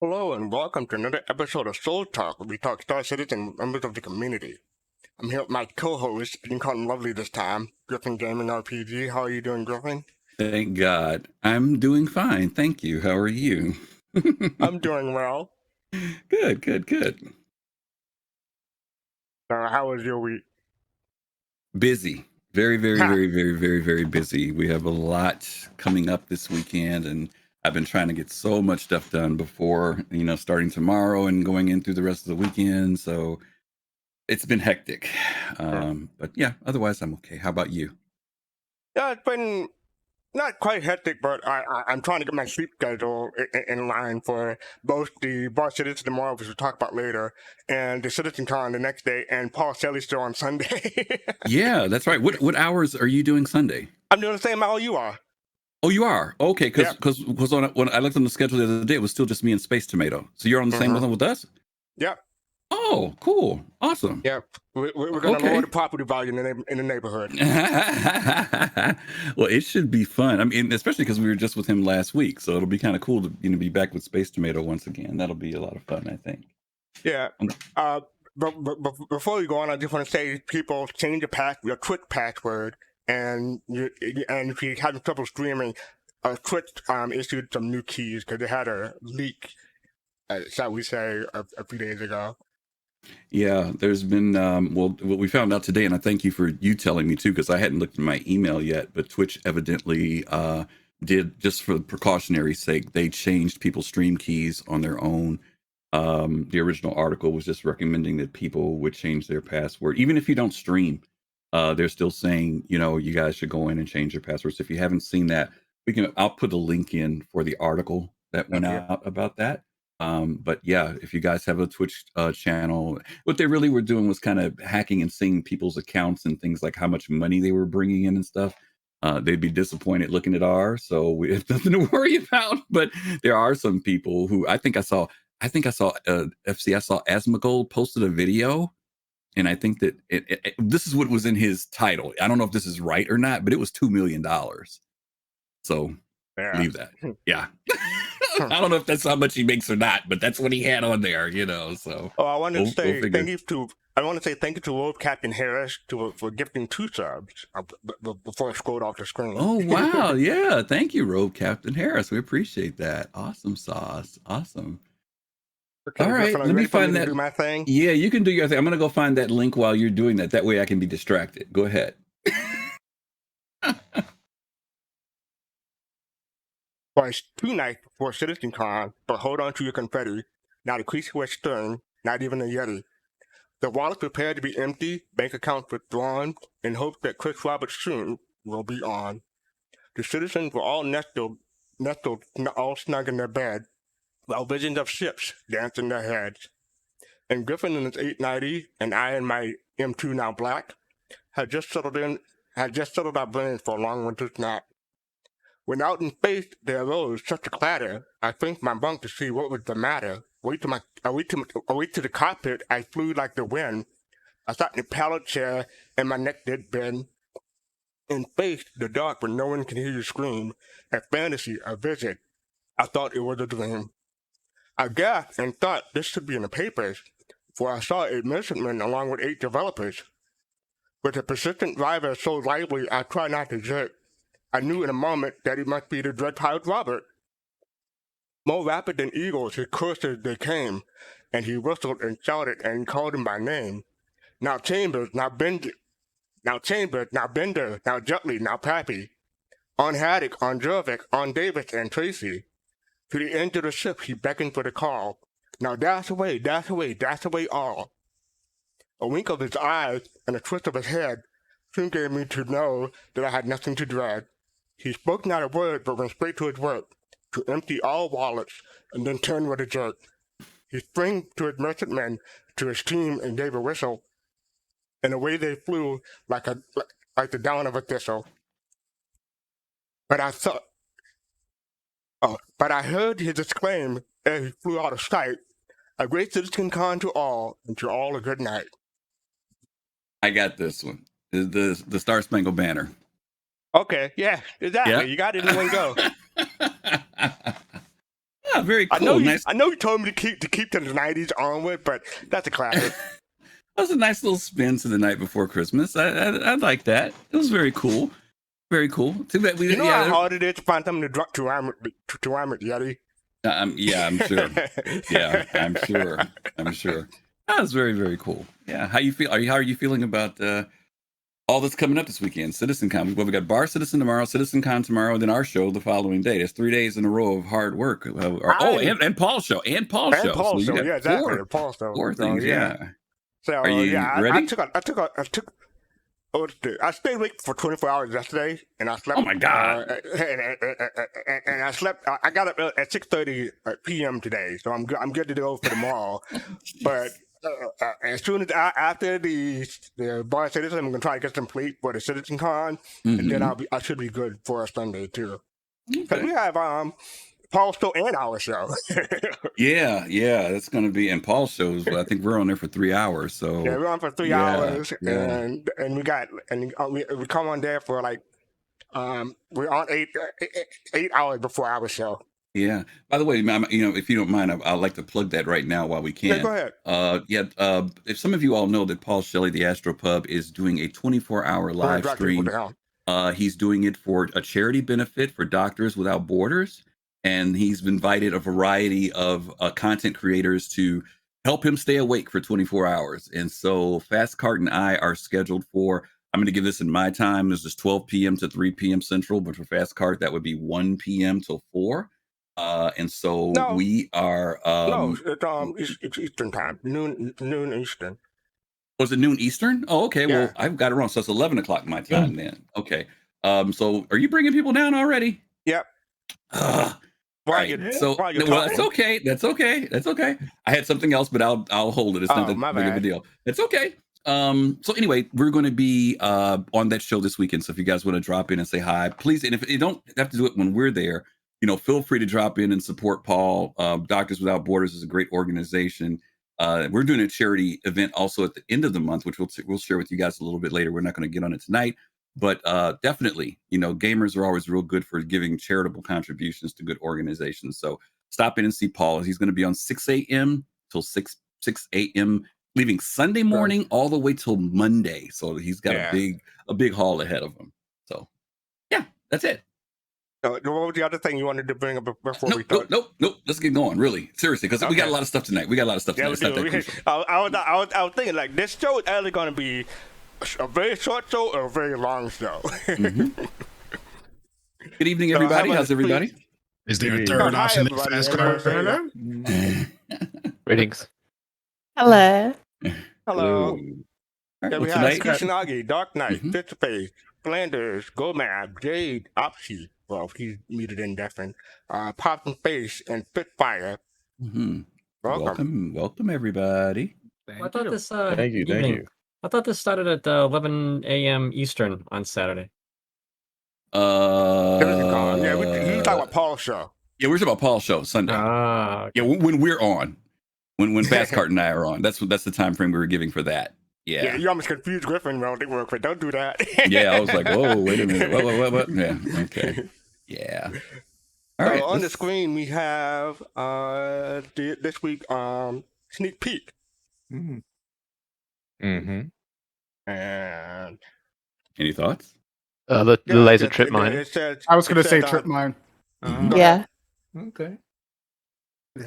Hello and welcome to another episode of Soul Talk, where we talk Star Citizen with members of the community. I'm here with my co-host, you can call him Lovely this time, Griffin Gaming RPG. How are you doing, Griffin? Thank God. I'm doing fine. Thank you. How are you? I'm doing well. Good. How was your week? Busy. Very busy. We have a lot coming up this weekend, and I've been trying to get so much stuff done before, starting tomorrow and going in through the rest of the weekend. So it's been hectic. But yeah, otherwise I'm okay. How about you? Yeah, it's been not quite hectic, but I'm trying to get my sleep schedule in line for both the Bar Citizen tomorrow, which we'll talk about later, and the CitizenCon the next day, and Paul Selly's show on Sunday. Yeah, that's right. What hours are you doing Sunday? I'm doing the same hour you are. Oh, you are? Okay, because when I looked on the schedule the other day, it was still just me and Space Tomato. So you're on the same one with us? Yep. Oh, cool. Awesome. Yep. We're going to lower the property value in the neighborhood. Well, it should be fun. I mean, especially because we were just with him last week. So it'll be kind of cool to be back with Space Tomato once again. That'll be a lot of fun, I think. Yeah. But before we go on, I just want to say people change your Twitch password, and if you're having trouble streaming, Twitch issued some new keys because they had a leak, shall we say, a few days ago. Yeah, there's been what we found out today, and I thank you for you telling me too, because I hadn't looked at my email yet. But Twitch evidently did, just for the precautionary sake, they changed people's stream keys on their own. The original article was just recommending that people would change their password, even if you don't stream. They're still saying, you guys should go in and change your passwords. If you haven't seen that, I'll put a link in for the article that went out about that. But yeah, if you guys have a Twitch channel, what they really were doing was kind of hacking and seeing people's accounts and things like how much money they were bringing in and stuff. They'd be disappointed looking at ours, so we have nothing to worry about. But there are some people who I think I saw FC. I saw Asmongold posted a video, and I think that this is what was in his title. I don't know if this is right or not, but it was $2 million. So leave that. Yeah. I don't know if that's how much he makes or not, but that's what he had on there, so. Oh, I want to say thank you to World Captain Harris for gifting 2 subs before I scrolled off the screen. Oh, wow. Yeah. Thank you, Rogue Captain Harris. We appreciate that. Awesome sauce. Awesome. Okay, all right. Let me find that. Do my thing. Yeah, you can do your thing. I'm going to go find that link while you're doing that. That way I can be distracted. Go ahead. Twice 2 nights before CitizenCon, but hold on to your confetti. Not a crease or a stern, not even a Yeti. The wallets prepared to be empty, bank accounts withdrawn, in hopes that Chris Roberts soon will be on. The citizens were all nestled, all snug in their bed, while visions of ships danced in their heads. And Griffin in his 890, and I in my M2 now black, had just settled our brains for a long winter's nap. When out in space there arose such a clatter, I finked my bunk to see what was the matter. Away to the cockpit, I flew like the wind. I sat in a pallet chair, and my neck did bend. In space, the dark, where no one can hear you scream, a fantasy, a vision. I thought it was a dream. I gasped and thought this should be in the papers, for I saw a merchantman along with 8 developers. With a persistent driver so lively I tried not to jerk, I knew in a moment that he must be the dread-pilot Robert. More rapid than eagles, his coursers they came, and he whistled and shouted and called him by name. Now Chambers, now Bender, now Jutley, now Pappy. On Haddock, on Jervik, on Davis and Tracy. To the end of the ship he beckoned for the call. Now dash away, dash away, dash away all. A wink of his eyes and a twist of his head soon gave me to know that I had nothing to dread. He spoke not a word, but went straight to his work, to empty all wallets, and then turned with a jerk. He sprang to his merchantmen, to his team, and gave a whistle. and the way they flew like the down of a thistle. But I thought, but I heard his exclaim as he flew out of sight, "A great CitizenCon to all, and to all a good night." I got this one. The Star Spangled Banner. Okay, yeah, exactly. Yeah. You got it in one go. Yeah, very cool. I know you told me to keep the 90s onward, but that's a classic. That was a nice little spin to the night before Christmas. I like that. It was very cool. Very cool. Too bad we You know how hard it is to find something to rhyme with Yeti? Yeah, I'm sure. Yeah, I'm sure. That was very, very cool. Yeah. How you feel? How are you feeling about all that's coming up this weekend? CitizenCon. Well, we got Bar Citizen tomorrow, CitizenCon tomorrow, and then our show the following day. It's 3 days in a row of hard work. And Paul's show. And Paul's show. Paul's show. Yeah, exactly. Paul's show. Four things. So, yeah. So are you ready? I stayed awake for 24 hours yesterday, and I slept. Oh my God! And I slept. I got up at 6:30 p.m. today, so I'm good to go for tomorrow. But as soon as after the Bar Citizen, I'm gonna try to get some sleep for the CitizenCon, and then I should be good for a Sunday too. Because we have Paul's show and our show. yeah, that's going to be. And Paul's shows. I think we're on there for 3 hours. So yeah, we're on for 3 hours, and we come on there for like we're on 8 hours before our show. Yeah. By the way, if you don't mind, I'd like to plug that right now while we can. Yeah, go ahead. If some of you all know that Paul Shelley, the Astro Pub, is doing a 24-hour live stream. He's doing it for a charity benefit for Doctors Without Borders. And he's invited a variety of content creators to help him stay awake for 24 hours. And so Fast Cart and I are scheduled for, I'm going to give this in my time. This is 12 p.m. to 3 p.m. Central, but for Fast Cart, that would be 1 p.m. till 4. And so we are... it's Eastern time, noon Eastern. Was it noon Eastern? Oh, okay. Yeah. Well, I've got it wrong. So it's 11 o'clock my time then. Okay. So are you bringing people down already? Yep. Right. That's okay. That's okay. I had something else, but I'll hold it. It's not that big of a deal. It's okay. So anyway, we're going to be on that show this weekend. So if you guys want to drop in and say hi, please. And if you don't have to do it when we're there, feel free to drop in and support Paul. Doctors Without Borders is a great organization. We're doing a charity event also at the end of the month, which we'll share with you guys a little bit later. We're not going to get on it tonight. But definitely, gamers are always real good for giving charitable contributions to good organizations. So stop in and see Paul. He's going to be on 6 a.m. till 6 a.m. leaving Sunday morning all the way till Monday. So he's got a big haul ahead of him. So yeah, that's it. What was the other thing you wanted to bring up before we start? Nope. Let's get going. Really, seriously, because we got a lot of stuff tonight. I was thinking like this show is either going to be a very short show or a very long show. Good evening, everybody. How's everybody? Is there a third option in Fast Car? Greetings. Hello. Hello. Right, we have Kusanagi, Dark Knight, Fitchface, Flanders, Gomab, Jade, Opsy. Well, he's muted and deafened. Pops and Face, and Spitfire. Welcome, everybody. I thought this. Thank you. I thought this started at 11 a.m. Eastern on Saturday. We talking about Paul's show. Yeah, we're talking about Paul's show Sunday. Okay. Yeah, when we're on, when Fast Cart and I are on, that's the time frame we were giving for that. Yeah, you almost confused Griffin. Well, they work, but don't do that. Yeah, I was like, whoa, wait a minute, what? Yeah, okay, yeah. All right. On the screen we have this week sneak peek. Mm-hmm. And any thoughts? The laser trip mine. I was going to say trip mine. Yeah. Okay.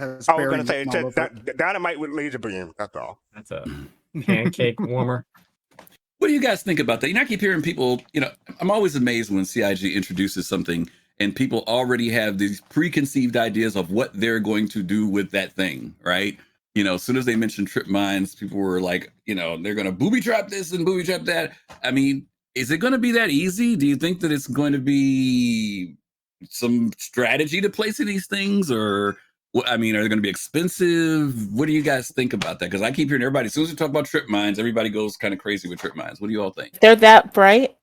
I was going to say it said dynamite with laser beam. That's all. That's a pancake warmer. What do you guys think about that? I keep hearing people, I'm always amazed when CIG introduces something and people already have these preconceived ideas of what they're going to do with that thing, right? As soon as they mentioned trip mines, people were like, they're going to booby trap this and booby trap that. I mean, is it going to be that easy? Do you think that it's going to be some strategy to placing these things, or I mean, are they going to be expensive? What do you guys think about that? Because I keep hearing everybody, as soon as we talk about trip mines, everybody goes kind of crazy with trip mines. What do you all think? If they're that bright,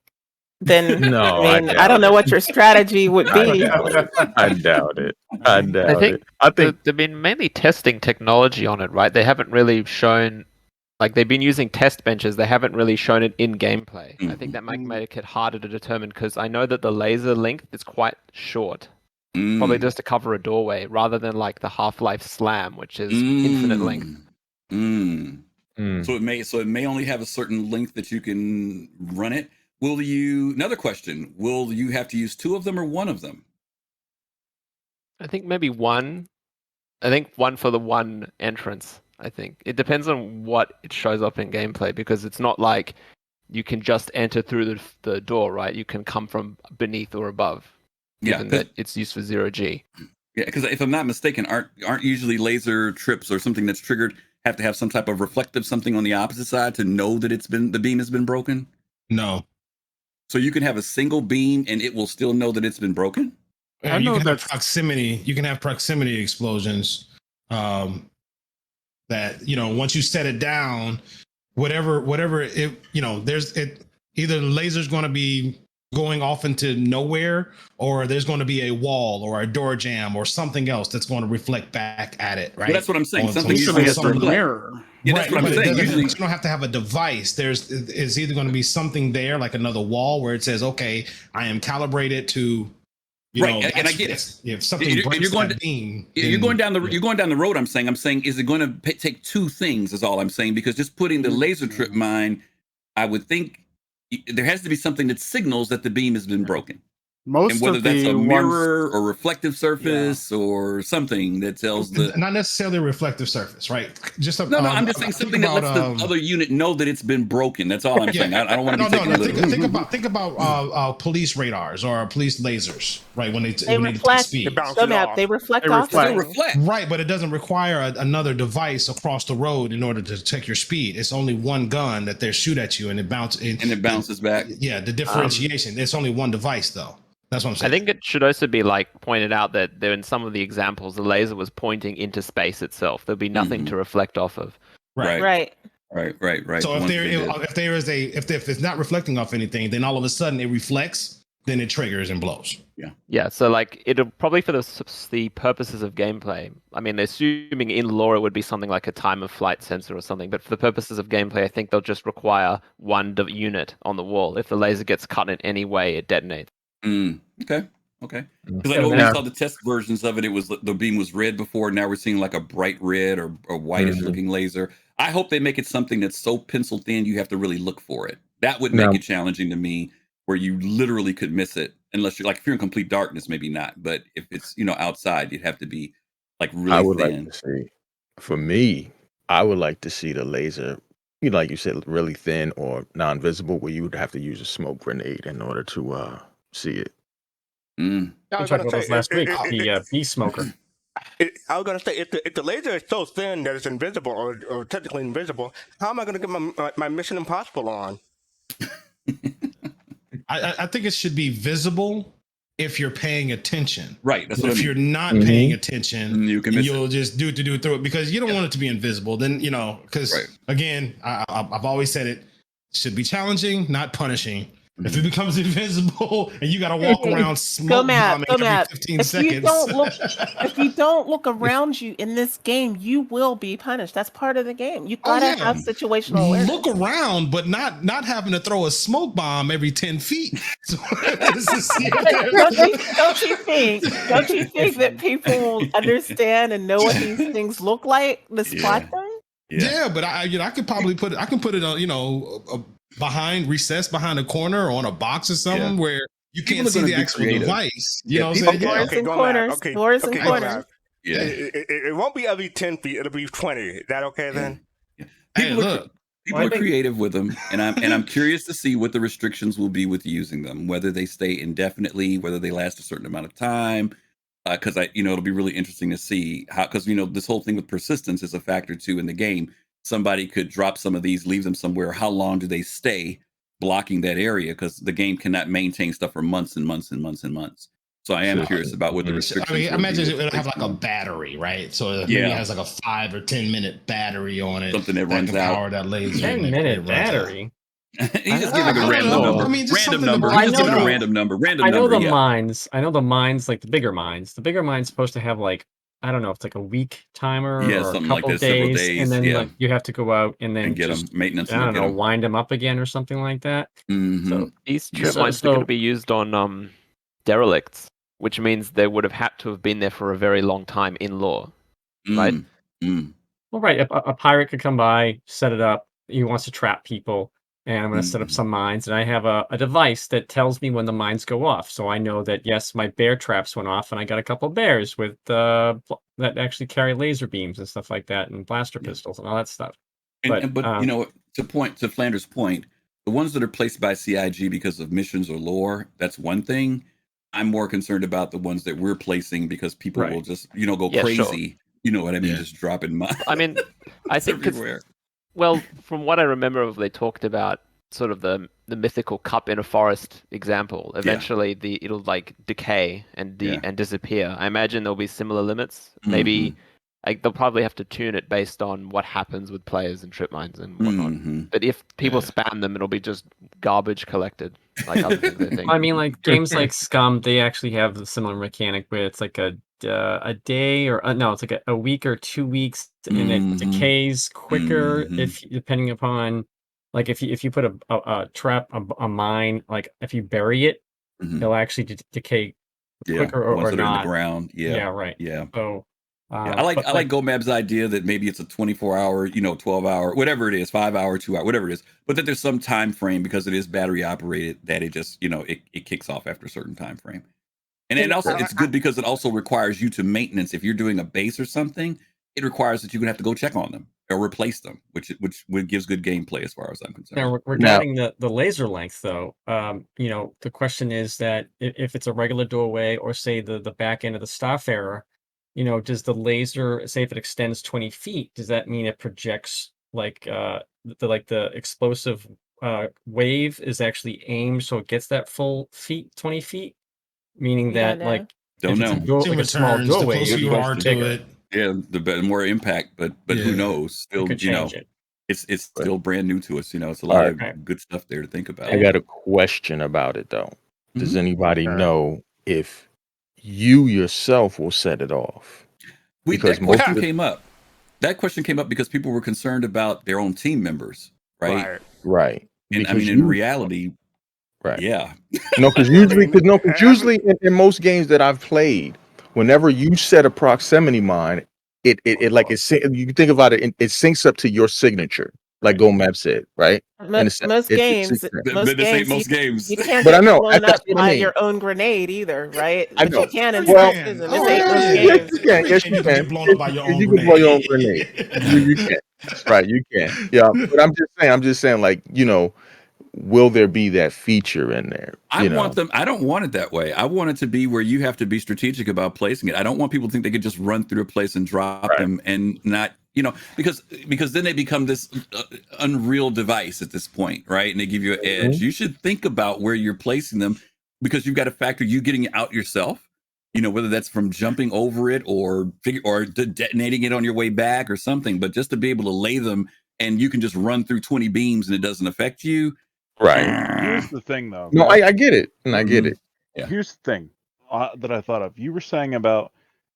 then No, I mean, I don't know what your strategy would be. I doubt it. I doubt I think it. I think they've been mainly testing technology on it, right? They haven't really shown, like they've been using test benches. They haven't really shown it in gameplay. I think that might make it harder to determine because I know that the laser length is quite short, probably just to cover a doorway, rather than like the Half-Life Slam, which is infinite length. So it may only have a certain length that you can run it. Another question, will you have to use 2 of them or 1 of them? I think maybe one. I think one for the one entrance. I think it depends on what it shows up in gameplay because it's not like you can just enter through the door, right? You can come from beneath or above. Given that it's used for 0G. Yeah, because if I'm not mistaken, aren't usually laser trips or something that's triggered have to have some type of reflective something on the opposite side to know that the beam has been broken? No. So you can have a single beam and it will still know that it's been broken? I know that proximity. You can have proximity explosions. That once you set it down, whatever it there's either the laser's going to be going off into nowhere, or there's going to be a wall or a door jam or something else that's going to reflect back at it. Right. Well, that's what I'm saying. Something usually has a mirror. Yeah, that's what I'm saying. Usually, you don't have to have a device. It's either going to be something there, like another wall, where it says, "Okay, I am calibrated to." And I get it. If something breaks that beam, you're going down the road. I'm saying, is it going to take 2 things? Is all I'm saying, because just putting the laser trip mine, I would think there has to be something that signals that the beam has been broken. Most and whether of that's the a ones, mirror or reflective surface or something that tells not necessarily a reflective surface, right? Just I'm just saying something that lets the other unit know that it's been broken. That's all I'm saying. I don't want to be taking literal. Think about police radars or police lasers, right? When they reflect, speed. they reflect off. They reflect. Right, but it doesn't require another device across the road in order to check your speed. It's only one gun that they shoot at you, and it bounces back. Yeah, the differentiation. It's only one device, though. That's what I'm saying. I think it should also be pointed out that there in some of the examples, the laser was pointing into space itself. There'll be nothing to reflect off of. Right. So if it's not reflecting off anything, then all of a sudden it reflects, then it triggers and blows. Yeah. So it'll probably for the purposes of gameplay. I mean, assuming in lore it would be something like a time of flight sensor or something, but for the purposes of gameplay, I think they'll just require one unit on the wall. If the laser gets cut in any way, it detonates. Okay. Because I know when we saw the test versions of it, the beam was red before. Now we're seeing like a bright red or whitish looking laser. I hope they make it something that's so pencil thin you have to really look for it. That would make it challenging to me, where you literally could miss it unless you're if you're in complete darkness, maybe not. But if it's outside, you'd have to be really I would thin. like to see. For me, I would like to see the laser. Like you said, really thin or non-visible, where you would have to use a smoke grenade in order to see it. We talked about this last week. The Beast Smoker. I was going to say, if the laser is so thin that it's invisible or technically invisible, how am I going to get my Mission Impossible on? I think it should be visible if you're paying attention. Right. That's but what if I mean. you're not paying attention, you'll just do through it because you don't want it to be invisible. Then, because again, I've always said it should be challenging, not punishing. If it becomes invisible and you got to walk around smoke bombing every 15 seconds. If you don't look around you in this game, you will be punished. That's part of the game. You gotta have situational awareness. Look around, but not having to throw a smoke bomb every 10 feet. Don't you think that people will understand and know what these things look like? The spot them? Yeah, but I could probably put it on, recessed behind a corner or on a box or something where you can't see the actual device. You know what I'm saying? Doors and corners. Yeah. It won't be every 10 feet. It'll be 20. Is that okay then? People are creative with them, and I'm curious to see what the restrictions will be with using them. Whether they stay indefinitely, whether they last a certain amount of time. Because it'll be really interesting to see how. Because this whole thing with persistence is a factor too in the game. Somebody could drop some of these, leave them somewhere. How long do they stay blocking that area? Because the game cannot maintain stuff for months and months and months and months. So I am curious about what the I restrictions. mean, I will be imagine with it'll have like a placement. battery, right? So it maybe has like a 5 or 10 minute battery on it. Something that runs can out. power that laser. 10-minute battery. He's just giving a random know. number. I mean, just Random something to number. break He's just it giving a out. random number. Random I know number. the Yeah. mines. I know the mines, like the bigger mines. The bigger mines supposed to have like, I don't know, if it's like a week timer Yeah, or a something like couple that, several days, days, and then yeah. like you have to go out and then And get just them maintenance. I And don't get know, them. wind them up again or something like that. Mm-hmm. So These trip So- mines are going so- to be used on derelicts, which means they would have had to have been there for a very long time in lore. Right? well, right, a pirate could come by, set it up. He wants to trap people, and I'm going to set up Mhm. some mines, and I have a device that tells me when the mines go off. So I know that yes, my bear traps went off, and I got a couple bears with that actually carry laser beams and stuff like that, and blaster pistols and all that stuff. But you know, to Flanders' point, the ones that are placed by CIG because of missions or lore, that's one thing. I'm more concerned about the ones that we're placing because people Right. will just, you know, go Yeah, sure. crazy. You know what I mean? Yeah. Just dropping mines. I mean, I think 'cause- everywhere. well, from what I remember, of they talked about sort of the mythical cup in a forest example. Eventually, it'll like decay and and disappear. I imagine there'll be similar limits. Maybe like they'll probably have to tune it based on what happens with players and trip mines and whatnot. Mhm. But if people spam them, it'll be just garbage collected, like other things. I think. I mean, like games like Scum, they actually have a similar mechanic where it's like a day or no, it's like a week or 2 weeks, and it Mhm. decays quicker Mhm. if depending upon like if you put a trap a mine, like if you bury it, Mhm. it'll actually decay Yeah, quicker the ones or that are in not. the ground. Yeah, right. yeah. So Yeah, I like Gomab's idea that maybe it's a 24-hour, 12-hour, whatever it is, 5-hour, 2-hour, whatever it is, but that there's some time frame because it is battery operated that it just, it kicks off after a certain time frame. And then also it's good because it also requires you to maintenance. If you're doing a base or something, it requires that you're gonna have to go check on them or replace them, which gives good gameplay as far as I'm concerned. Now, regarding the laser length, though, the question is that if it's a regular doorway or say the back end of the Starfarer, does the laser, say if it extends 20 feet, does that mean it projects like the explosive wave is actually aimed so it gets that full 20 feet? Meaning that know. like Don't if it's know. like a small returns, the doorway, closer it'd you be are bigger. to it. Yeah, the more impact, but who Yeah. knows? It Still, could change it. it's still brand new to us. It's a lot of good stuff there to think about. I got a question about it though. Does anybody Okay. know if you yourself will set it off? Because That question came up. That question came up because people were concerned about their own team members, right? Right. And Because I mean, in reality, right. yeah. No, because usually in most games that I've played, whenever you set a proximity mine, it you can think about it, it syncs up to your signature, like GoMap said, right? Most games, most games. you can't But get I know, blown that's up what I by mean. your own grenade either, right? I But know. you can in Well, Citizen. This oh, ain't most yeah. games. you can. Yes, you You can. get blown up by your own You can blow your own grenade. grenade. You can. Right, you can. Yeah, but I'm just saying, like, will there be that feature in there? I don't want it that way. I want it to be where you have to be strategic about placing it. I don't want people to think they could just run through a place and drop them and not, because then they become this unreal device at this point, right? And they give you an edge. You should think about where you're placing them because you've got to factor you getting out yourself, whether that's from jumping over it or detonating it on your way back or something, but just to be able to lay them and you can just run through 20 beams and it doesn't affect you. Right. Here's the thing, though. No, I get it, and I get it. Yeah. Here's the thing that I thought of. You were saying about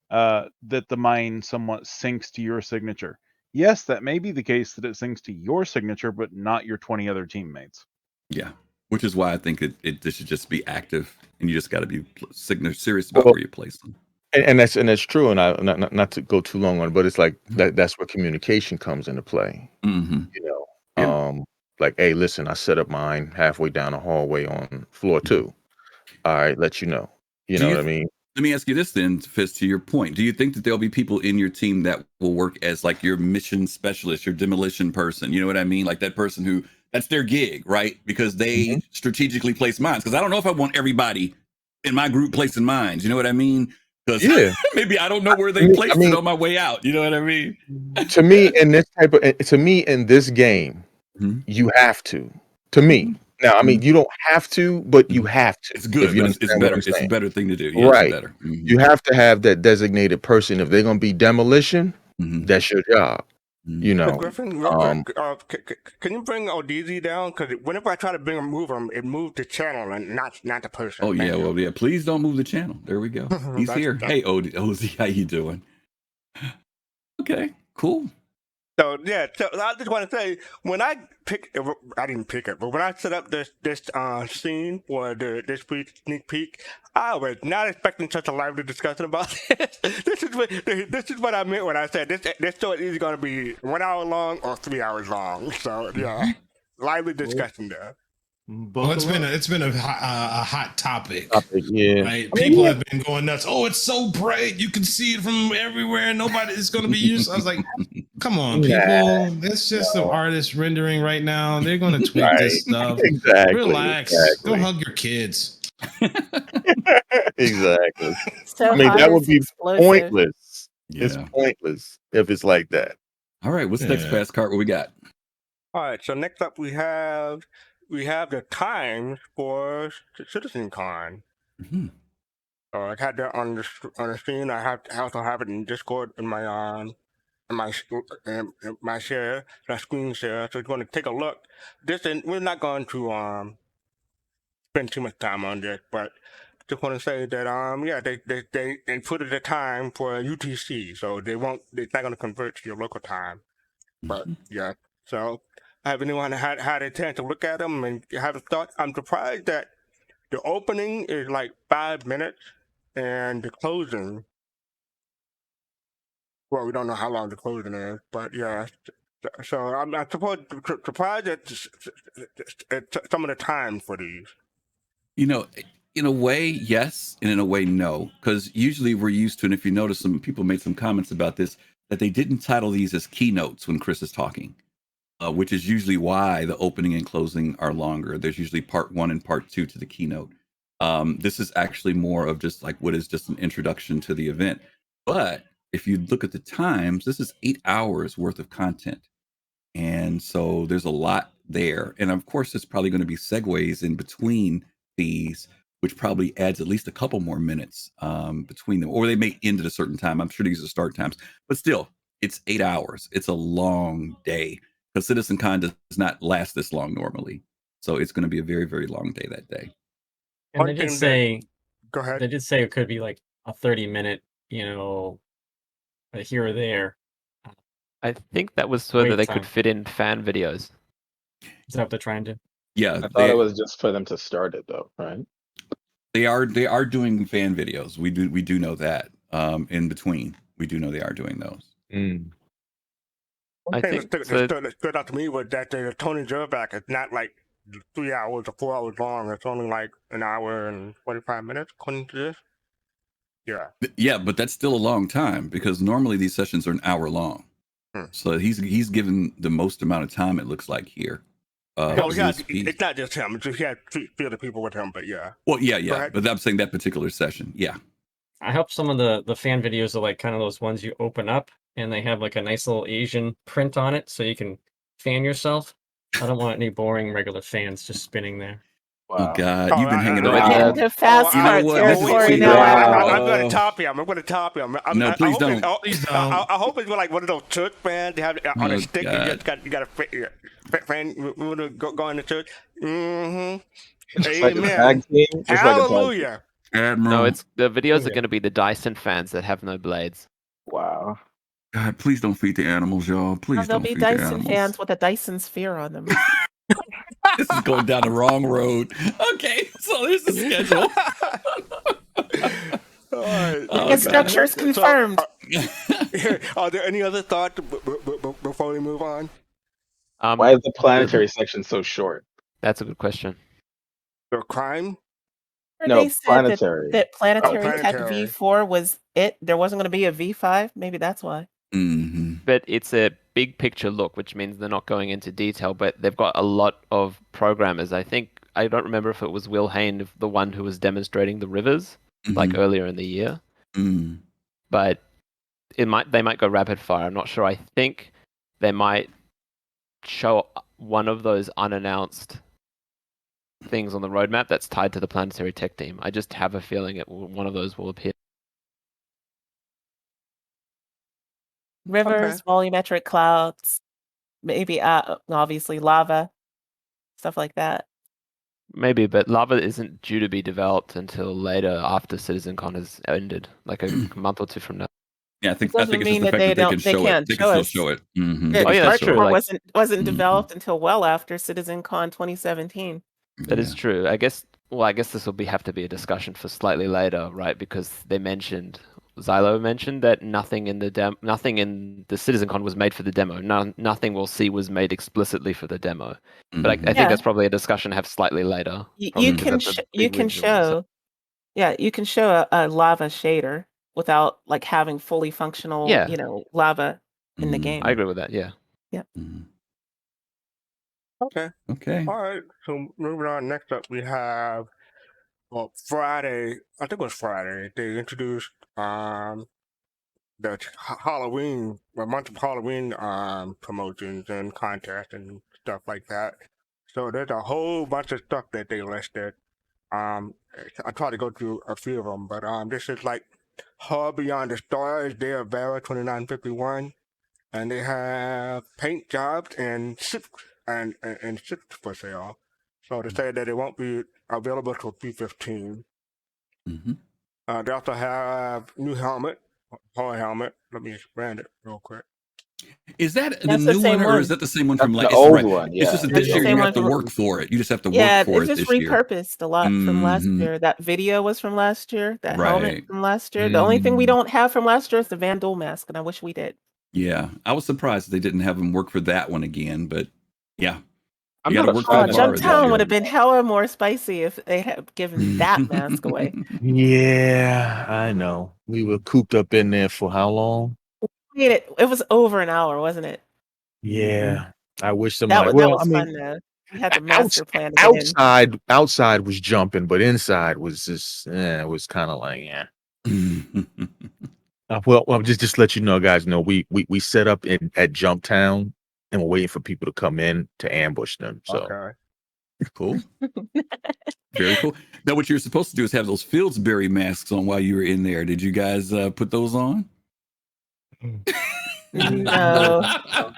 that the mine somewhat syncs to your signature. Yes, that may be the case that it syncs to your signature, but not your 20 other teammates. Yeah, which is why I think this should just be active, and you just got to be serious about where you place them. And that's true. And I not to go too long on it, but it's like that's where communication comes into play. Mm-hmm. Like, hey, listen, I set up mine halfway down the hallway on floor 2. All right, let you know. You know what I mean? Let me ask you this then, Fizz, to your point. Do you think that there'll be people in your team that will work as like your mission specialist, your demolition person? You know what I mean? Like that person who, that's their gig, right? Because they strategically place mines. Because I don't know if I want everybody in my group placing mines. You know what I mean? Because maybe I don't know where they placed it on my way out. You know what I mean? To me, in this game, you have to. To me, Now, I mean, you don't have to, but you have to. It's If good. you It's understand what better. I'm It's a saying. better thing to do. Yeah, Right. it's better. You have to have that designated person. If they're going to be demolition, that's your job. You So know. Griffin, real quick, can you bring ODZ down? Because whenever I try to move him, it moved the channel and not the person. Oh yeah, well yeah. Please don't move the channel. There we go. He's here. Hey, OZ, how you doing? Okay, cool. So yeah, so I just want to say when I didn't pick it, but when I set up this scene for this sneak peek, I was not expecting such a lively discussion about this. This is what I meant when I said this show is either going to be 1 hour long or 3 hours long. So yeah, lively discussion there. Well, it's been a hot topic. Yeah. Right? People have been going nuts. Oh, it's so bright. You can see it from everywhere. Nobody is going to be used. I was like, come on, people. It's just the artist rendering right now. They're going to tweak this stuff. Exactly. Relax. Exactly. Go hug your kids. Exactly. So I mean, hot that would it's be explosive. pointless. It's Yeah. pointless if it's like that. All right, what's next, Fast Cart? What we got? All right, so next up we have the times for CitizenCon. I had that on the screen. I also have it in Discord in my my share, that screen share. So you're going to take a look. We're not going to spend too much time on this, but just want to say that they put it a time for UTC, so it's not going to convert to your local time. But yeah, so have anyone had a chance to look at them and have a thought? I'm surprised that the opening is like 5 minutes and the closing, well, we don't know how long the closing is, but yeah. So I'm surprised at some of the time for these. You know, in a way, yes, and in a way, no. Because usually we're used to, and if you notice, some people made some comments about this, that they didn't title these as keynotes when Chris is talking, which is usually why the opening and closing are longer. There's usually part 1 and part 2 to the keynote. This is actually more of just like what is just an introduction to the event. But if you look at the times, this is 8 hours worth of content. And so there's a lot there. And of course, there's probably going to be segues in between these, which probably adds at least a couple more minutes between them, or they may end at a certain time. I'm sure these are start times, but still, it's 8 hours. It's a long day because CitizenCon does not last this long normally. So it's going to be a very, very long day that day. And they did say, go ahead. They did say it could be like a 30-minute, here or there. I think that was so that they time. could fit in fan videos. Is that what they're trying to? Yeah, I thought it was just for them to start it, though, right? They are doing fan videos. We do know that. In between, we do know they are doing those. One thing that stood out to me was that the Tony Jerback is not like 3 hours or 4 hours long. It's only like an hour and 45 minutes, according to this. Yeah. Yeah, but that's still a long time because normally these sessions are an hour long. So he's given the most amount of time, it looks like here. It's not just him. He had 3 other people with him, but yeah. Well, yeah. But I'm saying that particular session, yeah. I hope some of the fan videos are like kind of those ones you open up and they have like a nice little Asian print on it so you can fan yourself. I don't want any boring regular fans just spinning there. Wow. Oh God, you've been hanging around. The Fast Cart territory now. I'm going to top him. No, please don't. I hope it's like one of those church fans. They have on a stick. You got a fan. We want to go in the church. Amen. Hallelujah. No, the videos are going to be the Dyson fans that have no blades. Wow. God, please don't feed the animals, y'all. Please don't feed the animals. There'll be Dyson fans with a Dyson sphere on them. This is going down the wrong road. Okay, so there's the schedule. All right. Ticket structure's confirmed. Are there any other thoughts before we move on? Why is the planetary section so short? That's a good question. The crime? No, they said planetary. That planetary Tech V4 was it. There wasn't going to be a V5. Maybe that's why. But it's a big picture look, which means they're not going into detail, but they've got a lot of programmers. I don't remember if it was Will Hain, the one who was demonstrating the rivers, like earlier in the year. But they might go rapid fire. I'm not sure. I think they might show one of those unannounced things on the roadmap that's tied to the planetary tech team. I just have a feeling one of those will appear. Rivers, volumetric clouds, maybe obviously lava, stuff like that. Maybe, but lava isn't due to be developed until later after CitizenCon has ended, like a month or two from now. Yeah, I think Doesn't it's mean just the that fact that they can they show it. can't They can show still us. show it. Mhm. Yeah, Oh, yeah, that's Still show true. it. Like, wasn't Mhm. developed until well after CitizenCon 2017. that is Yeah. true. I guess this will have to be a discussion for slightly later, right? Because Xylo mentioned that nothing in the CitizenCon was made for the demo. Nothing we'll see was made explicitly for the demo. But I Mhm. think Yeah. that's probably a discussion to have slightly later. You probably can because that's a big visual, so- you can show a lava shader without like having fully functional, Yeah. lava in the Mhm. game. I agree with that. Yeah. Mhm. Okay. Okay. All right. So moving on. Next up, we have Friday. I think it was Friday. They introduced the Halloween, a bunch of Halloween promotions and contests and stuff like that. So there's a whole bunch of stuff that they listed. I tried to go through a few of them, but this is like Hall Beyond the Stars, Day of Vera 2951, and they have paint jobs and ships and ships for sale. So they say that it won't be available till P15. Mhm. They also have new helmet, Hall helmet. Let me expand it real quick. Is that the That's the new same one, or one. is that the same one That's from the like? old Right. one. It's just Yeah. that That's this the year same you one have to from- work for it. You just have to Yeah, work for it's it just this year. repurposed a lot from last Mhm. year. That video was from last year. That helmet Right. from last year. The only thing we Mhm. don't have from last year is the Van Duel mask, and I wish we did. Yeah, I was surprised they didn't have him work for that one again, but yeah, I'm you got not to a work for fan the of bar the this Jumptown Van year. would have Duel been hella more spicy if they had given that mask away. Yeah, I know. We were cooped up in there for how long? It was over an hour, wasn't it? Yeah, I wish That somebody. was Well, I fun mean, though. We had the outs- master plan to get in. outside was jumping, but inside was just, it was kind of like, yeah. Well, just let you know, guys. Know we set up at Jumptown, and we're waiting for people to come in to ambush them. So Okay. Cool. Very cool. Now, what you're supposed to do is have those Fieldsbury masks on while you were in there. Did you guys put those on? No,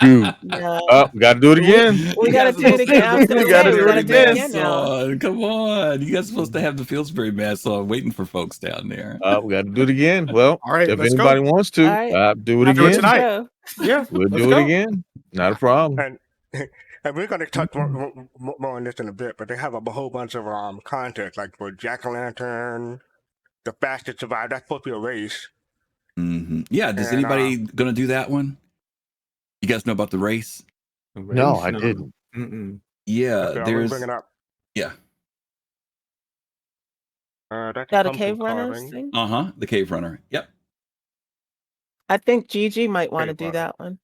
dude, no. we got to do it again. We You gotta guys are do it supposed to have again. I the was gonna We gotta say we do it gotta do it again. again now. on. Come on. You guys are supposed to have the Fieldsbury masks on, waiting for folks down there. We got to do it again. Well, All right, if let's anybody go. wants to, All right. do it After Do it again. the tonight. show. Yeah, We'll let's do go. it again. Not a problem. And we're going to touch more on this in a bit, but they have a whole bunch of contests, like for Jack-o'-lantern, the fastest survive. That's supposed to be a race. Mm-hmm. Yeah. Does And, anybody going to do that one? You guys know about the race? No, I didn't. Yeah. Okay, I'm going to bring it up. Yeah. That's Got a pumpkin cave runners carving. thing. The cave runner. Yep. I think Gigi might want to Cave do runner. that one.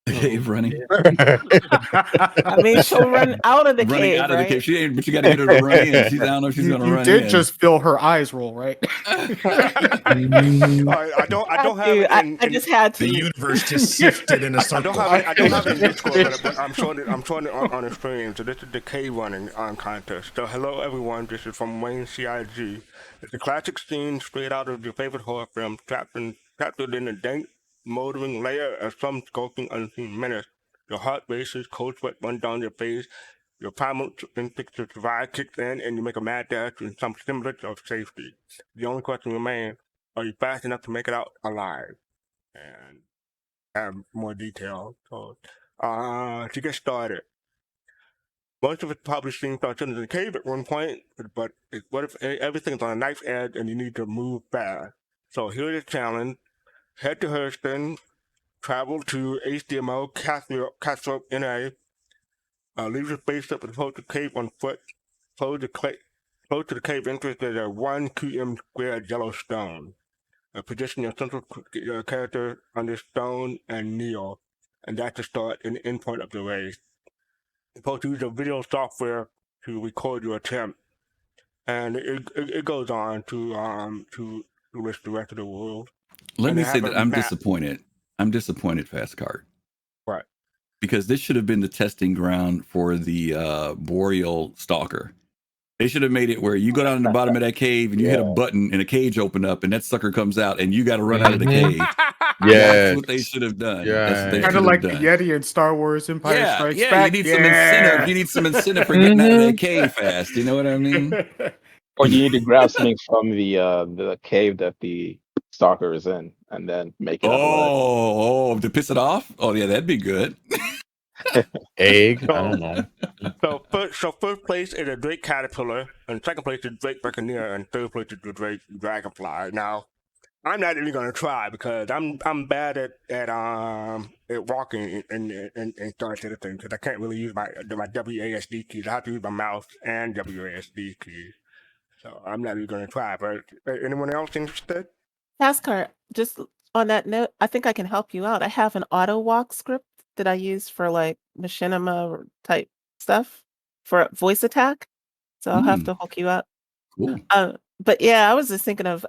The cave running. I mean, she'll run out of the Running cave, out of right? the cave. She ain't, but you got to get her to run in. I don't know if she's going to You run did in. just feel her eyes roll, right? I don't have it in. I just had to. The universe just shifted in a I circle. don't have it in Discord, but I'm showing it on the screen. So this is the cave running contest. So hello everyone, this is from Wayne CIG. It's a classic scene straight out of your favorite horror film, trapped in a dank, moldering layer of some skulking unseen menace. Your heart races, cold sweat runs down your face. Your primal instinct to survive kicks in, and you make a mad dash in some semblance of safety. The only question remains: are you fast enough to make it out alive? And have more detail. So, to get started, most of it's probably seen cartoons in the cave at one point, but what if everything's on a knife's edge and you need to move fast? So here's the challenge: head to Hurston, travel to HDMO, Castle NA, leave your spaceship and approach the cave on foot. Close to the cave entrance. There's a 1 km square yellow stone. Position your central character on this stone and kneel, and that's the start and the end point of the race. You're supposed to use a video software to record your attempt, and it goes on to list the rest of the world. Let And me they say have that a I'm map. disappointed. I'm disappointed, Fast Card. Right. Because this should have been the testing ground for the Boreal Stalker. They should have made it where you go down in the bottom of that cave and you hit a button and a cage open up and that sucker comes out and you got to run out of the cave. That's what they should have done. That's what they Kind should of have like done. the Yeti in Star Wars Empire Strikes Yeah, Back. you need some incentive. You need some incentive for getting out of that cave fast. You know what I mean? Or you need to grab something from the cave that the stalker is in, and then make it. To piss it off? Oh yeah, that'd be good. Egg. I don't know. So first place is a Drake Caterpillar, and second place is Drake Buccaneer, and third place is the Drake Dragonfly. Now, I'm not even gonna try because I'm bad at walking in Star Citizen because I can't really use my WASD keys. I have to use my mouse and WASD keys. So I'm not even gonna try. But anyone else interested? NASCAR, just on that note, I think I can help you out. I have an auto walk script that I use for like machinima type stuff for voice attack. So I'll have to hook you up. Cool. But yeah, I was just thinking of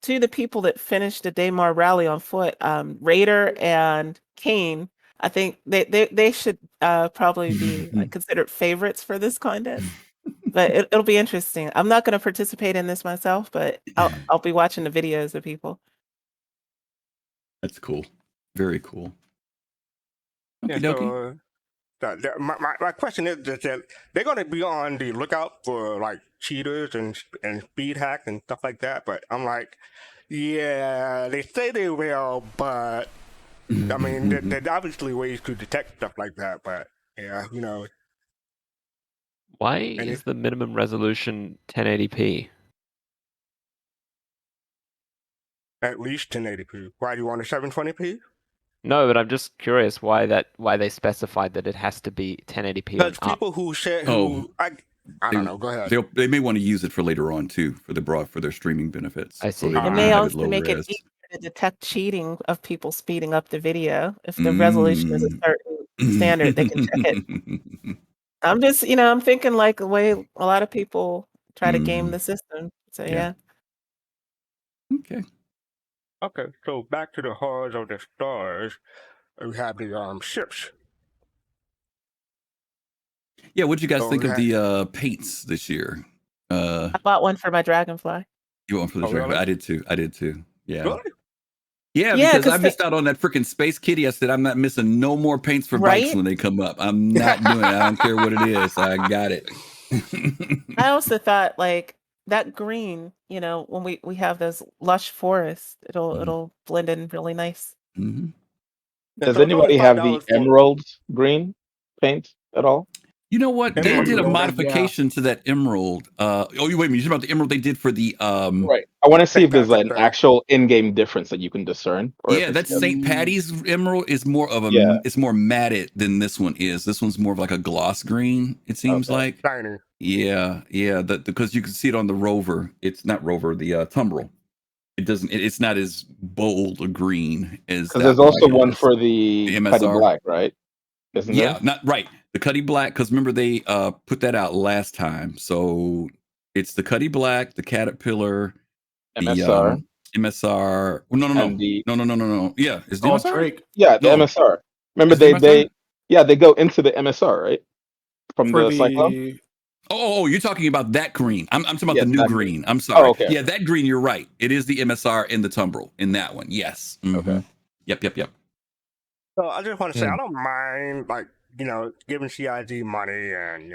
two of the people that finished the Daymar rally on foot, Raider and Kane. I think they should probably be considered favorites for this contest. But it'll be interesting. I'm not going to participate in this myself, but I'll be watching the videos of people. That's cool. Very cool. Yeah, so my question is that they're going to be on the lookout for like cheaters and speed hacks and stuff like that. But I'm like, yeah, they say they will, but I mean, there's obviously ways to detect stuff like that. But yeah, you know. Why is the minimum resolution 1080p? At least 1080p. Why do you want a 720p? No, but I'm just curious why they specified that it has to be 1080p. Because people who share, I don't know. Go ahead. They may want to use it for later on too, for their streaming benefits. I see. So It may also make it easier to detect cheating of people speeding up the video. If the resolution is a certain standard, they can check it. I'm just, I'm thinking like the way a lot of people try to game the system. So yeah. Okay, so back to the Horrors of the Stars. We have the ships. Yeah, what'd you guys think of the paints this year? I bought one for my Dragonfly. You bought one for the Dragonfly? Really? I did too. Yeah. Really? Yeah, because I missed out on that freaking Space Kitty. I said I'm not missing no more paints for bikes when they come up. I'm not doing it. I don't care what it is. I got it. I also thought like that green, when we have those lush forests, it'll blend in really nice. Does anybody have the emerald green paint at all? You know what? They did a modification to that emerald. Wait a minute. You're talking about the emerald they did for the Right. I want to see if there's like an actual in-game difference that you can discern. Yeah, that St. Patty's emerald is more of it's more matted than this one is. This one's more of like a gloss green, it seems like. Shiny. Yeah. Because you can see it on the rover. It's not rover, the Tumbrel. It's not as bold a green as because there's also one for the MSR Black, right? Isn't there? Not right. The Cuddy Black, because remember they put that out last time. So it's the Cuddy Black, the Caterpillar, MSR, the MSR. No. Yeah, it's the MSR. Drake. Yeah, the MSR. Remember they go into the MSR, right? From the Cyclone. Oh, you're talking about that green. I'm talking about the new green. I'm sorry. Oh, okay. Yeah, that green. You're right. It is the MSR in the Tumbrel in that one. Yes. Okay. Yep. So I just want to say I don't mind giving CIG money and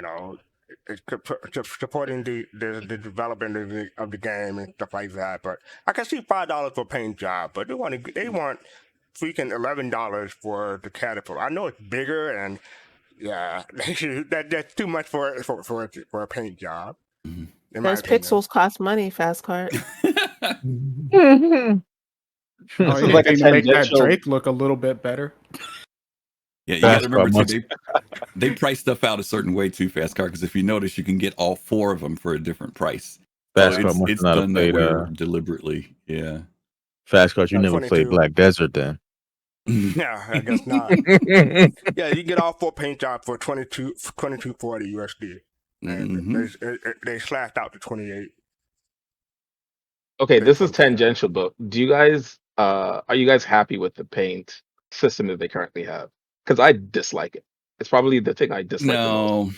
supporting the development of the game and stuff like that. But I can see $5 for a paint job, but they want freaking $11 for the Caterpillar. I know it's bigger and that's too much for a paint job. Those pixels cost money, Fast Card. This is like to make that Drake look a little bit better. Yeah, you gotta remember too, they price stuff out a certain way too, Fast Car, because if you notice, you can get all 4 of them for a different price. Fast so Car it's done that way deliberately. Yeah. Fast Car, you never played Black Desert then. Yeah, I guess not. Yeah, you get all 4 paint jobs for $22.40 USD. And they slashed out to 28. Okay, this is tangential, but do you guys are you guys happy with the paint system that they currently have? Because I dislike it. It's probably the thing I dislike the most.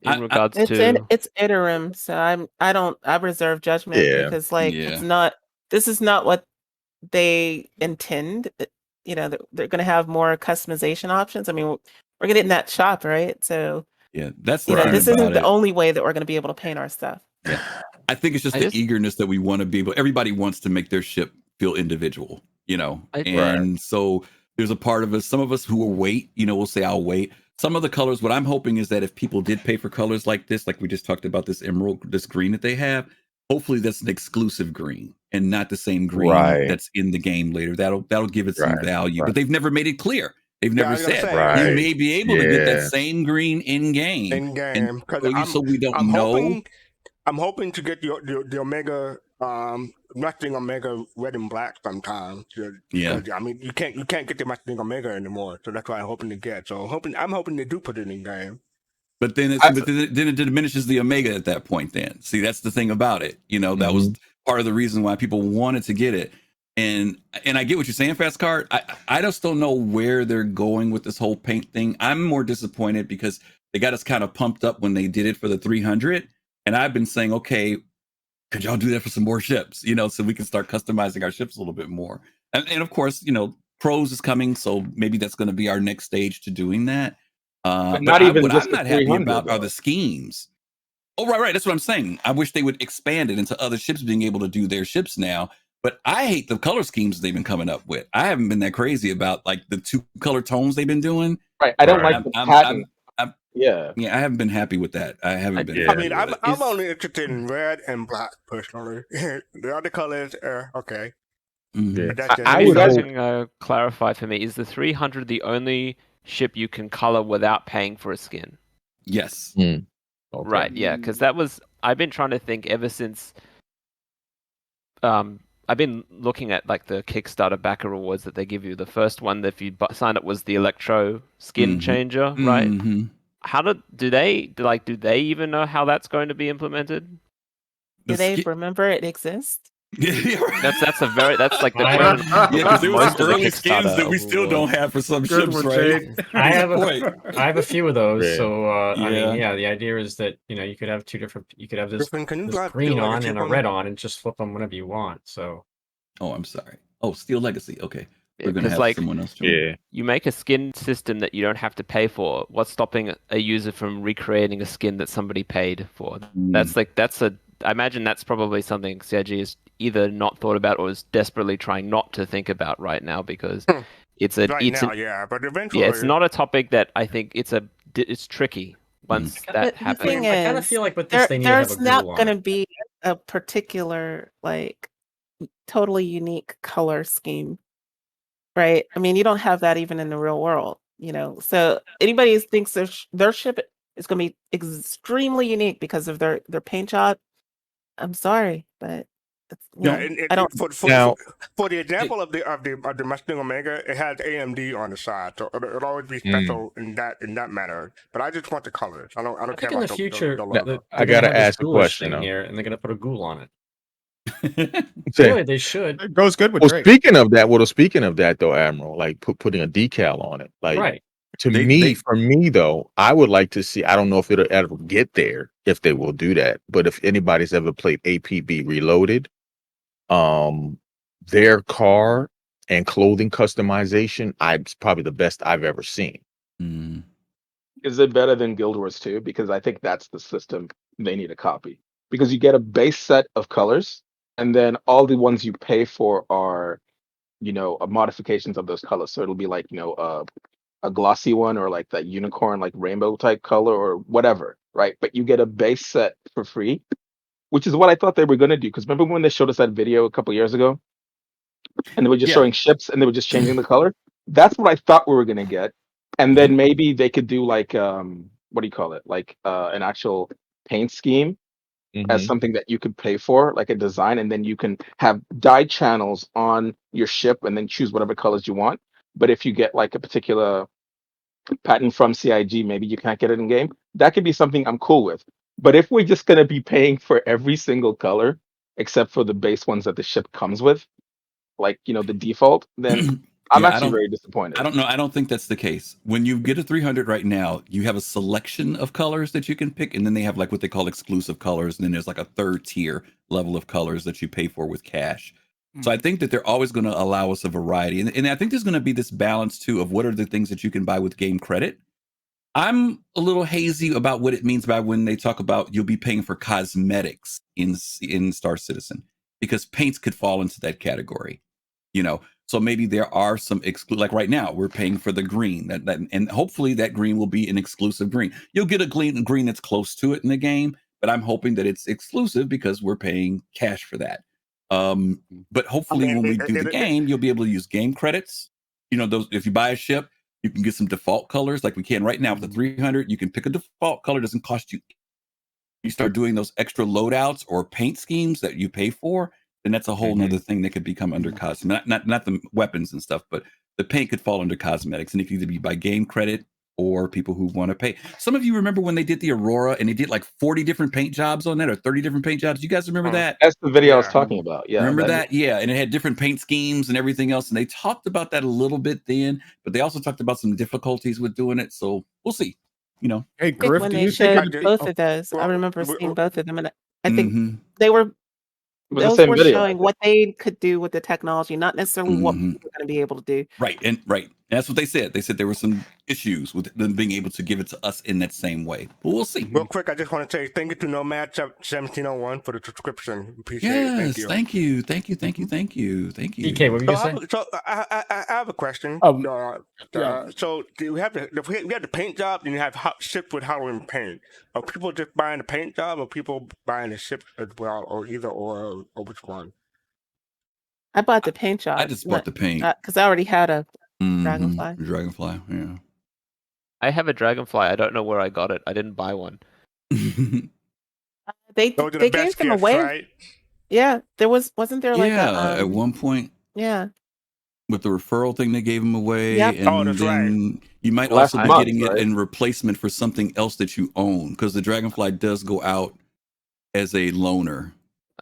in regards it's interim, so I reserve judgment Yeah. because like Yeah. this is not what they intend. You know, they're going to have more customization options. I mean, we're getting that shop, right? So Yeah, that's you the know, thing this about isn't the it. only way that we're going to be able to paint our stuff. Yeah, I think it's just the eagerness that we want to be able. Everybody wants to make their ship feel individual, you know, and so there's a part of us. Some of us who will wait, you know, will say I'll wait. Some of the colors. What I'm hoping is that if people did pay for colors like this, like we just talked about, this emerald, this green that they have, hopefully that's an exclusive green and not the same green that's in the game later. That'll give it some value. But they've never made it clear. They've never said you may be able to get that same green in game. In game, So we don't know. I'm hoping to get the Omega, Mustang Omega red and black sometime. Yeah. I mean you can't get the Mustang Omega anymore, so that's what I'm hoping to get. So I'm hoping they do put it in game. But then it diminishes the Omega at that point. Then see, that's the thing about it. You know, that was part of the reason why people wanted to get it. And I get what you're saying, Fast Card. I just don't know where they're going with this whole paint thing. I'm more disappointed because they got us kind of pumped up when they did it for the 300. And I've been saying, okay, could y'all do that for some more ships? You know, so we can start customizing our ships a little bit more. And of course, you know, Pros is coming, so maybe that's going to be our next stage to doing that. But not even what just I'm the not happy 300, about though. are the schemes. Oh, right. That's what I'm saying. I wish they would expand it into other ships being able to do their ships now. But I hate the color schemes they've been coming up with. I haven't been that crazy about like the 2 color tones they've been doing. Right. I don't like the pattern. Yeah, I haven't been happy with that. I haven't been. I mean, I'm only interested in red and black personally. The other colors are okay. I would guys can clarify for me: is the 300 the only ship you can color without paying for a skin? Yes. Okay. Right. Yeah, because I've been trying to think ever since. I've been looking at like the Kickstarter backer rewards that they give you. The first one that if you sign up was the Electro skin changer, right? How do they even know how that's going to be implemented? Do they remember it exists? That's like the question. Yeah, because there was early skins that we still don't have for some ships, right? I have a few of those. So I mean, the idea is that you could have you could have this green on and a red on, and just flip them whenever you want. So. Oh, I'm sorry. Oh, Steel Legacy. Okay. We're gonna have like, someone else join. You make a skin system that you don't have to pay for. What's stopping a user from recreating a skin that somebody paid for? I imagine that's probably something CIG has either not thought about or is desperately trying not to think about right now because but eventually, it's not a topic that I think it's tricky once that happens. I kind of feel like with this, there's not going to be a particular like totally unique color scheme. Right. I mean, you don't have that even in the real world, So anybody who thinks their ship is going to be extremely unique because of their paint job, I'm sorry, but I don't. For the example of the Mustang Omega, it has AMD on the side, so it'll always be special in that manner. But I just want the colors. I don't care about the future. The logo. I gotta ask a question here, and they're gonna put a ghoul on it. Okay. Really, they should. It goes good with Well, Drake. speaking of that, though, Admiral, like putting a decal on it, like right. For me though, I would like to see. I don't know if it'll ever get there, if they will do that. But if anybody's ever played APB Reloaded, their car and clothing customization, it's probably the best I've ever seen. Is it better than Guild Wars 2? Because I think that's the system they need to copy. Because you get a base set of colors, and then all the ones you pay for are, modifications of those colors. So it'll be like, a glossy one or like that unicorn, like rainbow type color or whatever, right? But you get a base set for free, which is what I thought they were going to do. Because remember when they showed us that video a couple years ago? And they were just showing ships and they were just changing the color? That's what I thought we were going to get. And then maybe they could do like, what do you call it? Like an actual paint scheme as something that you could pay for, like a design, and then you can have dye channels on your ship and then choose whatever colors you want. But if you get like a particular patent from CIG, maybe you can't get it in game. That could be something I'm cool with. But if we're just going to be paying for every single color, except for the base ones that the ship comes with, like, the default, then I'm Yeah, actually very disappointed. I don't know. I don't think that's the case. When you get a 300 right now, you have a selection of colors that you can pick, and then they have like what they call exclusive colors, and then there's like a third tier level of colors that you pay for with cash. So I think that they're always going to allow us a variety, and I think there's going to be this balance too of what are the things that you can buy with game credit. I'm a little hazy about what it means by when they talk about you'll be paying for cosmetics in Star Citizen, because paints could fall into that category, you know. So maybe there are some like right now we're paying for the green that and hopefully that green will be an exclusive green. You'll get a green that's close to it in the game, but I'm hoping that it's exclusive because we're paying cash for that. But hopefully when we do the game, you'll be able to use game credits. You know, those if you buy a ship, you can get some default colors like we can right now with the 300. You can pick a default color, doesn't cost you. You start doing those extra loadouts or paint schemes that you pay for, then that's a whole nother thing that could become under cosmetics. Not the weapons and stuff, but the paint could fall under cosmetics. And it could either be by game credit or people who want to pay. Some of you remember when they did the Aurora and they did like 40 different paint jobs on that or 30 different paint jobs. You guys remember that? That's the video I was talking about. Yeah. Remember that? Yeah. And it had different paint schemes and everything else. And they talked about that a little bit then, but they also talked about some difficulties with doing it. So we'll see. You know, hey Griff, when do they you think showed both of those, I remember seeing both of them, and I think they were It was the those same were video. showing what they could do with the technology, not necessarily what we were going to be able to do. Right. And that's what they said. They said there were some issues with them being able to give it to us in that same way. But we'll see. Real quick, I just want to say thank you to Nomad 1701 for the subscription. Appreciate it. Yes, thank you. DK, what were you saying? So I have a question. Yeah. So we have the paint job, and you have ships with Halloween paint. Are people just buying the paint job, or people buying the ship as well, or either or which one? I bought the paint job. I just bought the paint because I already had a dragonfly. Dragonfly, yeah. I have a dragonfly. I don't know where I got it. I didn't buy one. They gave them away. Right? Yeah, wasn't there like at one point. Yeah. With the referral thing, they gave them away, Yep. and that's then you might Last also be month, getting right? it in replacement for something else that you own, because the dragonfly does go out as a loaner.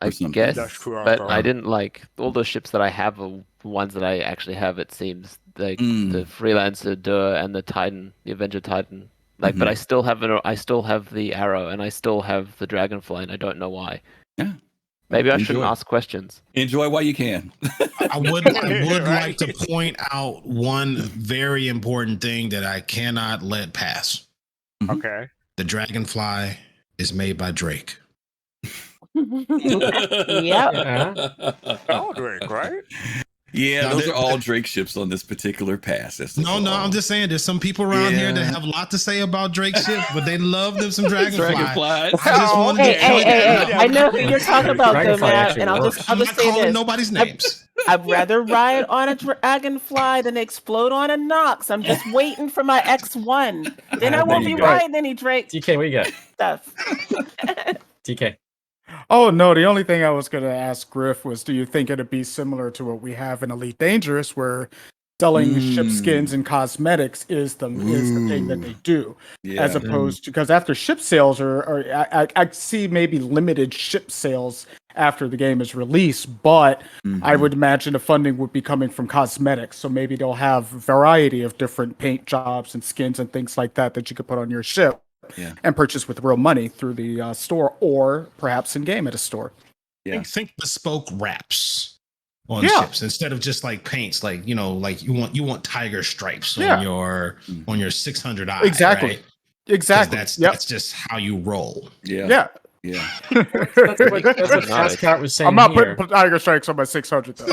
I something. guess, That's true, but also. I didn't like all the ships that I have are ones that I actually have. It seems like the Freelancer, Dur, and the Titan, the Avenger Titan. Like, but I still have the Arrow, and I still have the Dragonfly, and I don't know why. Yeah, maybe I Enjoy. shouldn't ask questions. Enjoy while you can. I would like to point out one very important thing that I cannot let pass. Okay. The Dragonfly is made by Drake. Yep. Oh, Drake, right? Yeah, Now, those are all Drake ships on this particular pass. No, I'm just saying there's some people around here that have a lot to say about Drake ships, but they love them some Dragonfly. Dragonflies. I just wanted to point that out. I know who you're talking about, though, Dragonfly Matt, actually and I'll works. just I'm not say calling this. nobody's names. I'd rather ride on a Dragonfly than explode on a Nox. I'm just waiting for my X1. Then I won't be riding any Drake DK, what you got? stuff. DK. Oh no, the only thing I was going to ask Griff was, do you think it'd be similar to what we have in Elite Dangerous, where selling ship skins and cosmetics is the thing that they do, as opposed to, because after ship sales I see maybe limited ship sales after the game is released, but I would imagine the funding would be coming from cosmetics. So maybe they'll have a variety of different paint jobs and skins and things like that you could put on your ship. And purchase with real money through the store, or perhaps in game at a store. Think bespoke wraps on ships instead of just like paints. Like, you know, like you want tiger stripes on your 600i. Exactly. Right? Exactly. That's just how you roll. Yeah. That's what Fastcat was saying. I'm not here. putting tiger strikes on my 600 though.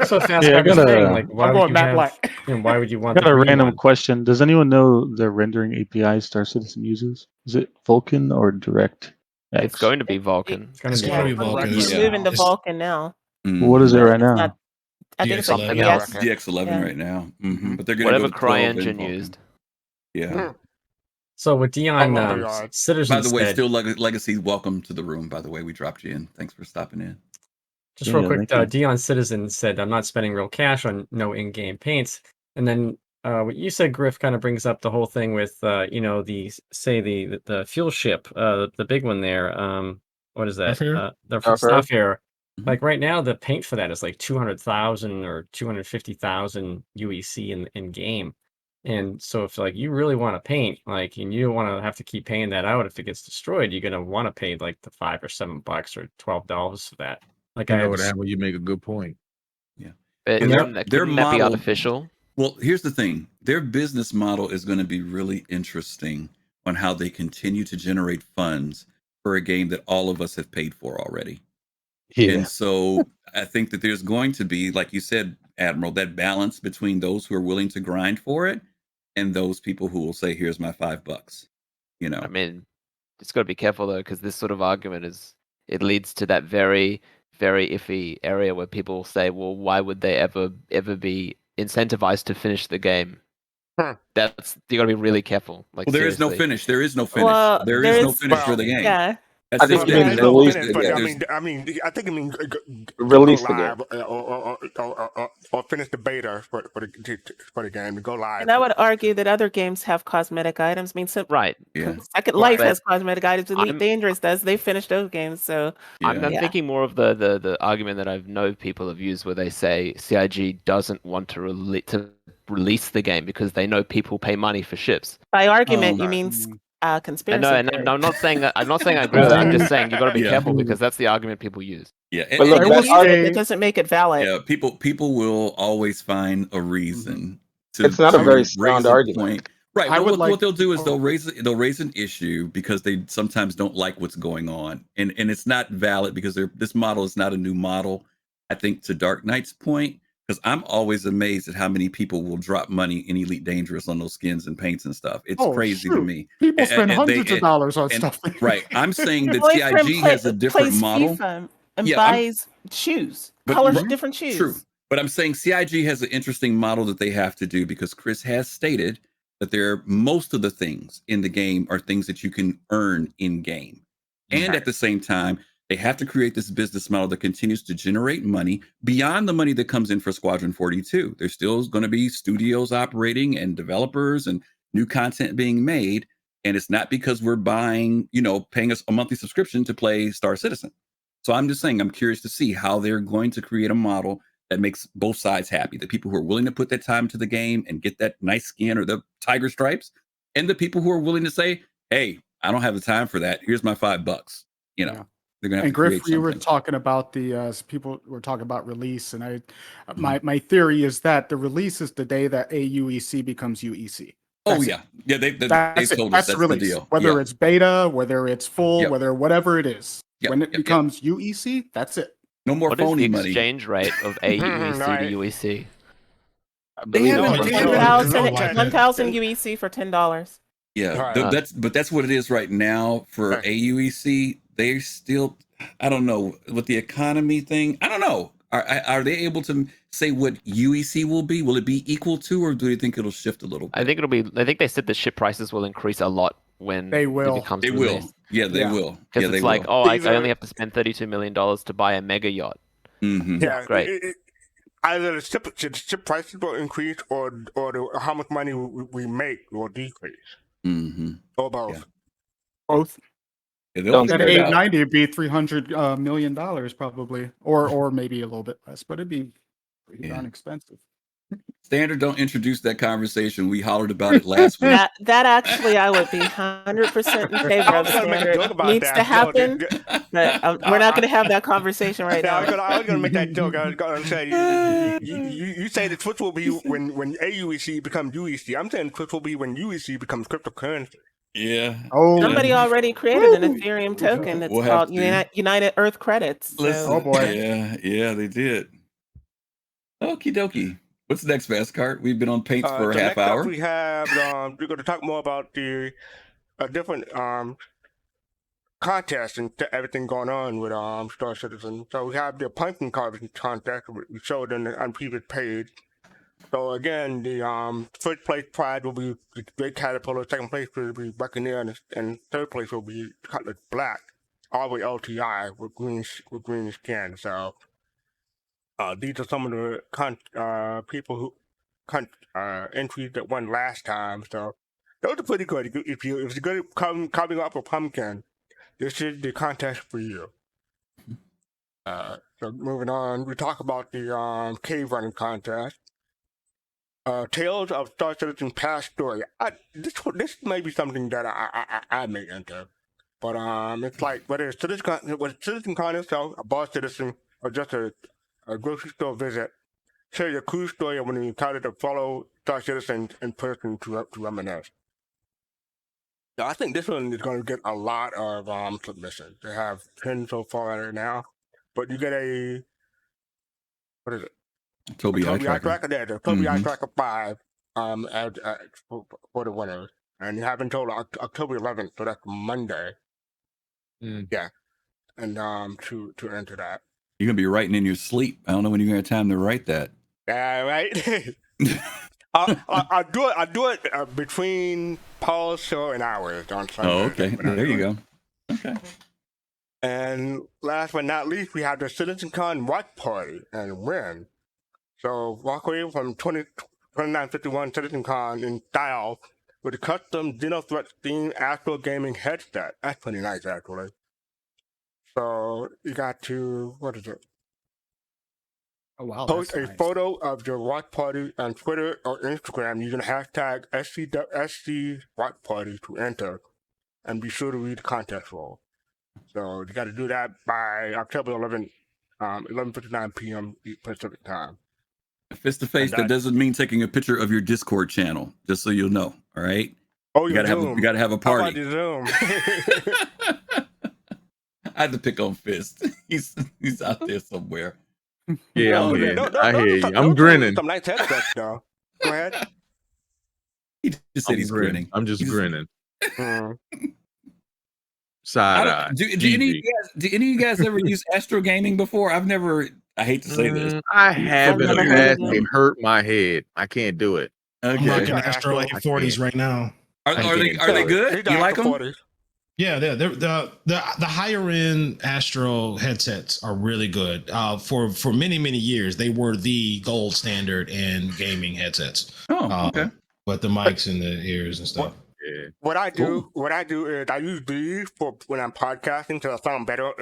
So Fastcat was saying, like, why I'm would going you Matt have? Black. Why would you want? I got the a green random one? question. Does anyone know the rendering API Star Citizen uses? Is it Vulkan or DirectX? It's going to be Vulkan. It's going to be Vulkan. It's moving to Vulkan now. What is it right now? Not, I think it's like something DS. else. DX11 right now. But they're going Whatever to go to 12 and CryEngine Vulkan. used. Yeah. So what Dion Citizen by the way, said, still Legacy, welcome to the room. By the way, we dropped you in. Thanks for stopping in. just real quick, Dion Citizen said, "I'm not spending real cash on no in-game paints." And then what you said, Griff, kind of brings up the whole thing with the fuel ship, the big one there. What is that? Starfare? The Starfare. Like right now, the paint for that is like 200,000 or 250,000 UEC in game. And so if like you really want to paint, like, and you don't want to have to keep paying that out if it gets destroyed, you're gonna want to pay like the $5 or $7 or $12 for that. Like You I know had what, to Amber? You make a good point. But And couldn't their that be model- artificial? Well, here's the thing. Their business model is going to be really interesting on how they continue to generate funds for a game that all of us have paid for already. Yeah. And so I think that there's going to be, like you said, Admiral, that balance between those who are willing to grind for it and those people who will say, here's my $5, you know. I mean, it's got to be careful though, because this sort of argument it leads to that very, very iffy area where people say, well, why would they ever be incentivized to finish the game? Huh. You got to be really careful. Like, Well, there is no seriously. finish. There is no finish. Well, there there is no is- finish for the game. Yeah. That's I think just you it. mean There's There's no release finish, the but game. I think it means Release the go game. live or finish the beta for the game to go live. And I would argue that other games have cosmetic items. I mean, so Right. Yeah. Second Life But has cosmetic items. Elite I'm- Dangerous does. They finished those games, so I'm Yeah. thinking more of the argument that I've know people have used where they say CIG doesn't want to release the game because they know people pay money for ships. by argument, you Um, mean I conspiracy know, and theory. I'm not saying that. I'm not saying I agree with that. I'm just saying you got to be Yeah. careful because that's the argument people use. Yeah. But look, And that you use it, say- it doesn't make it valid. Yeah, people will always find a reason to. It's not a to very raise sound a argument. point. Right. I Well, would what they'll do is like- they'll raise an issue because they sometimes don't like what's going on, and it's not valid because this model is not a new model. I think to Dark Knight's point, because I'm always amazed at how many people will drop money in Elite Dangerous on those skins and paints and stuff. It's Oh, crazy to shoot. me. People And- spend and they- hundreds of dollars on and- stuff. Right. I'm saying that Your boyfriend CIG has a different plays model. FIFA and Yeah, I'm- buys shoes, But- colors, Mhm. different shoes. True. But I'm saying CIG has an interesting model that they have to do because Chris has stated that most of the things in the game are things that you can earn in game. And at the same time, they have to create this business model that continues to generate money beyond the money that comes in for Squadron 42. There's still going to be studios operating and developers and new content being made. And it's not because we're buying, paying us a monthly subscription to play Star Citizen. So I'm just saying, I'm curious to see how they're going to create a model that makes both sides happy. The people who are willing to put that time into the game and get that nice skin or the tiger stripes, and the people who are willing to say, hey, I don't have the time for that. Here's my $5. Yeah. They're going to have And to Griff, create you were something. talking about people were talking about release, and Mm-hmm. my theory is that the release is the day that AUEC becomes UEC. Oh, That's yeah. Yeah, they That's it. told us That's that's the the release. deal. Whether Yeah. it's beta, whether it's full, Yep. whatever it is. Yep, When it yep, yep. becomes UEC, that's it. No more What is the phony money. exchange rate of AUEC Right. to UEC? I believe haven't- it's they from- haven't- 1,000 UEC for $10. Yeah, Right. that's what it is right now for Right. AUEC. They're still, I don't know, with the economy thing. I don't know. Are they able to say what UEC will be? Will it be equal to, or do you think it'll shift a little bit? I think they said the ship prices will increase a lot when They will. it becomes They will. released. Yeah, they Yeah. will. Because Yeah, they it's like, will. oh, I Either- only have to spend $32 million to buy a mega yacht. Mhm. Yeah, Great. Either the ship prices will increase, or how much money we make will decrease, Mhm. or both. Yeah. Both. Yeah, they'll Don't At figure it out. 890, it'd be $300 million probably, or maybe a little bit less, but it'd be pretty Yeah. darn expensive. Standard, don't introduce that conversation. We hollered about it last week. That actually, I would be 100% in favor I of. was gonna make a Standard joke about needs that. to happen, but we're not going to have that conversation right Yeah, now. I was gonna make that joke. I was gonna say you say the Twitch will be when AUEC becomes UEC. I'm saying Twitch will be when UEC becomes cryptocurrency. Yeah. Oh, Somebody already created an Ethereum token that's We'll have called to. United Earth Credits. So. Listen, Oh, boy. Yeah, they did. Okie dokie. What's next, Fastcart? We've been on paints for a So half next up hour. we have we're going to talk more about the different contests and everything going on with Star Citizen. So we have the pumpkin carving contest we showed on previous page. So again, the first place prize will be the Great Caterpillar, second place will be Buccaneer, and third place will be Cutlass Black, all the way LTI with green skin. So these are some of the people who entries that won last time. So those are pretty good. If you're good at carving up a pumpkin, this is the contest for you. So moving on, we talk about the cave running contest. Tales of Star Citizen past story. This may be something that I may enter, but it's like whether it's CitizenCon itself, a bar citizen, or just a grocery store visit. Share your cool story when you encountered a fellow Star Citizen in person to reminisce. So I think this one is going to get a lot of submissions. They have 10 so far right now, but you get a what is it? Toby Eye Eye Tracker. Tracker there, the Toby Eye Tracker 5 for the winners. And you have until October 11th, so that's Monday. Yeah. And to enter that. You're gonna be writing in your sleep. I don't know when you're gonna have time to write that. Yeah, right. I do it between Paul's show and hours on Sunday. Oh, okay. There you go. Okay. And last but not least, we have the CitizenCon watch party and win. So walk away from 2951 CitizenCon in style with a custom Xenothreat themed Astro Gaming headset. That's pretty nice, actually. So you got to, what is it? Oh wow! Post a nice. photo of your watch party on Twitter or Instagram using the hashtag SC watch party to enter, and be sure to read the contest rule. So you got to do that by October 11th, 11:59 p.m. Pacific time. Face to face, that doesn't mean taking a picture of your Discord channel, just so you'll know. All right. Oh, you gotta have a party. How about the Zoom? I had to pick on Fist. He's out there somewhere. Yeah, I'm here. I hear you. I'm grinning. Some nice headsets, though. Go ahead. He just said he's grinning. I'm just grinning. Side eye. Do any of you guys ever use Astro Gaming before? I've never. I hate to say this. I have in the past. It hurt my head. I can't do it. I'm Okay. rocking Astro 840s right now. Are they good? You like them? Yeah, they're the higher end Astro headsets are really good. For many years, they were the gold standard in gaming headsets. Oh, okay. But the mics in the ears and stuff. What I do is I use these for when I'm podcasting because I sound better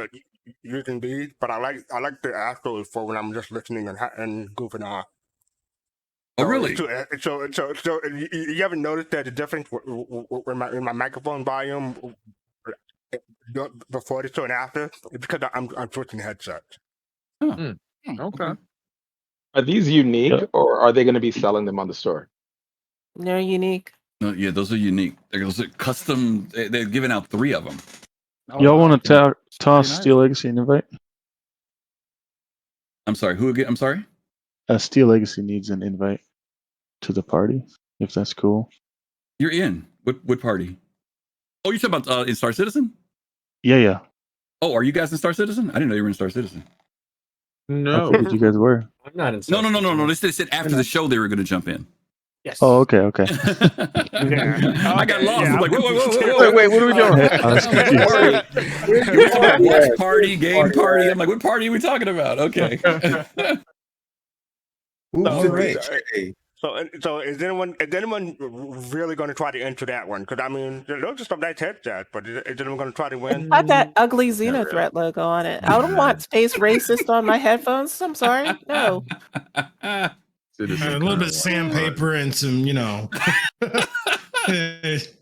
using these. But I like the Astros for when I'm just listening and goofing off. Oh, really? So you ever noticed that the difference in my microphone volume before the show and after? It's because I'm switching headsets. Okay. Are these unique, or are they going to be selling them on the store? They're unique. No, yeah, those are unique. Those are custom. They're giving out 3 of them. Y'all want to toss Steel Legacy an invite? I'm sorry. Who again? I'm sorry. Steel Legacy needs an invite to the party, if that's cool. You're in. What party? Oh, you're talking about in Star Citizen? Yeah. Oh, are you guys in Star Citizen? I didn't know you were in Star Citizen. No. I figured you guys were. I'm not in. No. They said after the show they were going to jump in. Yes. Oh, okay. Yeah. I got lost. I'm like, Whoa. Wait, what are we doing? Watch party, game party. I'm like, what party are we talking about? Okay. So is anyone really going to try to enter that one? Because I mean, those are some nice headsets, but is anyone going to try to win? It's got that ugly Xenothreat logo on it. I don't want Space Racist on my headphones. I'm sorry. No. A little bit of sandpaper and some, But then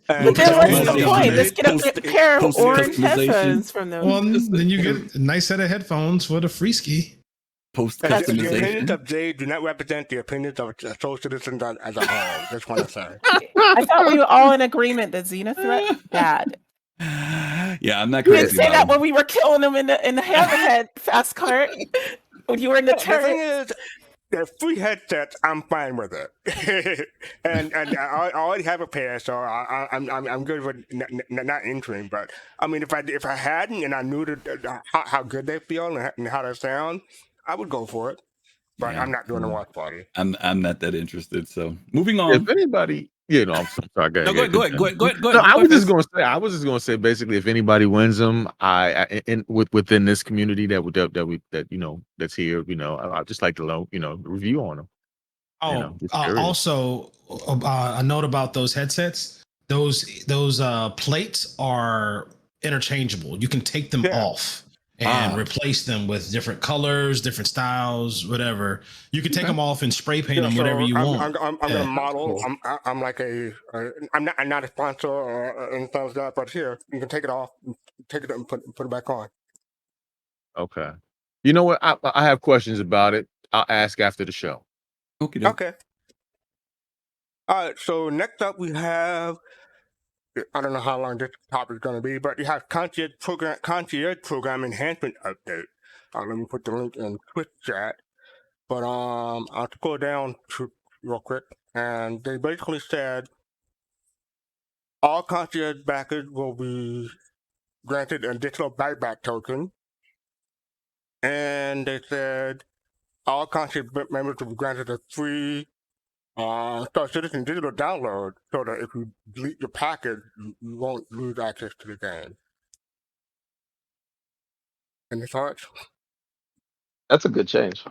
what's the point? Just get a pair of orange headphones from them. Well, then you get a nice set of headphones for the free ski. Post The opinions customization. of Jay do not represent the opinions of Soul Citizens as a whole. Just want to say. I thought we were all in agreement that Xenothreat bad. Yeah, I'm not You crazy. didn't say that when we were killing them in the Hammerhead fast cart. When you were in the The thing turret. is, they're free headsets. I'm fine with it, and I already have a pair, so I'm good with not entering. But I mean, if I hadn't and I knew how good they feel and how they sound, I would go for it. But Yeah. I'm not doing a watch party. I'm not that interested. So moving on. If anybody, I'm sorry. No, go ahead. No, I was just gonna say basically, if anybody wins them, within this community that's here, I'd just like to review on them. Also, a note about those headsets. Those plates are interchangeable. You can take them off. and replace them with different colors, different styles, whatever. You can take them off and spray paint them whatever you want. I'm Yeah, gonna model. cool. I'm like I'm not a sponsor or anything like that, but here you can take it off, take it and put it back on. Okay. You know what? I have questions about it. I'll ask after the show. Okay. All right. So next up we have. I don't know how long this topic is going to be, but you have Concierge program enhancement update. Let me put the link in Twitch chat. But I'll go down to real quick, and they basically said all Concierge backers will be granted an additional buyback token, and they said all Concierge members will be granted a free Star Citizen digital download, so that if you delete your package, you won't lose access to the game. Any thoughts? That's a good change.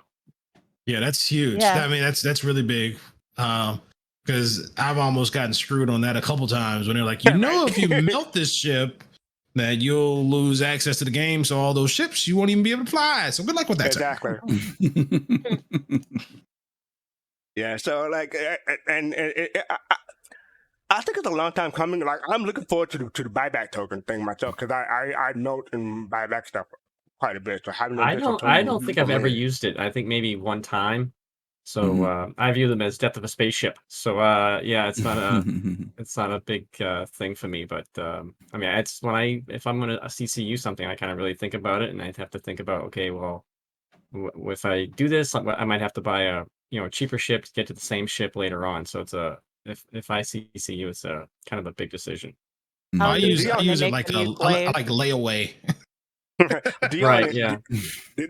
Yeah, that's huge. Yeah. I mean, that's really big. Because I've almost gotten screwed on that a couple times when they're like, if you melt this ship, that you'll lose access to the game. So all those ships, you won't even be able to fly. So good luck with that. Exactly. Yeah. So like, I think it's a long time coming. Like, I'm looking forward to the buyback token thing myself, because I note and buyback stuff quite a bit. So having I don't think I've ever used it. I think maybe one time. So I view them as death of a spaceship. So yeah, it's not a big thing for me. But I mean, it's if I'm gonna CCU something, I kind of really think about it, and I'd have to think about, okay, well, if I do this, I might have to buy a cheaper ship to get to the same ship later on. So it's if I CCU, it's a kind of a big decision. I use it like layaway. Dion, yeah.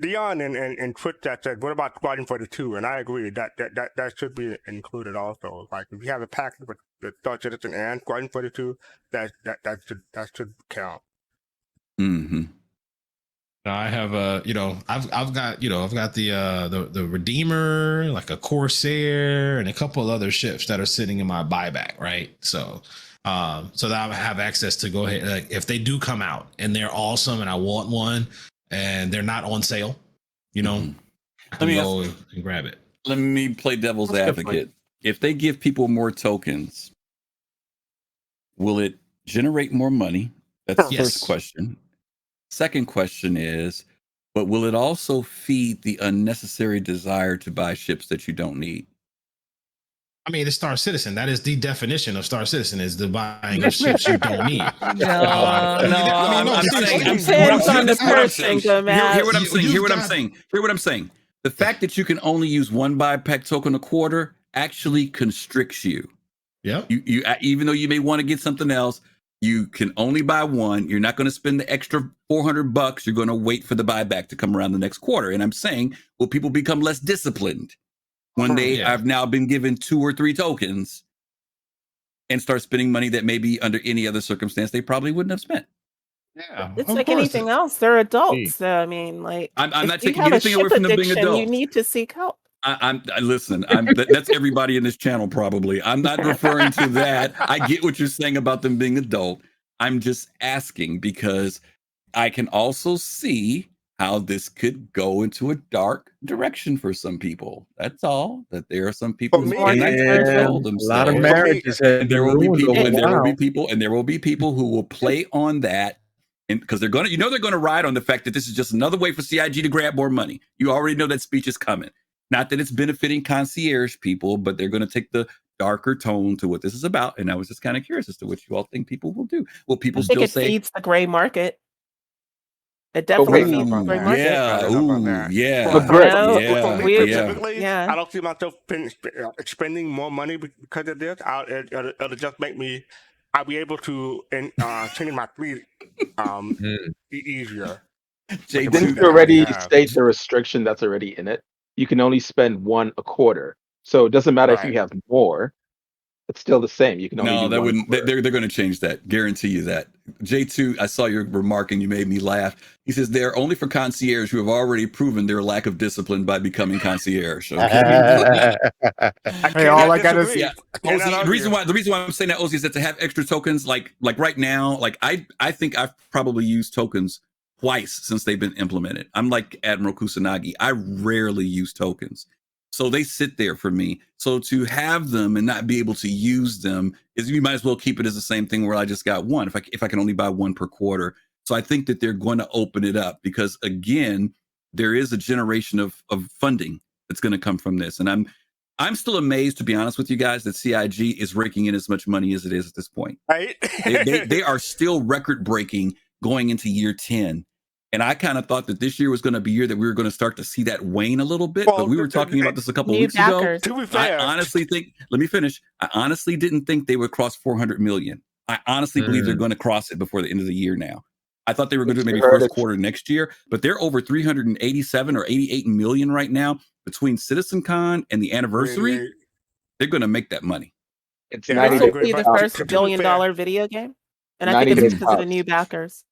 Dion and Twitch that said, "What about Squadron 42?" And I agree that should be included also. Like, if you have a package with the Star Citizen and Squadron 42, that should count. Mm-hmm. I have I've got the Redeemer, like a Corsair, and a couple of other ships that are sitting in my buyback, right? So that I have access to go ahead, like, if they do come out and they're awesome and I want one and they're not on sale, I can go and grab it. Let me play devil's advocate. If they give people more tokens, will it generate more money? That's the first question. Second question is, but will it also feed the unnecessary desire to buy ships that you don't need? I mean, it's Star Citizen. That is the definition of Star Citizen, is the buying of ships you don't need. Hear what I'm saying. The fact that you can only use one buyback token a quarter actually constricts you. Yeah. You even though you may want to get something else, you can only buy one. You're not going to spend the extra $400. You're going to wait for the buyback to come around the next quarter. And I'm saying, will people become less disciplined when they have now been given 2 or 3 tokens and start spending money that maybe under any other circumstance they probably wouldn't have spent? Yeah, it's like anything else. They're adults. I mean, like, I'm not taking anything away from them being adults. You need to seek help. Listen, that's everybody in this channel probably. I'm not referring to that. I get what you're saying about them being adult. I'm just asking because I can also see how this could go into a dark direction for some people. That's all. That there are some people who control themselves. A lot of marriages have there will be people, and there will be people, and there will be people who will play on that. And because they're gonna ride on the fact that this is just another way for CIG to grab more money. You already know that speech is coming. Not that it's benefiting concierge people, but they're going to take the darker tone to what this is about. And I was just kind of curious as to what you all think people will do. Will people still say it feeds the gray market? It definitely feeds the gray market. I don't see myself spending more money because of this. It'll just make me. I'll be able to change my fleet easier. Didn't you already state the restriction that's already in it? You can only spend 1 a quarter. So it doesn't matter if you have more. It's still the same. You can only do that 1 wouldn't. They're going to change that. Guarantee you that. J2, I saw your remark and you made me laugh. He says they're only for concierge who have already proven their lack of discipline by becoming concierge. Okay? Hey, all I gotta say. The reason why I'm saying that, Ozzy, is that to have extra tokens, like right now, like I think I've probably used tokens twice since they've been implemented. I'm like Admiral Kusanagi. I rarely use tokens. So they sit there for me. So to have them and not be able to use them is, you might as well keep it as the same thing where I just got one, if I can only buy one per quarter. So I think that they're going to open it up because, again, there is a generation of funding that's going to come from this. And I'm still amazed, to be honest with you guys, that CIG is raking in as much money as it is at this point. Right? They are still record breaking going into year 10. And I kind of thought that this year was going to be a year that we were going to start to see that wane a little bit. Well, but we were talking about this a couple New weeks ago. backers. To be I fair, honestly think, let me finish. I honestly didn't think they would cross 400 million. I honestly believe they're going to cross it before the end of the year now. I thought they were going to do maybe first quarter next year, but they're over 387 or 88 million right now between CitizenCon and the anniversary. They're going to make that money. It's Yeah, This 90 will days. be the but first to be billion-dollar video game, and I 90 think it's days because of the tops. new backers.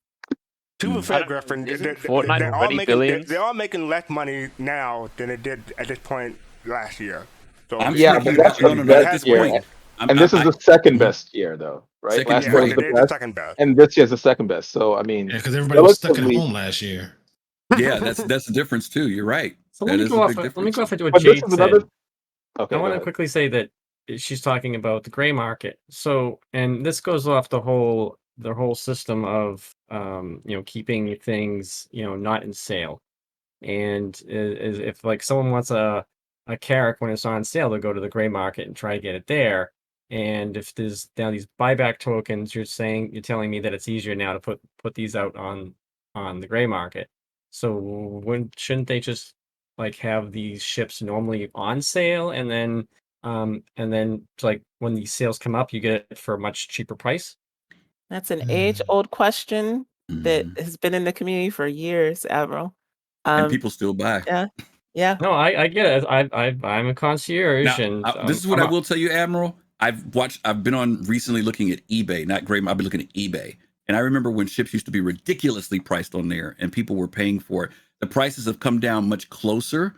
To be I fair, don't- Griffin, isn't Fortnite they're all already making billions? they're all making less money now than it did at this point last year. So I'm Yeah, thinking but that's about, the no, that best at this year. point. And this is the second best year, though, right? Second Last year, year right, was it the is the best, second best. and this year's the second best. So I mean, Yeah, because everybody was stuck at relatively- home last year. Yeah, that's the difference too. You're right. So That let me is go a off. big Let me difference. go off into what But this Jade is another. said. Okay, I go want to ahead. quickly say that she's talking about the gray market. So, and this goes off the whole system of keeping things not in sale. And is if like someone wants a carrot when it's on sale, they'll go to the gray market and try to get it there. And if there's now these buyback tokens, you're telling me that it's easier now to put these out on the gray market. So shouldn't they just like have these ships normally on sale and then like when these sales come up, you get it for a much cheaper price? That's an age-old question that Mhm. has been in the community for years, Admiral. And people still buy. Yeah. No, I get it. I'm a concierge, Now, and this is what I will tell you, Admiral. I've been on recently looking at eBay, not Gray. I've been looking at eBay, and I remember when ships used to be ridiculously priced on there, and people were paying for it. The prices have come down much closer.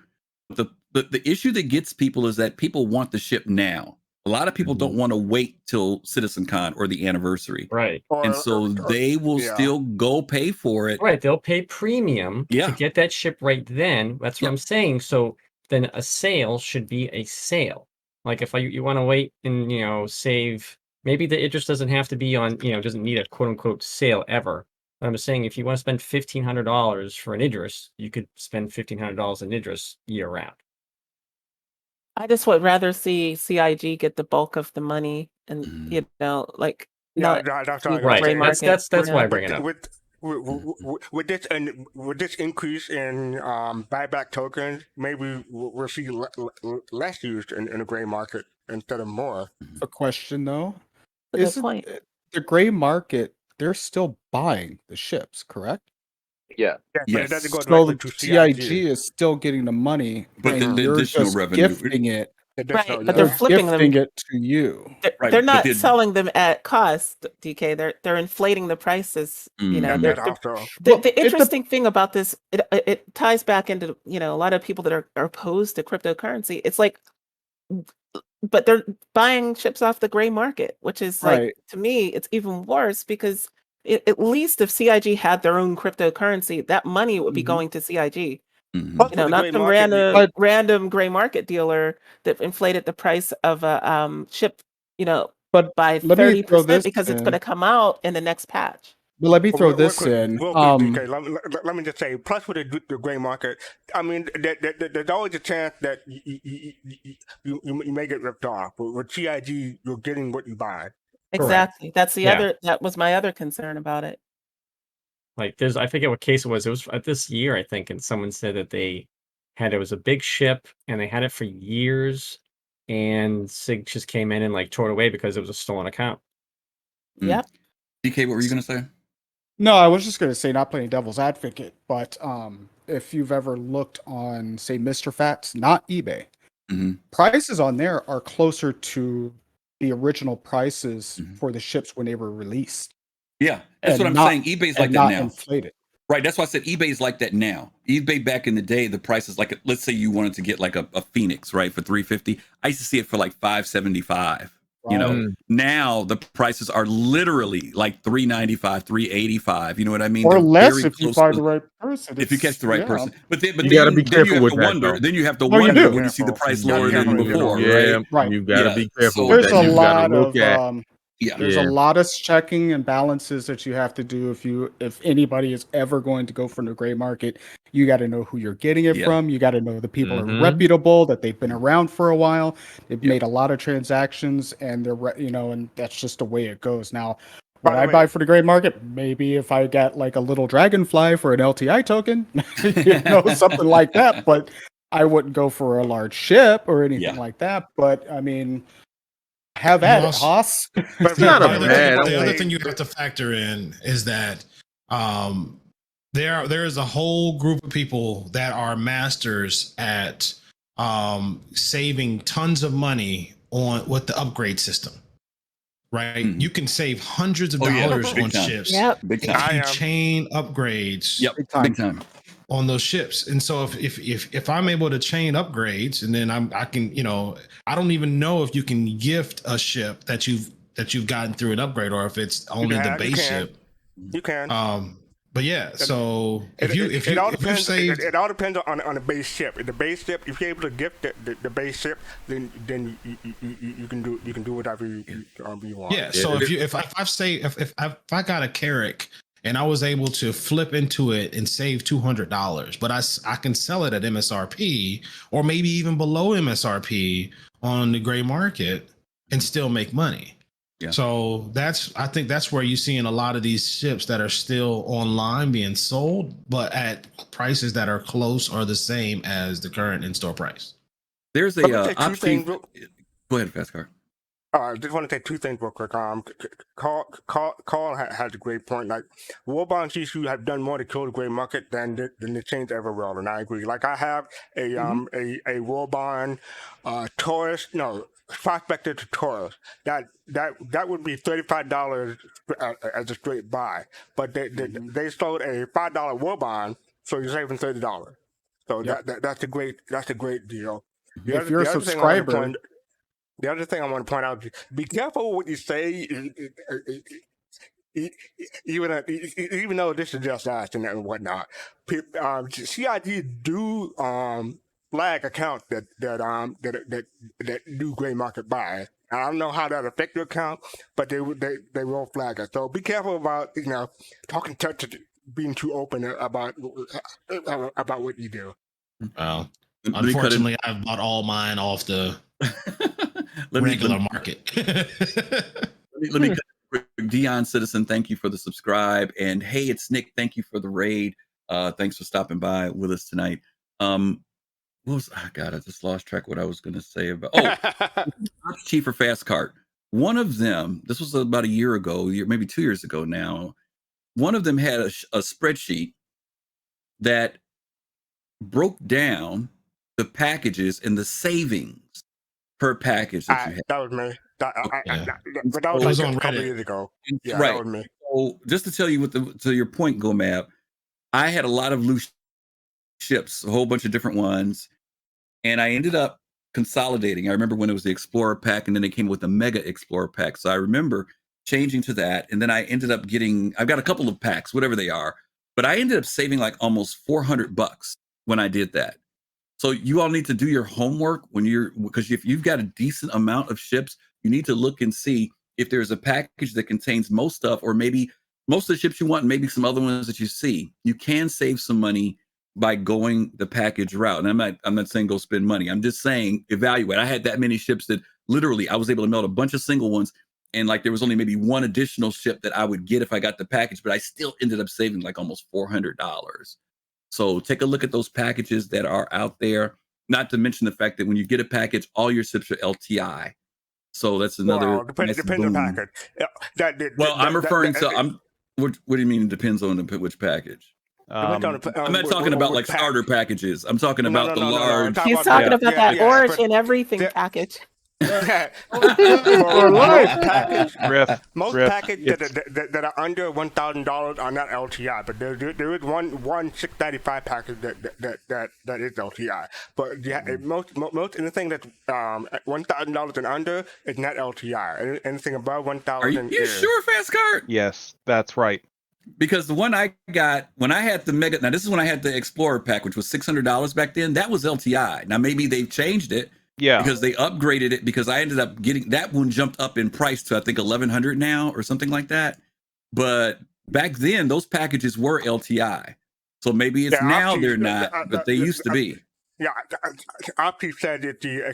The issue that gets people is that people want the ship now. A lot of people don't want to wait till CitizenCon or the anniversary, right. And so they will still go pay for it. Right, they'll pay premium Yeah. to get that ship right then. That's what I'm saying. So then a sale should be a sale. Like if you want to wait and save, maybe the interest doesn't have to be on doesn't need a quote unquote sale ever. But I'm just saying if you want to spend $1,500 for an Idris, you could spend $1,500 in Idris year round. I just would rather see CIG get the bulk of the money and like not that's the right. gray That's market. that's why I bring it up. With this increase in buyback tokens, maybe we'll see less used in the gray market instead of more. A question though, That's a good point. the gray market, they're still buying the ships, correct? Yeah. But it doesn't go So directly to CIG CIG. is still getting the money, But and the you're additional just revenue- gifting it. Right, but They're they're flipping gifting them. it to you. Right, They're but not the- selling them at cost, DK. They're inflating the prices. Mhm. They're, That also. the interesting thing about this, it ties back into a lot of people that are opposed to cryptocurrency. It's like, but they're buying ships off the gray market, which is like, Right. to me, it's even worse because at least if CIG had their own cryptocurrency, that money would be going to CIG. Mhm. Plus, with the Not gray some market, random gray market dealer that inflated the price of a ship, But by let me throw 30% this because it's in. going to come out in the next patch. But let me throw Real this quick, in. real quick, DK, let me just say, plus with the gray market, I mean, there's always a chance that you may get ripped off. But with CIG, you're getting what you buy. Exactly. That's the Yeah. that was my other concern about it. Like I forget what case it was. It was this year, I think, and someone said that it was a big ship and they had it for years, and SIG just came in and like tore it away because it was a stolen account. Yep. DK, what were you going to say? No, I was just going to say, not playing devil's advocate, but if you've ever looked on, say, Mr. Fats, not eBay, prices on there are closer to the original prices for the ships when they were released. Yeah, that's what I'm saying. eBay's like that not now. inflated. Right, that's why I said eBay's like that now. eBay back in the day, the price is like, let's say you wanted to get like a Phoenix, right, for $350. I used to see it for like $575. You know, Right. now the prices are literally like $395, $385. You know what I mean? Or They're less very if you close find to the right person. if you catch the right person. But then, You gotta be then you careful have with to that, wonder. though. Then you have to Oh, you wonder do. when you see the price You gotta lower be than careful. before, Yeah, right? Right. you gotta be careful So with There's that. a You gotta lot look of at. there's a Yeah. lot of checking and balances that you have to do if anybody is ever going to go from the gray market. You got to know who you're getting it Yeah. from. You got to know the people are Mhm. reputable, that they've been around for a while. They've Yeah. made a lot of transactions, and and that's just the way it goes. Now, By what the I way- buy for the gray market, maybe if I get like a little dragonfly for an LTI token, something like that. But I wouldn't go for a large ship or anything Yeah. like that. But I mean, have You at it, also- Haas. But It's not a the other, bad. the other thing you have to factor in is that there is a whole group of people that are masters at saving tons of money on with the upgrade system. Right, Mhm. you can save hundreds of Oh, yeah. dollars Big on time. ships Yep. Big if time. I you am. chain upgrades. Yep. Big time. Big time. On those ships. And so if I'm able to chain upgrades, and then I can, I don't even know if you can gift a ship that you've gotten through an upgrade, or if it's only the can, you base can. ship. You can. But yeah, so It if all you've depends. saved, It all depends on the base ship. If the base ship, if you're able to gift the base ship, then you can do whatever you want. yeah. So if I got a Carrack and I was able to flip into it and save $200, but I can sell it at MSRP or maybe even below MSRP on the gray market and still make money. Yeah. So I think that's where you're seeing a lot of these ships that are still online being sold, but at prices that are close or the same as the current in-store price. There's Let me a say two option. things. Go ahead, Fast Car. I just want to say two things real quick. Carl has a great point. Like, war bonds issue have done more to kill the gray market than the chains ever will, and I agree. Like, I have a war bond, Taurus, prospector to Taurus. That would be $35 as a straight buy, but they sold a $5 war bond, so you're saving $30. So that's a great deal. If you're a subscriber. The other thing I want to point out: be careful what you say. Even though this is just us and whatnot, CIG do flag accounts that do gray market buys. I don't know how that affect your account, but they will flag it. So be careful about talking to being too open about what you do. Unfortunately, I've bought all mine off the regular market. let me Dion Citizen, thank you for the subscribe, and hey, it's Nick. Thank you for the raid. Thanks for stopping by with us tonight. I just lost track of what I was going to say about. Chief for Fast Cart. One of them, this was about a year ago, maybe 2 years ago now. One of them had a spreadsheet that broke down the packages and the savings per package that you had. That was me. But that It was was like on a couple Reddit. years ago. Yeah, Right. that was me. So just to tell you to your point, Gomab, I had a lot of loose ships, a whole bunch of different ones, and I ended up consolidating. I remember when it was the Explorer pack, and then it came with the Mega Explorer pack. So I remember changing to that, and then I ended up I've got a couple of packs, whatever they are, but I ended up saving like almost $400 when I did that. So you all need to do your homework because if you've got a decent amount of ships, you need to look and see if there's a package that contains most stuff, or maybe most of the ships you want, and maybe some other ones that you see. You can save some money by going the package route. And I'm not saying go spend money. I'm just saying evaluate. I had that many ships that literally I was able to melt a bunch of single ones, and like there was only maybe one additional ship that I would get if I got the package, but I still ended up saving like almost $400. So take a look at those packages that are out there. Not to mention the fact that when you get a package, all your ships are LTI. So that's another. Depends on the package. I'm referring to. What do you mean? It depends on which package. Um, I'm not talking about like starter packages. I'm talking about the large. He's talking about that Origin everything package. For life. Griff, most Griff, packages it's- that are under $1,000 are not LTI, but there is one $695 package that is LTI. But most anything that's $1,000 and under is not LTI. Anything above Are 1,000 you is. sure, Fast Card? yes, that's right. Because the one I got when I had the mega, now this is when I had the Explorer pack, which was $600 back then. That was LTI. Now maybe they've changed it Yeah. because they upgraded it. Because I ended up getting that one jumped up in price to I think 1,100 now or something like that. But back then those packages were LTI. So maybe it's now they're not, but they used to be. Yeah, Opti said it's the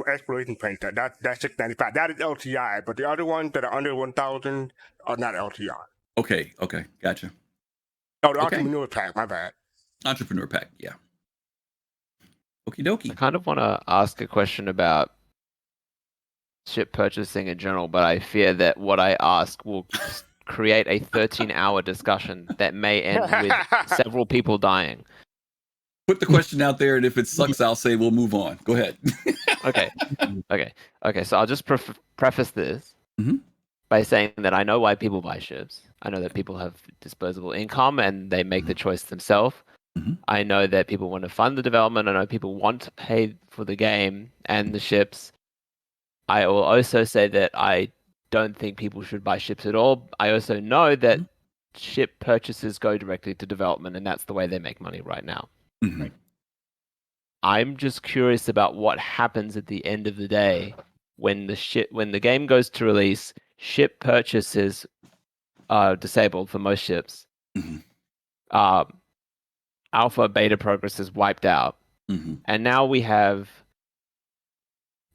exploration paint that's $695. That is LTI, but the other ones that are under 1,000 are not LTI. Okay, gotcha. Oh, the Okay. entrepreneur pack, my bad. Entrepreneur pack, yeah. Okie dokie. I kind of want to ask a question about ship purchasing in general, but I fear that what I ask will create a 13-hour discussion that may end with several people dying. Put the question out there, and if it sucks, I'll say we'll move on. Go ahead. Okay. So I'll just preface this Mhm. by saying that I know why people buy ships. I know that people have disposable income and they make the choice themselves. Mhm. I know that people want to fund the development. I know people want to pay for the game and the ships. I will also say that I don't think people should buy ships at all. I also know that ship purchases go directly to development, and that's the way they make money right now. Mhm. I'm just curious about what happens at the end of the day when the game goes to release. Ship purchases are disabled for most ships. Mhm. Alpha beta progress is wiped out, Mhm. and now we have.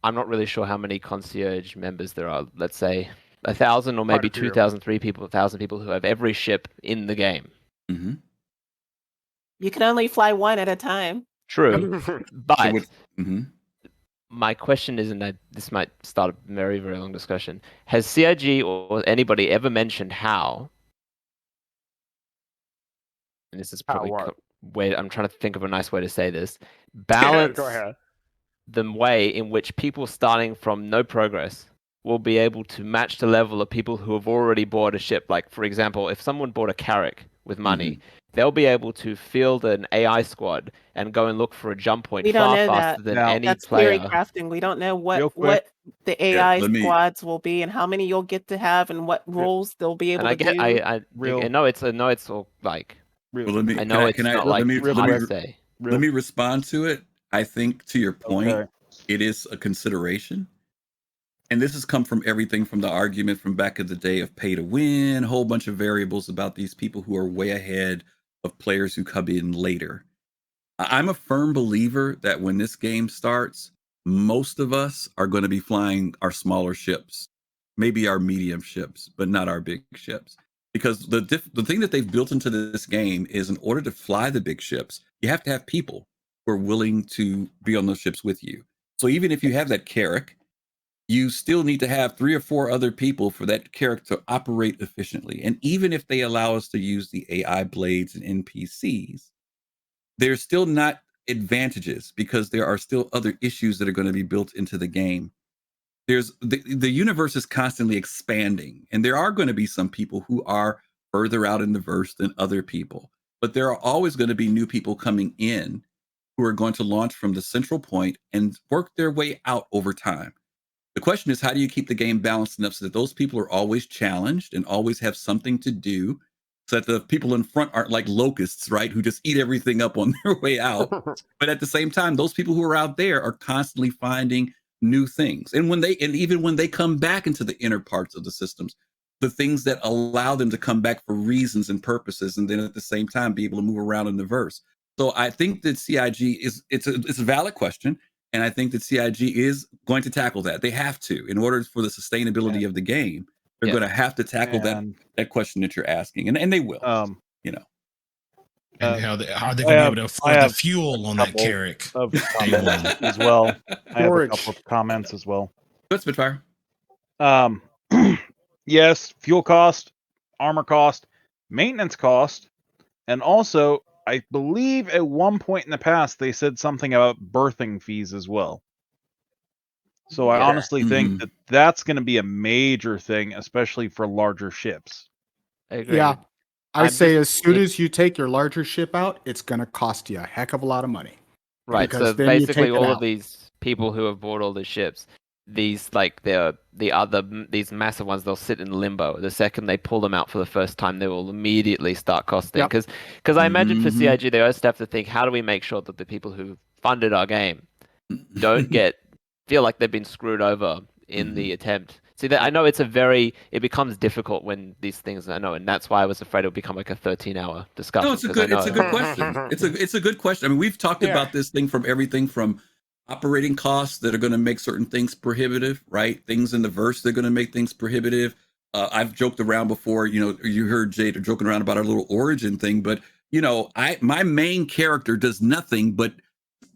I'm not really sure how many concierge members there are. Let's say 1,000 or maybe 2,000, 1,000 people who have every ship in the game. Mhm. You can only fly one at a time. True, but So mhm. my question is, and this might start a very, very long discussion. Has CIG or anybody ever mentioned how? And this is probably I'm trying to think of a nice way to say this. Balance Go ahead. the way in which people starting from no progress will be able to match the level of people who have already bought a ship. Like, for example, if someone bought a Carrack with money, they'll be able to field an AI squad and go and look for a jump point We don't far know faster that. than Now- any That's player. theory crafting. We don't know Real what quick. the AI let me- squads will be and how many you'll get to have and what roles they'll be able And I to get, do. I Real- know it's all like, Well, let me. I know it's not like real hard quick. to say. Let me respond to it. I think to your point, Okay. it is a consideration. And this has come from everything from the argument from back in the day of pay to win, a whole bunch of variables about these people who are way ahead of players who come in later. I'm a firm believer that when this game starts, most of us are going to be flying our smaller ships, maybe our medium ships, but not our big ships. Because the thing that they've built into this game is in order to fly the big ships, you have to have people who are willing to be on those ships with you. So even if you have that Carrack, you still need to have 3 or 4 other people for that character to operate efficiently. And even if they allow us to use the AI blades and NPCs, there's still not advantages because there are still other issues that are going to be built into the game. There's the universe is constantly expanding, and there are going to be some people who are further out in the verse than other people, but there are always going to be new people coming in who are going to launch from the central point and work their way out over time. The question is, how do you keep the game balanced enough so that those people are always challenged and always have something to do, so that the people in front aren't like locusts, right, who just eat everything up on their way out. But at the same time, those people who are out there are constantly finding new things. And even when they come back into the inner parts of the systems, the things that allow them to come back for reasons and purposes, and then at the same time be able to move around in the verse. So I think that CIG it's a valid question. And I think that CIG is going to tackle that. They have to, in order for the sustainability of the game. They're going to have to tackle that question that you're asking, and they will. You know, and how are they going to be able to afford the fuel on that Carrack? Of comments as well. I have a couple of comments as well. Good, Spitfire. Yes, fuel cost, armor cost, maintenance cost, and also I believe at one point in the past they said something about birthing fees as well. So I Yeah. honestly think that that's going to be a major thing, especially for larger ships. I agree. Yeah. I I'm say just- as soon as you take your larger ship out, it's going to cost you a heck of a lot of money. Right. Because So then you basically, take it all of out. these people who have bought all the ships, these these massive ones, they'll sit in limbo. The second they pull them out for the first time, they will immediately start costing. Yep. Because I imagine for CIG, they always have to think, how do we make sure that the people who funded our game don't feel like they've been screwed over in the attempt. See, that I know it becomes difficult when these things, I know, and that's why I was afraid it would become like a 13-hour discussion. No, it's a good question. It's a good question. I mean, we've talked about this thing from everything from operating costs that are going to make certain things prohibitive, right? Things in the verse that are going to make things prohibitive. I've joked around before, you heard Jade joking around about our little origin thing, but my main character does nothing but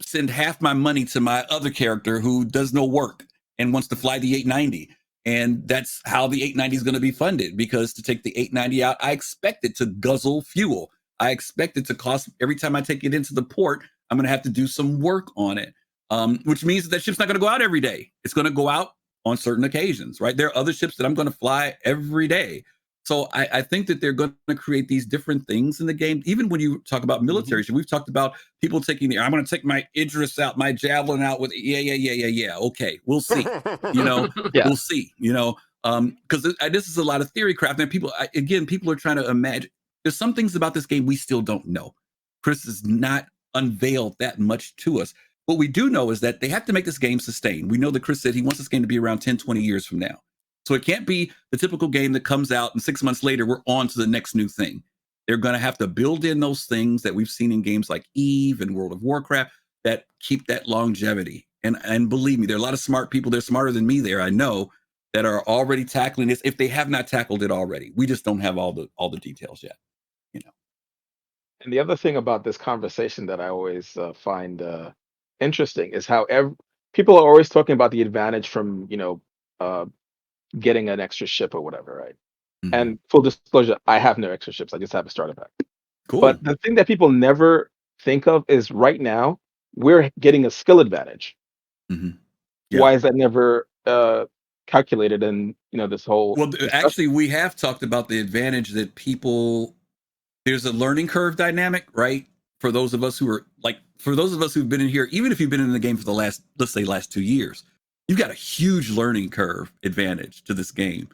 send half my money to my other character who does no work and wants to fly the 890. And that's how the 890 is going to be funded, because to take the 890 out, I expect it to guzzle fuel. I expect it to cost, every time I take it into the port, I'm going to have to do some work on it, which means that ship's not going to go out every day. It's going to go out on certain occasions, right? There are other ships that I'm going to fly every day. So I think that they're going to create these different things in the game. Even when you talk about military, we've talked about people taking I'm going to take my Idris out, my Javelin out with, yeah. Okay, we'll see. We'll see, because this is a lot of theory craft. And people are trying to imagine. There's some things about this game we still don't know. Chris has not unveiled that much to us. What we do know is that they have to make this game sustain. We know that Chris said he wants this game to be around 10, 20 years from now. So it can't be the typical game that comes out and 6 months later, we're on to the next new thing. They're going to have to build in those things that we've seen in games like Eve and World of Warcraft that keep that longevity. And believe me, there are a lot of smart people, they're smarter than me there, I know, that are already tackling this if they have not tackled it already. We just don't have all the details yet. And the other thing about this conversation that I always find interesting is how people are always talking about the advantage from, getting an extra ship or whatever, right? And full disclosure, I have no extra ships. I just have a starter pack. Cool. But the thing that people never think of is right now we're getting a skill advantage. Why is that never calculated in this whole? Well, actually, we have talked about the advantage that there's a learning curve dynamic, right? For those of us who've been in here, even if you've been in the game for the last 2 years, you've got a huge learning curve advantage to this game,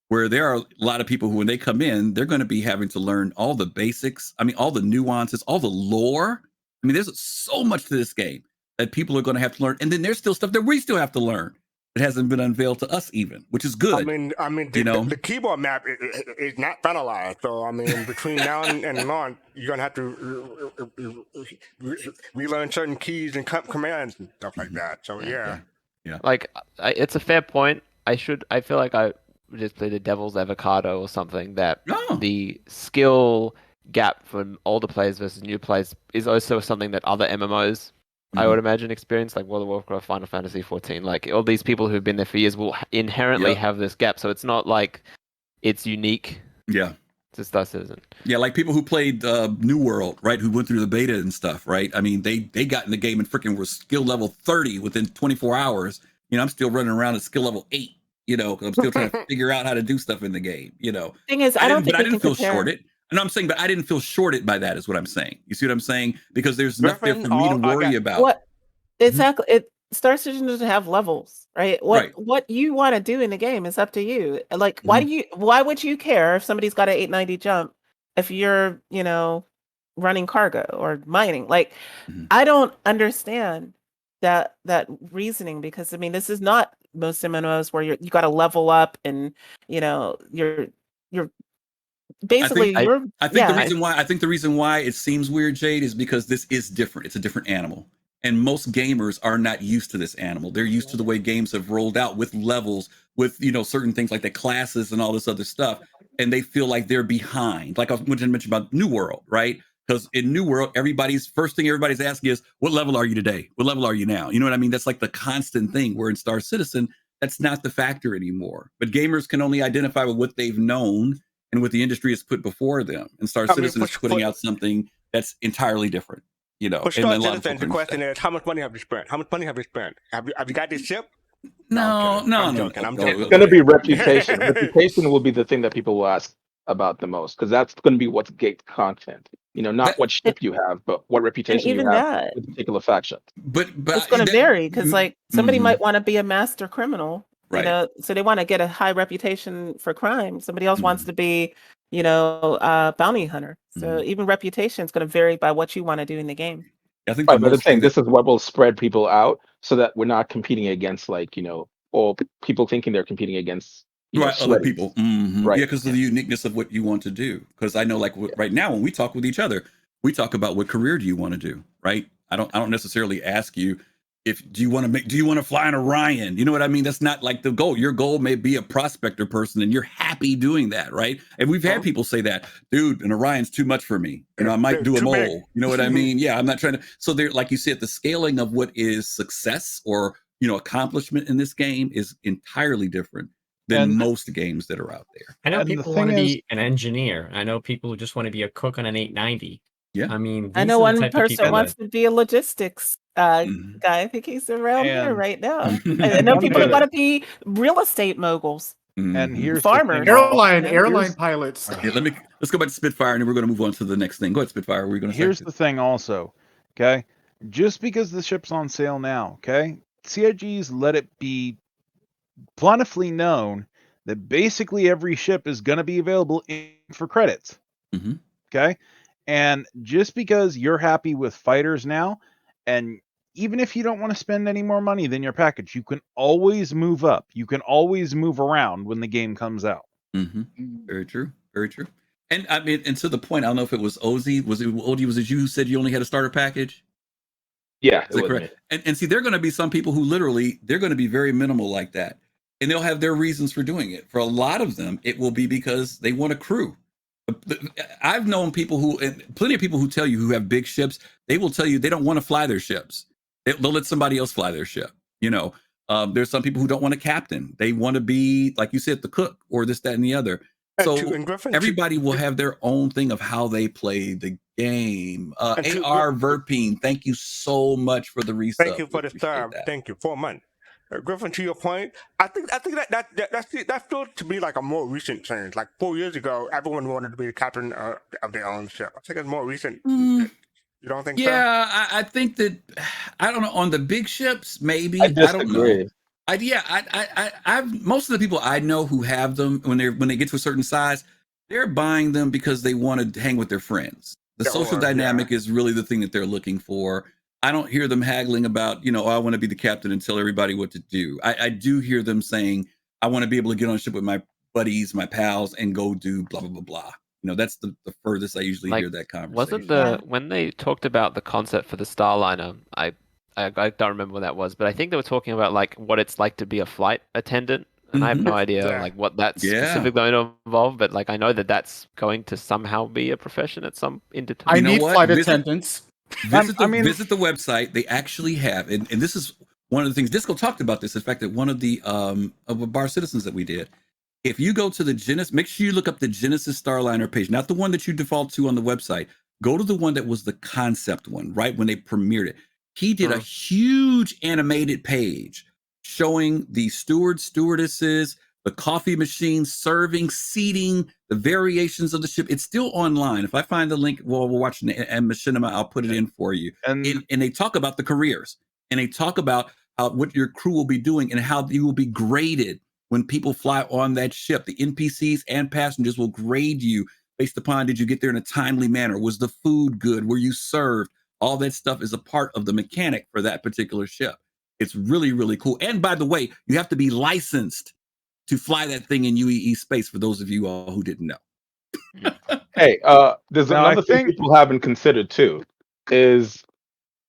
where there are a lot of people who, when they come in, they're going to be having to learn all the basics. I mean, all the nuances, all the lore. I mean, there's so much to this game that people are going to have to learn. And then there's still stuff that we still have to learn. It hasn't been unveiled to us even, which is good. The keyboard map is not finalized. So, I mean, between now and launch, you're going to have to relearn certain keys and commands and stuff like that. So, yeah. Like, it's a fair point. I feel like I just played the Devil's Avocado or something, that the skill gap from older players versus new players is also something that other MMOs, I would imagine, experience, like World of Warcraft, Final Fantasy 14. Like, all these people who've been there for years will inherently have this gap. So it's not like it's unique to Star Citizen. Yeah, like people who played New World, right, who went through the beta and stuff, right? I mean, they got in the game and freaking were skill level 30 within 24 hours. I'm still running around at skill level 8, because I'm still trying to figure out how to do stuff in the game, Thing is, I didn't feel shorted. No, I'm saying, but I didn't feel shorted by that, is what I'm saying. You see what I'm saying? Because there's nothing there for me to worry about. What exactly? Star Citizen doesn't have levels, right? What you want to do in the game is up to you. Like, why would you care if somebody's got an 890 jump if you're, running cargo or mining? Like, I don't understand that reasoning, because I mean, this is not most MMOs where you got to level up and you're basically I think the reason why it seems weird, Jade, is because this is different. It's a different animal. And most gamers are not used to this animal. They're used to the way games have rolled out with levels, with certain things like the classes and all this other stuff. And they feel like they're behind. Like I mentioned about New World, right? Because in New World, first thing everybody's asking is, what level are you today? What level are you now? You know what I mean? That's like the constant thing, where in Star Citizen, that's not the factor anymore. But gamers can only identify with what they've known and what the industry has put before them. And Star Citizen is putting out something that's entirely different. For Star Citizen, the question is, how much money have you spent? Have you got this ship? No, I'm no, joking. no, I'm no, joking. It's going to be okay. reputation. Reputation will be the thing that people will ask about the most because that's going to be what's gate content. Not That, what And, ship you have, but what and reputation you even have that, with particular factions. but it's going to that, vary because, like, somebody mhm, might want to be a master criminal, right. so they want to get a high reputation for crime. Somebody else wants Mhm, to be, a bounty hunter. So mhm. even reputation is going to vary by what you want to do in the game. I think the Right, but the most thing thing, that this is what will spread people out so that we're not competing against or people thinking they're competing against, right other sweaties. people, yeah, Right. because of Yeah. the uniqueness of what you want to do. Because I know, like Yeah. right now, when we talk with each other, we talk about what career do you want to do, right? I don't necessarily ask you if do you want to fly an Orion? You know what I mean? That's not like the goal. Your goal may be a prospector person, and you're happy doing that, right? And we've had Huh? people say that, dude, an Orion's too much for me. I might They're do a too big. mole. You know what I mean? Yeah, I'm not trying to. So they're like you said, the scaling of what is success or accomplishment in this game is entirely different than And most games that are out there. I know and the people want thing to is, be an engineer. I know people who just want to be a cook on an 890. Yeah. I mean, I these know are the one type of person people and wants that to be a logistics Mhm. guy. I think he's around here and right now. I Mhm. know one people that thing, want to be real estate moguls, and here's the thing. farmers. Airline Here's pilots. Yeah, let's go back to Spitfire, and then we're going to move on to the next thing. Go ahead, Spitfire. What were you going to say? here's the thing also, okay? Just because the ship's on sale now, okay? CIG's let it be plentifully known that basically every ship is going to be available for credits, hmm okay? And just because you're happy with fighters now, and even if you don't want to spend any more money than your package, you can always move up. You can always move around when the game comes out. hmm Very true. Very true. And I mean, and to the point, I don't know if it was Ozzy. Was it Odie? Was it you who said you only had a starter package? Yeah, it Is that was correct? me. And see, there are going to be some people who literally they're going to be very minimal like that, and they'll have their reasons for doing it. For a lot of them, it will be because they want a crew. I've known people who, and plenty of people who tell you who have big ships, they will tell you they don't want to fly their ships. They'll let somebody else fly their ship. There's some people who don't want a captain. They want to be, like you said, the cook or this, that, and the other. So And Griffin, everybody will have their own thing of how they play the game. to AR Verpine, thank you so much for the thank resub. you We for the appreciate star. that. Thank you. 4 months. Griffin, to your point, I think that's still to me like a more recent change. Like 4 years ago, everyone wanted to be the captain of their own ship. I think it's more recent. Mm, You don't think so? yeah, I think that I don't know on the big ships, I maybe I don't know. disagree. I've most of the people I know who have them when they get to a certain size, they're buying them because they want to hang with their friends. The social Or yeah. dynamic is really the thing that they're looking for. I don't hear them haggling about, oh, I want to be the captain and tell everybody what to do. I do hear them saying, I want to be able to get on a ship with my buddies, my pals, and go do blah blah blah blah. That's the furthest I usually Like, hear that wasn't conversation. when they talked about the concept for the Starliner, I don't remember what that was, but I think they were talking about like what it's like to be a flight attendant, and I have no idea Yeah. like what that's Yeah. specifically going to involve, but like I know that that's going to somehow be a profession at some I indeterminate. know need what? flight Visit- attendants. Visit the I mean- visit the website. They actually have, and this is one of the things Disco talked about this. In fact, at one of the of Bar Citizens that we did. If you go to the Genesis, make sure you look up the Genesis Starliner page, not the one that you default to on the website. Go to the one that was the concept one, right when they premiered it. He did a huge animated page showing the stewardesses, the coffee machines, serving, seating, the variations of the ship. It's still online. If I find the link while we're watching it and Machinima, I'll put it in for you. And And they talk about the careers, and they talk about what your crew will be doing and how you will be graded when people fly on that ship. The NPCs and passengers will grade you based upon, did you get there in a timely manner? Was the food good? Were you served? All that stuff is a part of the mechanic for that particular ship. It's really, really cool. And by the way, you have to be licensed to fly that thing in UEE space, for those of you all who didn't know. Hey, there's Now, I another thing think- people haven't considered too, is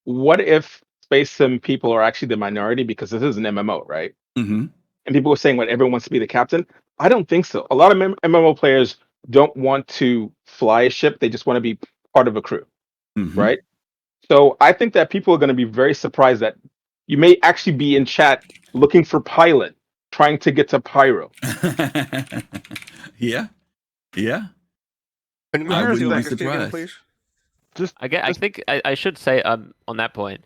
what if space sim people are actually the minority because this is an MMO, right? Mm-hmm. And people were saying, what, everyone wants to be the captain? I don't think so. A lot of MMO players don't want to fly a ship. They just want to be part of a crew, Mm-hmm. right? So I think that people are going to be very surprised that you may actually be in chat looking for pilot, trying to get to pyro. Yeah. Yeah. And I here's wouldn't the be thing. surprised. please. Just I think I should say on that point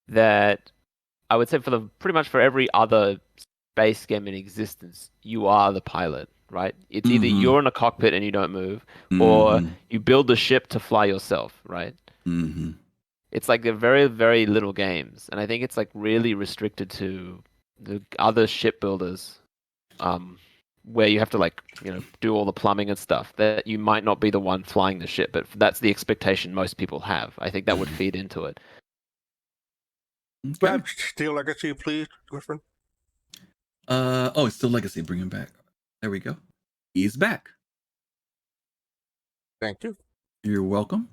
that I would say pretty much for every other space game in existence, you are the pilot, right? It's either you're in a cockpit and you don't move, or you build the ship to fly yourself, right? It's like they're very, very little games, and I think it's like really restricted to the other shipbuilders, where you have to like do all the plumbing and stuff. That you might not be the one flying the ship, but that's the expectation most people have. I think that would feed into it. Grab Steel Legacy, please, Griffin. Oh, it's still Legacy. Bring him back. There we go. He's back. Thank you. You're welcome.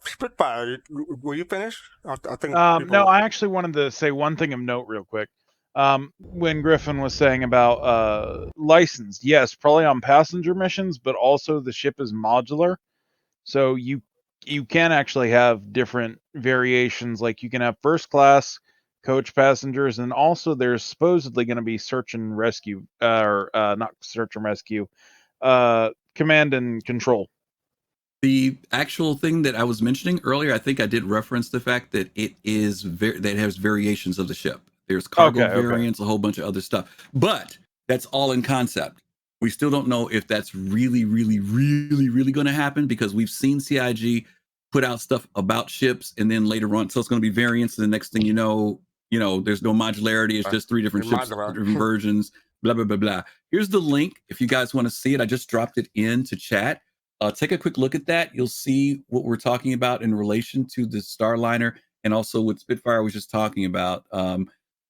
Spitfire, were you finished? I think. No, I actually wanted to say one thing of note real quick. When Griffin was saying about licensed, yes, probably on passenger missions, but also the ship is modular, so you can actually have different variations. Like you can have first class, coach passengers, and also there's supposedly going to be search and rescue, or not search and rescue, command and control. The actual thing that I was mentioning earlier, I think I did reference the fact that it is that it has variations of the ship. There's cargo variants, a whole bunch of other stuff, but that's all in concept. We still don't know if that's really going to happen, because we've seen CIG put out stuff about ships, and then later on, so it's going to be variants. And the next thing you know, there's no modularity. It's just 3 different ships, different versions, blah, blah, blah, blah. Here's the link. If you guys want to see it, I just dropped it into chat. Take a quick look at that. You'll see what we're talking about in relation to the Starliner, and also what Spitfire was just talking about.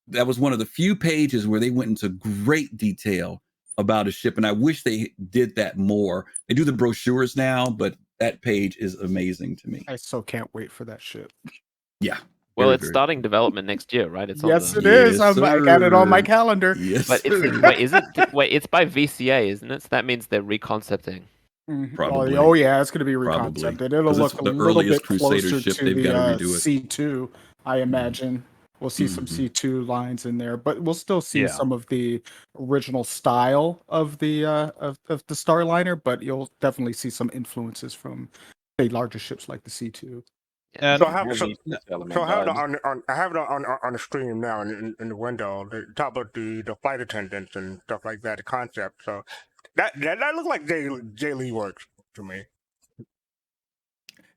That was one of the few pages where they went into great detail about a ship, and I wish they did that more. They do the brochures now, but that page is amazing to me. I so can't wait for that ship. Yeah. Well, it's starting development next year, right? It's yes, it is. I got it on my calendar. Yes, but it's by VCA, isn't it? So that means they're reconcepting. Probably. Oh yeah, it's going to be reconcepted. It'll look a little bit Crusader closer ship. to They've the got to redo it. C2, I imagine. We'll see some C2 lines in there, but we'll still see some of the original style of the Starliner. But you'll definitely see some influences from say larger ships like the C2. So I have it on the stream now in the window. They talk about the flight attendants and stuff like that, the concept. So that looks like Jay Lee works to me.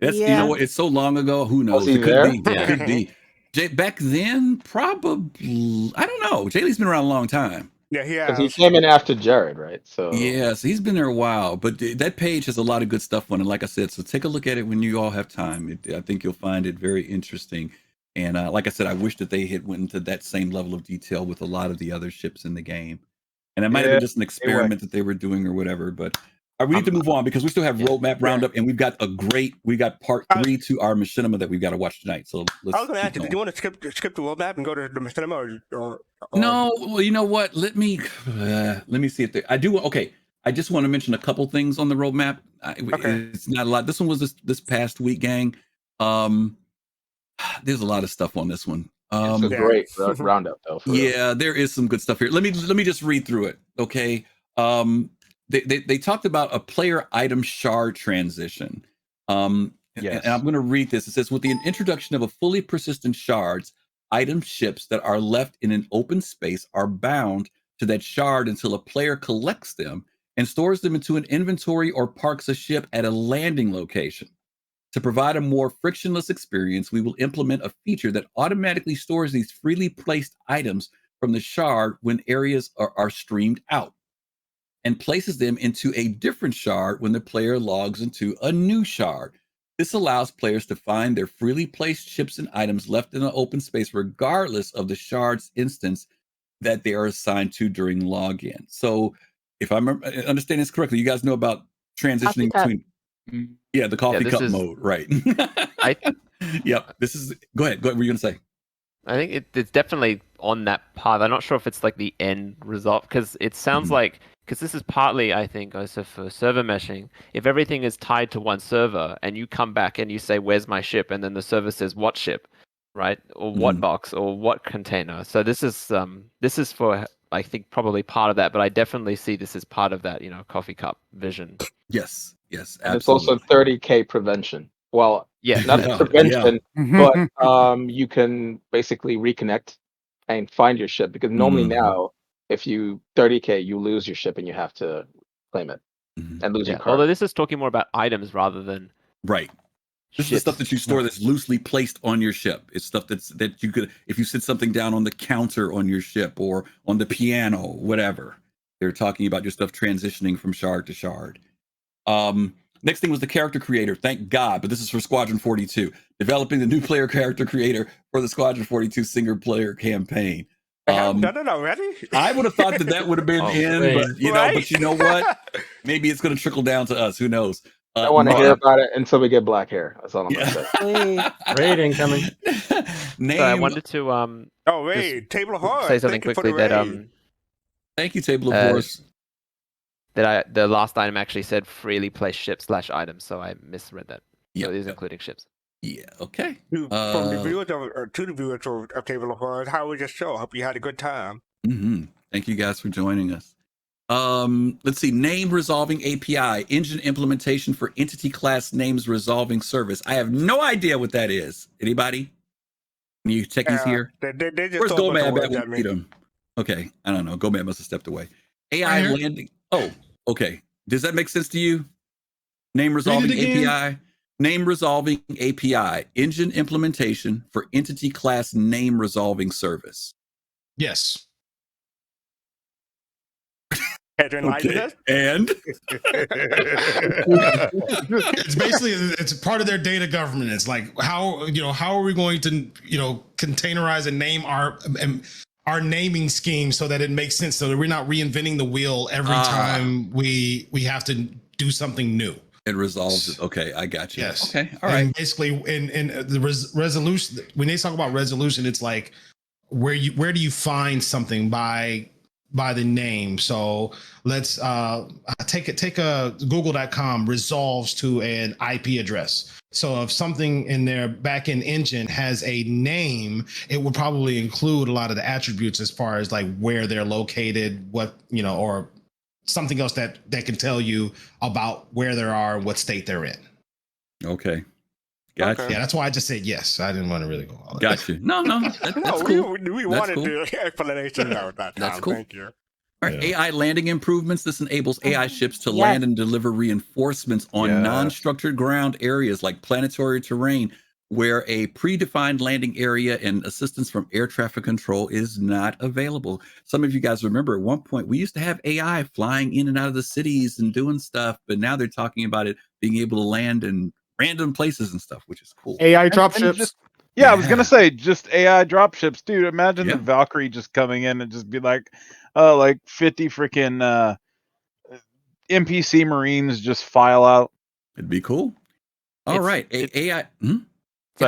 That's you know what? It's so long ago. Who knows? It could be. Back then, probably. I don't know. Jay Lee's been around a long time. Yeah, he has. Because he came in after Jared, right? So yeah, so he's been there a while. But that page has a lot of good stuff on it. Like I said, so take a look at it when you all have time. I think you'll find it very interesting. And like I said, I wish that they had went into that same level of detail with a lot of the other ships in the game. And it might have been just an experiment that they were doing or whatever. But we need to move on because we still have Roadmap Roundup, and we've got part 3 to our machinima that we've got to watch tonight. So let's. I was going to ask you, do you want to skip the roadmap and go to the machinima, or? No, well, you know what? Let me see if I do. Okay, I just want to mention a couple things on the roadmap. It's not a lot. This one was this past week, gang. There's a lot of stuff on this one. It's a great roundup, though. Yeah, there is some good stuff here. Let me just read through it. Okay. They talked about a player item shard transition. And I'm going to read this. It says, with the introduction of a fully persistent shards, item ships that are left in an open space are bound to that shard until a player collects them and stores them into an inventory or parks a ship at a landing location. To provide a more frictionless experience, we will implement a feature that automatically stores these freely placed items from the shard when areas are streamed out, and places them into a different shard when the player logs into a new shard. This allows players to find their freely placed ships and items left in an open space regardless of the shard's instance that they are assigned to during login. So if I understand this correctly, you guys know about transitioning between the coffee cup mode, right? Yep. This is go ahead. What were you gonna say? I think it's definitely on that path. I'm not sure if it's like the end result, because it sounds like, because this is partly, I think, also for server meshing. If everything is tied to one server and you come back and you say, where's my ship? And then the server says, what ship? Right? Or what box or what container? So this is for, I think, probably part of that, but I definitely see this as part of that, coffee cup vision. Yes, absolutely. And it's also 30K prevention. Well, not prevention, but you can basically reconnect and find your ship, because normally Mhm. now, if you 30K, you lose your ship and you have to claim it Mhm. and lose Yeah. your card. Although this is talking more about items rather than Right. This is the stuff that you store that's loosely placed on your ship. It's stuff that you could, if you sit something down on the counter on your ship or on the piano, whatever. They're talking about your stuff transitioning from shard to shard. Next thing was the character creator. Thank God, but this is for Squadron 42. Developing the new player character creator for the Squadron 42 single player campaign. I haven't done it already. I would have thought that would have been in, but you know what? Maybe it's going to trickle down to us. Who knows? I want to hear about it until we get black hair. That's all I'm gonna say. Raid incoming. Name. So I wanted to Oh wait, Table of Horrors. say something Thank you for quickly the that raid. Thank you, Table of Horrors. That the last item actually said freely place ships/items, so I misread that. Yeah, so it is including ships. Yeah. Okay. From the viewers to the viewers of Table of Horrors, how was your show? Hope you had a good time. Thank you guys for joining us. Let's see. Name resolving API, engine implementation for entity class names resolving service. I have no idea what that is. Anybody? Any techies here? They just Where's throw a bunch of Gomab words at when at we me. need him? Okay, I don't know. Gomab must have stepped away. AI Right here. landing. Oh, okay. Does that make sense to you? Name resolving again. API. Name resolving API, engine implementation for entity class name resolving service. Yes. Okay. And It's basically it's part of their data governance. Like how are we going to containerize and name our naming scheme so that it makes sense, so that we're not reinventing the wheel every time we have to do something new. It resolves it. Okay, I got you. Yes. Okay. All right. And basically, in the resolution, when they talk about resolution, it's like where do you find something by the name. So let's take a google.com resolves to an IP address. So if something in their backend engine has a name, it would probably include a lot of the attributes as far as like where they're located, what, or something else that can tell you about where they are and what state they're in. Okay. Gotcha. Yeah, that's why I just said yes. I didn't want to really go all that. Gotcha. No, that's cool. We That's wanted cool. the explanation that time. That's cool. Thank you. All right, AI landing improvements. This enables AI ships to Yes. land and deliver reinforcements on non-structured ground areas like planetary terrain, where a predefined landing area and assistance from air traffic control is not available. Some of you guys remember at one point we used to have AI flying in and out of the cities and doing stuff, but now they're talking about it being able to land in random places and stuff, which is cool. AI dropships. I was gonna say just AI dropships, dude. Imagine Yeah. the Valkyrie just coming in and just be like 50 freaking NPC Marines just file out. It'd be cool. All right, AI. So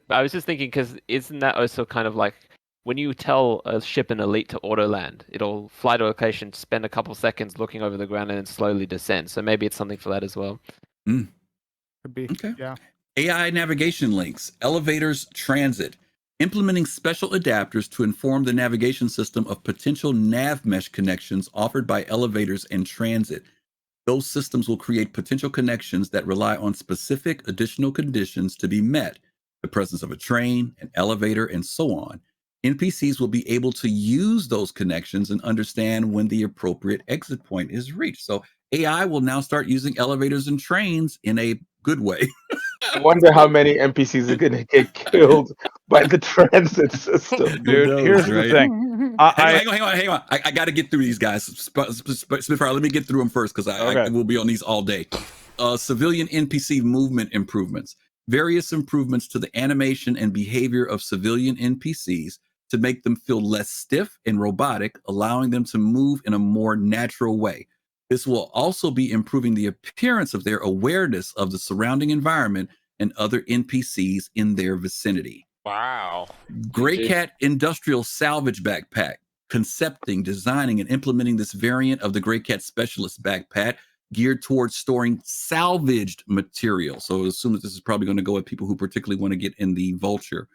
I was just thinking, because isn't that also kind of like when you tell a ship in Elite to auto land, it'll fly to a location, spend a couple seconds looking over the ground, and then slowly descend. So maybe it's something for that as well. Could be. Okay. Yeah. AI navigation links, elevators, transit, implementing special adapters to inform the navigation system of potential nav mesh connections offered by elevators and transit. Those systems will create potential connections that rely on specific additional conditions to be met, the presence of a train, an elevator, and so on. NPCs will be able to use those connections and understand when the appropriate exit point is reached. So AI will now start using elevators and trains in a good way. I wonder how many NPCs are going to get killed by the transit system. Dude, here's the thing. Hang on. I got to get through these guys. Spitfire, let me get through them first because I will be on these all day. Civilian NPC movement improvements. Various improvements to the animation and behavior of civilian NPCs to make them feel less stiff and robotic, allowing them to move in a more natural way. This will also be improving the appearance of their awareness of the surrounding environment and other NPCs in their vicinity. Wow. Grey Cat Industrial Salvage Backpack. Concepting, designing, and implementing this variant of the Grey Cat Specialist Backpack geared towards storing salvaged material. So I assume that this is probably going to go at people who particularly want to get in the Vulture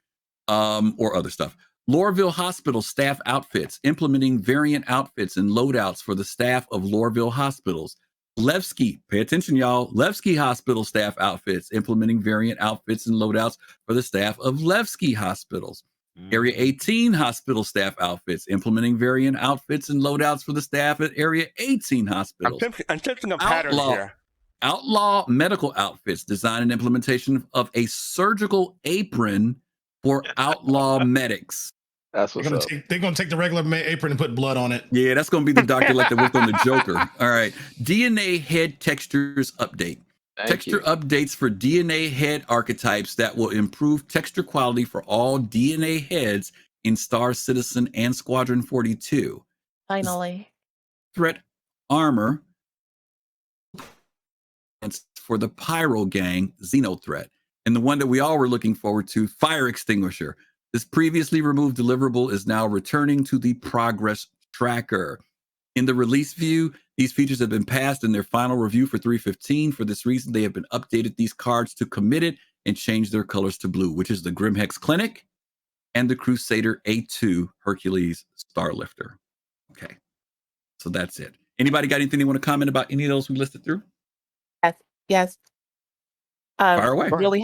or other stuff. Lorville Hospital staff outfits, implementing variant outfits and loadouts for the staff of Lorville hospitals. Levski, pay attention, y'all. Levski Hospital staff outfits, implementing variant outfits and loadouts for the staff of Levski hospitals. Area 18 hospital staff outfits, implementing variant outfits and loadouts for the staff at Area 18 hospitals. I'm sensing a pattern here. Outlaw medical outfits, design and implementation of a surgical apron for outlaw medics. That's what's up. They're gonna take the regular apron and put blood on it. Yeah, that's gonna be the doctor like that worked on the Joker. All right, DNA head textures update. Texture updates for DNA head archetypes that will improve texture quality for all DNA heads in Star Citizen and Squadron 42. Finally. Threat armor for the Pyro Gang Xeno threat. And the one that we all were looking forward to, Fire Extinguisher. This previously removed deliverable is now returning to the progress tracker. In the release view, these features have been passed in their final review for 3.15. For this reason, they have been updated these cards to committed and change their colors to blue, which is the Grimhex Clinic and the Crusader A2 Hercules Starlifter. Okay, so that's it. Anybody got anything they want to comment about any of those we listed through? Yes. Fire away. Really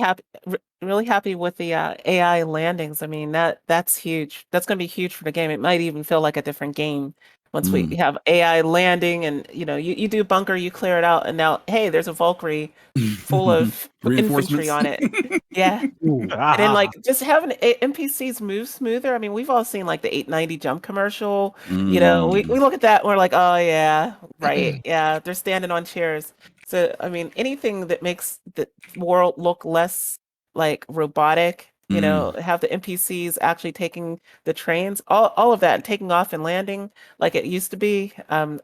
happy with the AI landings. I mean, that's huge. That's going to be huge for the game. It might even feel like a different game once we have AI landing, and you do bunker, you clear it out, and now hey, there's a Valkyrie full of infantry on it. Yeah. And then like just having NPCs move smoother. I mean, we've all seen like the 890 jump commercial. We look at that and we're like, oh yeah, right, yeah, they're standing on chairs. So I mean, anything that makes the world look less like robotic, have the NPCs actually taking the trains, all of that, and taking off and landing like it used to be. I'm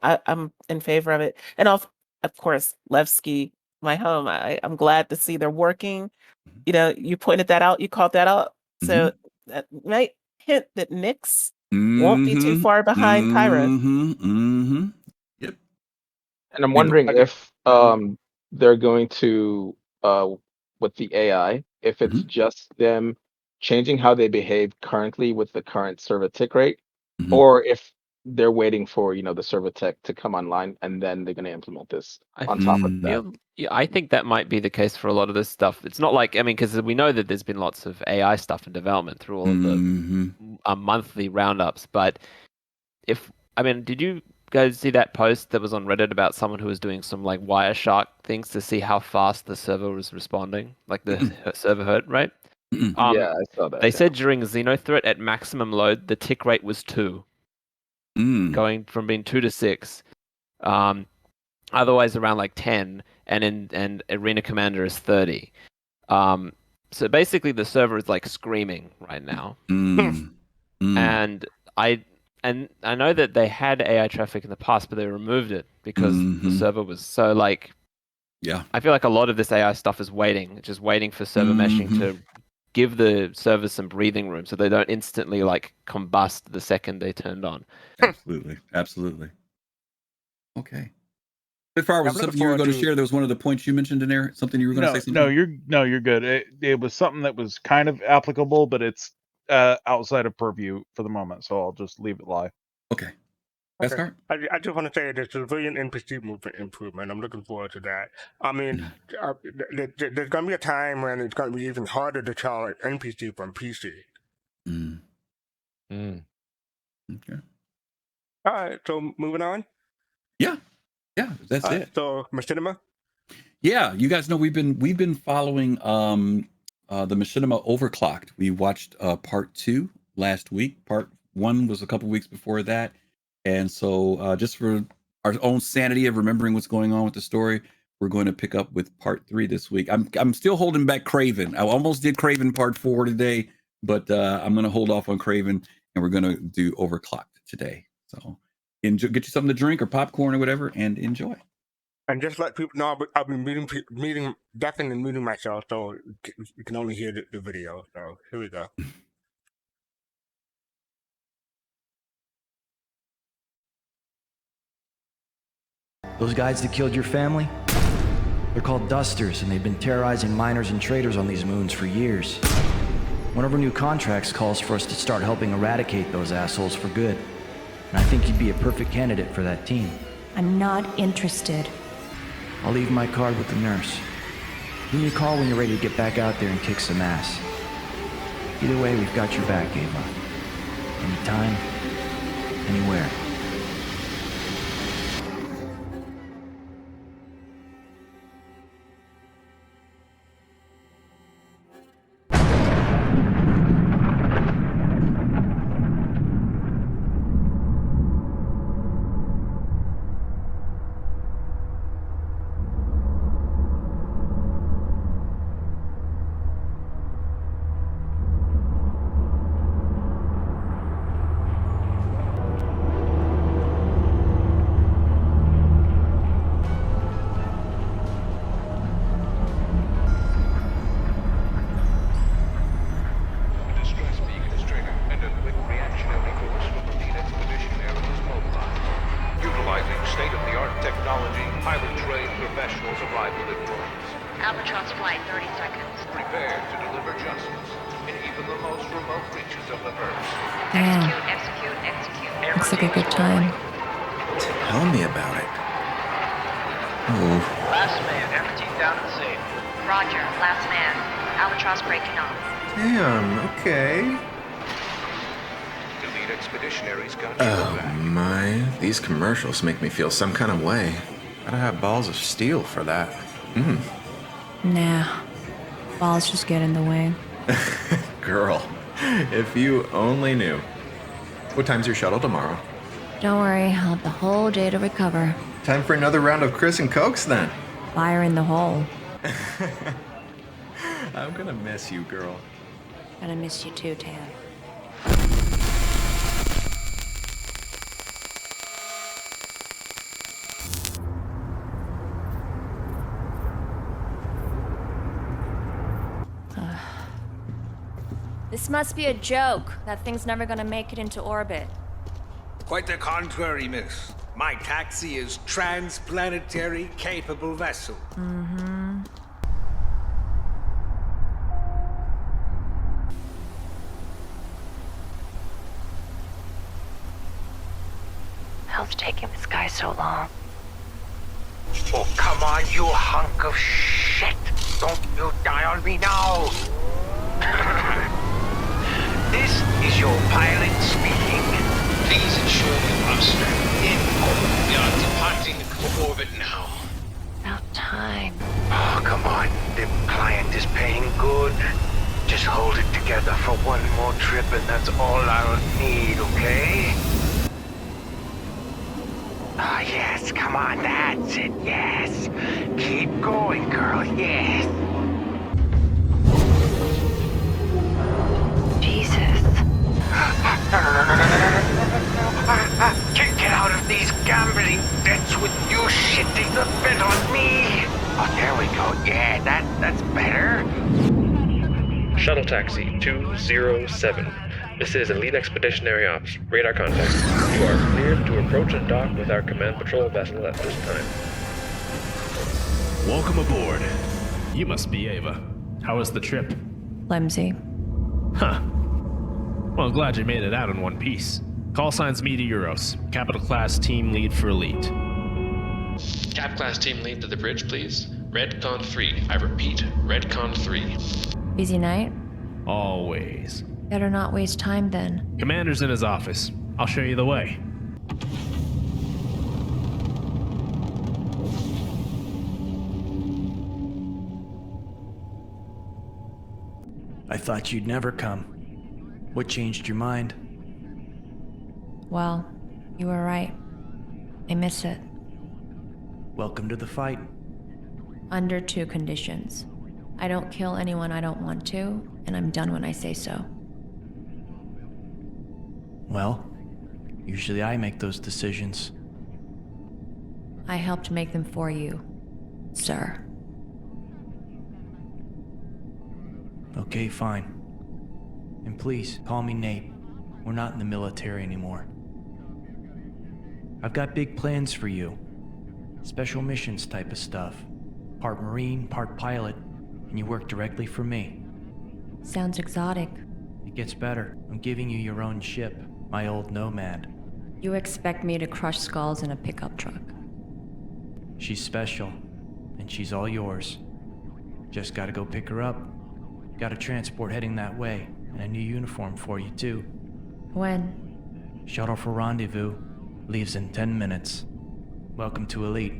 in favor of it. And of course, Levski, my home. I'm glad to see they're working. You pointed that out, you called that out. So that might hint that Nyx won't be too far behind Pyro. Yep. And I'm wondering if they're going to with the AI, if it's just them changing how they behave currently with the current server tick rate, or if they're waiting for the server tech to come online and then they're going to implement this on top of that. Yeah, I think that might be the case for a lot of this stuff. It's not like, because we know that there's been lots of AI stuff in development through all of the monthly roundups. But did you guys see that post that was on Reddit about someone who was doing some like Wireshark things to see how fast the server was responding, like the server hurt rate? Yeah, I saw that. They said during Xenothreat at maximum load, the tick rate was 2. Going from being 2 to 6. Otherwise around like 10, and Arena Commander is 30. So basically the server is like screaming right now. And I know that they had AI traffic in the past, but they removed it because the server was so like. Yeah. I feel like a lot of this AI stuff is just waiting for server meshing to give the server some breathing room so they don't instantly like combust the second they turned on. Absolutely. Okay. Far was something you were going to share? There was one of the points you mentioned in there. Something you were going to say? Something? You're good. It was something that was kind of applicable, but it's outside of purview for the moment, so I'll just leave it lie. Okay. Okay. I just want to say the civilian NPC movement improvement. I'm looking forward to that. I mean, there's going to be a time when it's going to be even harder to tell an NPC from PC. Okay. All right, so moving on. Yeah, that's it. So machinima. Yeah, you guys know we've been following the machinima Overclocked. We watched part 2 last week. Part 1 was a couple weeks before that. And so just for our own sanity of remembering what's going on with the story, we're going to pick up with part 3 this week. I'm still holding back Craven. I almost did Craven part 4 today, but I'm going to hold off on Craven, and we're going to do Overclocked today. So enjoy, get you something to drink or popcorn or whatever, and enjoy. And just let people know, I've been definitely muting myself, so you can only hear the video. So here we go. Those guys that killed your family? They're called Dusters, and they've been terrorizing miners and traders on these moons for years. One of our new contracts calls for us to start helping eradicate those assholes for good. And I think you'd be a perfect candidate for that team. I'm not interested. I'll leave my card with the nurse. Give me a call when you're ready to get back out there and kick some ass. Either way, we've got your back, Ava. Anytime, anywhere. Looks like a good time. Tell me about it. Oh. Last man, everything down and safe. Roger, last man. Albatross breaking off. Damn, okay. Elite Expeditionary's got you Oh back. my, these commercials make me feel some kind of way. Gotta have balls of steel for that. Nah. Balls just get in the way. Girl, if you only knew. What time's your shuttle tomorrow? Don't worry, I'll have the whole day to recover. Time for another round of Chris and Cokes then. Fire in the hole. I'm gonna miss you, girl. Gonna miss you too, Tan. This must be a joke. That thing's never gonna make it into orbit. Quite the contrary, miss. My taxi is transplanetary capable vessel. Mm-hmm. How's taking this guy so long? Oh, come on, you hunk of shit! Don't you die on me now! This is your pilot speaking. Please ensure you are strapped in. We are departing for orbit now. About time. Oh, come on. The client is paying good. Just hold it together for one more trip and that's all I'll need, okay? Ah, yes, come on, that's it, yes. Keep going, girl, yes. Jesus. Get out of these gambling debts with you shitting the bed on me. Oh, there we go. Yeah, that's better. Shuttle taxi 207. This is Elite Expeditionary Ops. Radar contact. You are cleared to approach and dock with our command patrol vessel at this time. Welcome aboard. You must be Ava. How was the trip? Flimsy. Huh. Well, glad you made it out in one piece. Call signs Meteoros. Capital Class Team Lead for Elite. Cap Class Team Lead to the bridge, please. Redcon 3. I repeat, Redcon 3. Busy night? Always. Better not waste time then. Commander's in his office. I'll show you the way. I thought you'd never come. What changed your mind? Well, you were right. I miss it. Welcome to the fight. Under two conditions. I don't kill anyone I don't want to, and I'm done when I say so. Well, usually I make those decisions. I helped make them for you, sir. Okay, fine. And please, call me Nate. We're not in the military anymore. I've got big plans for you. Special missions type of stuff. Part Marine, part pilot, and you work directly for me. Sounds exotic. It gets better. I'm giving you your own ship, my old Nomad. You expect me to crush skulls in a pickup truck. She's special, and she's all yours. Just gotta go pick her up. Got a transport heading that way. And a new uniform for you, too. When? Shuttle for rendezvous. Leaves in 10 minutes. Welcome to Elite.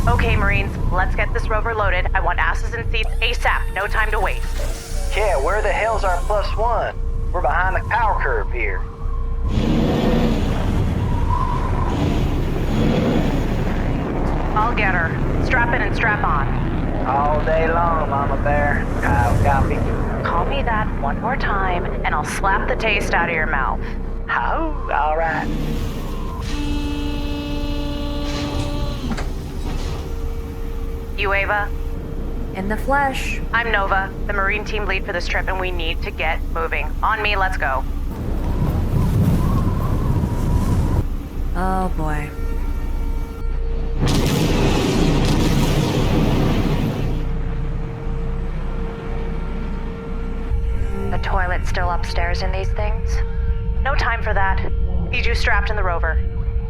Okay, Marines, let's get this rover loaded. I want asses in seats ASAP. No time to waste. Yeah, where the hell's our +1? We're behind the power curve here. I'll get her. Strap in and strap on. All day long, Mama Bear. I'll copy. Call me that one more time, and I'll slap the taste out of your mouth. Oh, all right. You, Ava? In the flesh. I'm Nova, the Marine team lead for this trip, and we need to get moving. On me, let's go. Oh boy. The toilet's still upstairs in these things? No time for that. Need you strapped in the rover.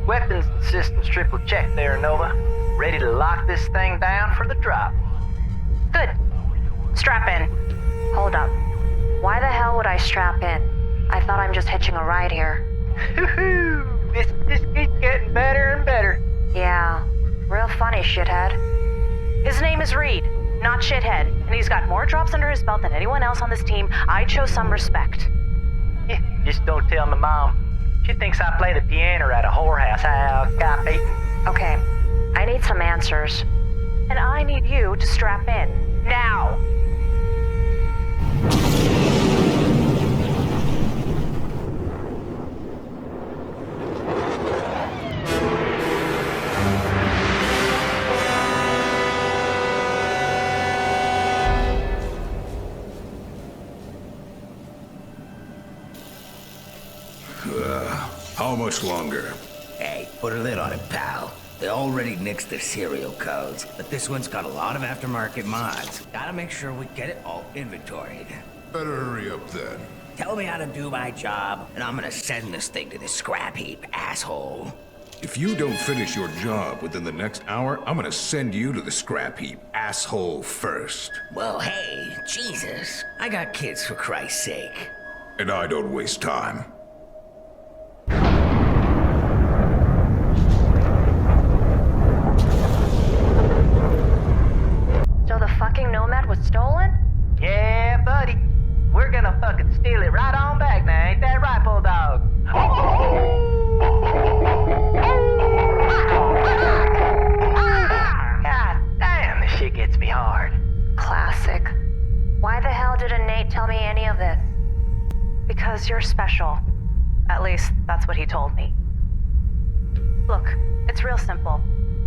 Weapons and systems triple check there, Nova. Ready to lock this thing down for the drop. Good. Strap in. Hold up. Why the hell would I strap in? I thought I'm just hitching a ride here. This keeps getting better and better. Yeah, real funny, shithead. His name is Reed, not shithead, and he's got more drops under his belt than anyone else on this team. I'd show some respect. Yeah, just don't tell my mom. She thinks I play the piano at a whorehouse. I'll copy. Okay, I need some answers. And I need you to strap in. Now! How much longer? Hey, put a lid on it, pal. They already nixed the serial codes, but this one's got a lot of aftermarket mods. Gotta make sure we get it all inventoried. Better hurry up then. Tell me how to do my job, and I'm gonna send this thing to the scrap heap, asshole. If you don't finish your job within the next hour, I'm gonna send you to the scrap heap, asshole first. Well, hey, Jesus. I got kids, for Christ's sake. And I don't waste time. So the fucking Nomad was stolen? Yeah, buddy. We're gonna fucking steal it right on back now, ain't that right, Bulldog? God damn, this shit gets me hard. Classic. Why the hell didn't Nate tell me any of this? Because you're special. At least, that's what he told me. Look, it's real simple.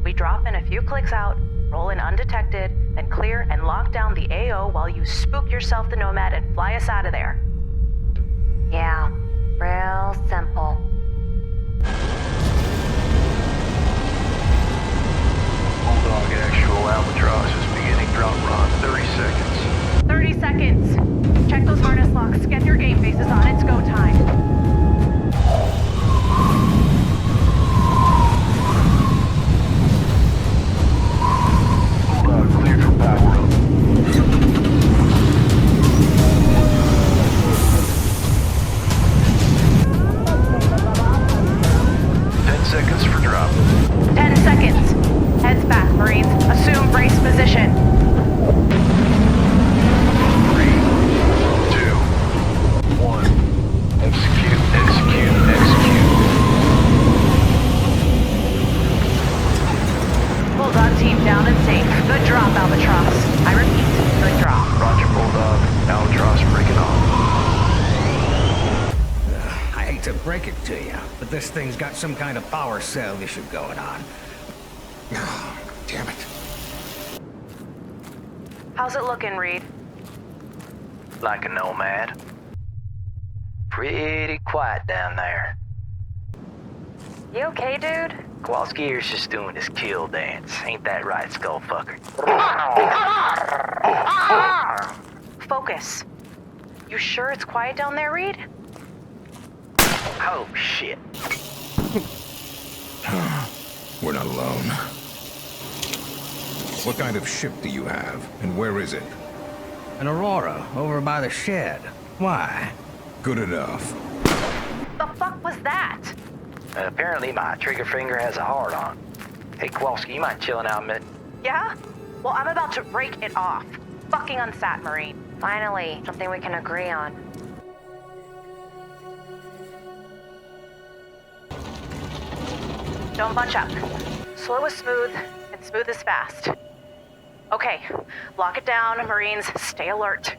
We drop in a few clicks out, roll in undetected, then clear and lock down the AO while you spook yourself the Nomad and fly us out of there. Yeah, real simple. Bulldog actual Albatross is beginning drop run. 30 seconds. 30 seconds. Check those harness locks. Get your game faces on. It's go time. Cleared for power up. 10 seconds for drop. 10 seconds. Heads back, Marines. Assume brace position. 3, 2, 1. Execute, execute, execute. Bulldog team down and safe. Good drop, Albatross. I repeat, good drop. Roger, Bulldog. Albatross breaking off. I hate to break it to you, but this thing's got some kind of power cell issue going on. Damn it. How's it looking, Reed? Like a Nomad. Pretty quiet down there. You okay, dude? Kowalski here's just doing his kill dance. Ain't that right, skullfucker? Focus. You sure it's quiet down there, Reed? Oh, shit. We're not alone. What kind of ship do you have, and where is it? An Aurora, over by the shed. Why? Good enough. The fuck was that? Apparently my trigger finger has a hard on. Hey, Kowalski, you mind chilling out a minute? Yeah? Well, I'm about to break it off. Fucking unsat, Marine. Finally, something we can agree on. Don't bunch up. Slow is smooth, and smooth is fast. Okay, lock it down, Marines. Stay alert.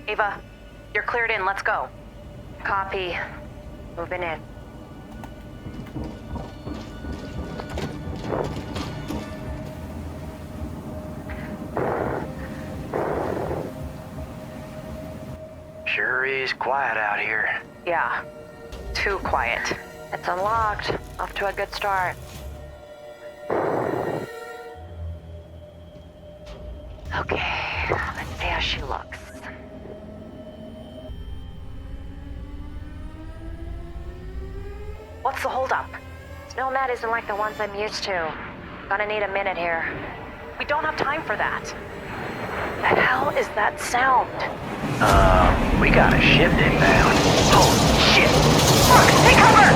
Ava, you're cleared in. Let's go. Copy. Moving in. Sure is quiet out here. Yeah, too quiet. It's unlocked. Off to a good start. Okay, let's see how she looks. What's the holdup? Nomad isn't like the ones I'm used to. Gonna need a minute here. We don't have time for that. The hell is that sound? We got a ship inbound. Holy shit! Fuck! Take cover!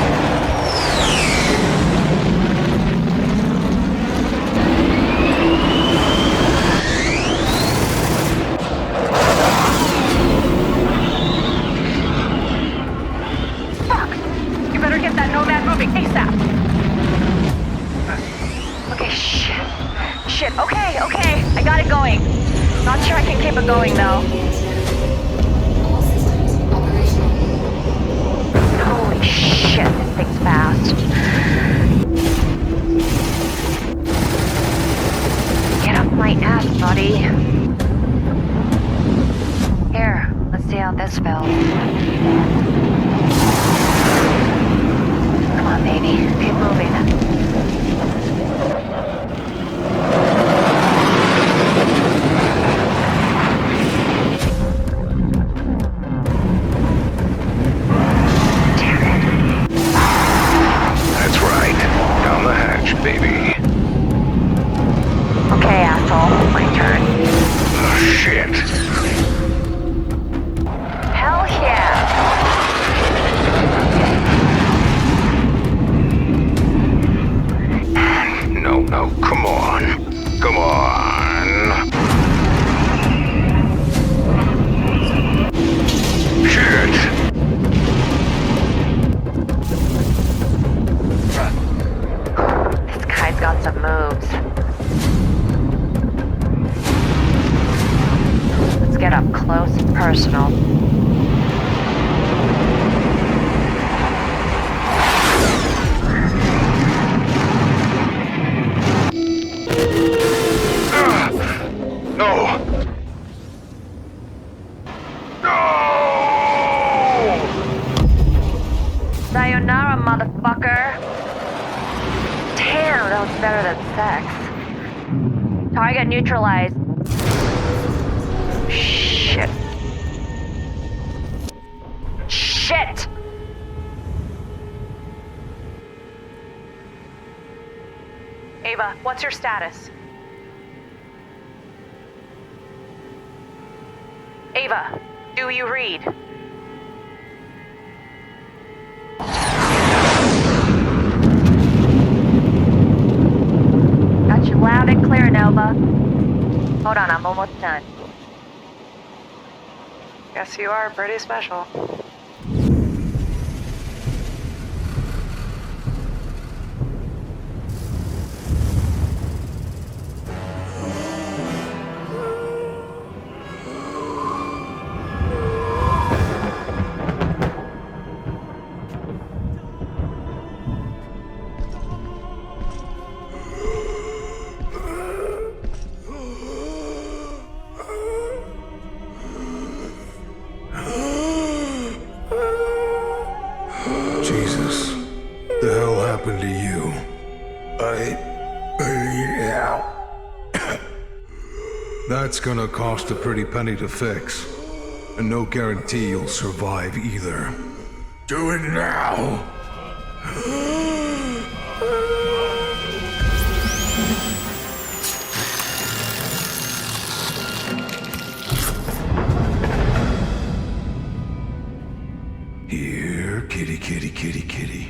Fuck! You better get that Nomad moving ASAP! Okay, shit. Shit, okay. I got it going. Not sure I can keep it going, though. Holy shit, this thing's fast. Get up my ass, buddy. Here, let's see how this feels. Come on, baby. Keep moving. Baby. Okay, asshole. My turn. Oh, shit. Hell yeah! No, come on. Come on. Shit. Guy's got some moves. Let's get up close and personal. No. Sayonara, motherfucker. Damn, that was better than sex. Target neutralized. Shit. Shit! Ava, what's your status? Ava, do you read? Got you loud and clear, Nova. Hold on, I'm almost done. Guess you are pretty special. Jesus, the hell happened to you? I need help. That's gonna cost a pretty penny to fix. And no guarantee you'll survive either. Do it now! Here, kitty, kitty, kitty, kitty.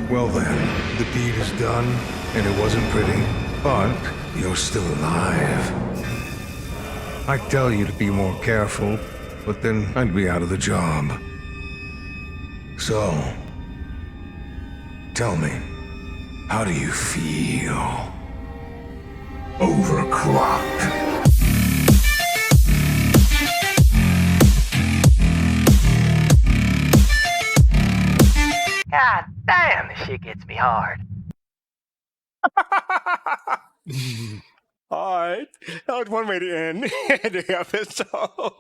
Well then, the deed is done, and it wasn't pretty, but you're still alive. I tell you to be more careful, but then I'd be out of the job. So, tell me, how do you feel? Overclocked. God damn, this shit gets me hard. All right, that was one way to end the episode.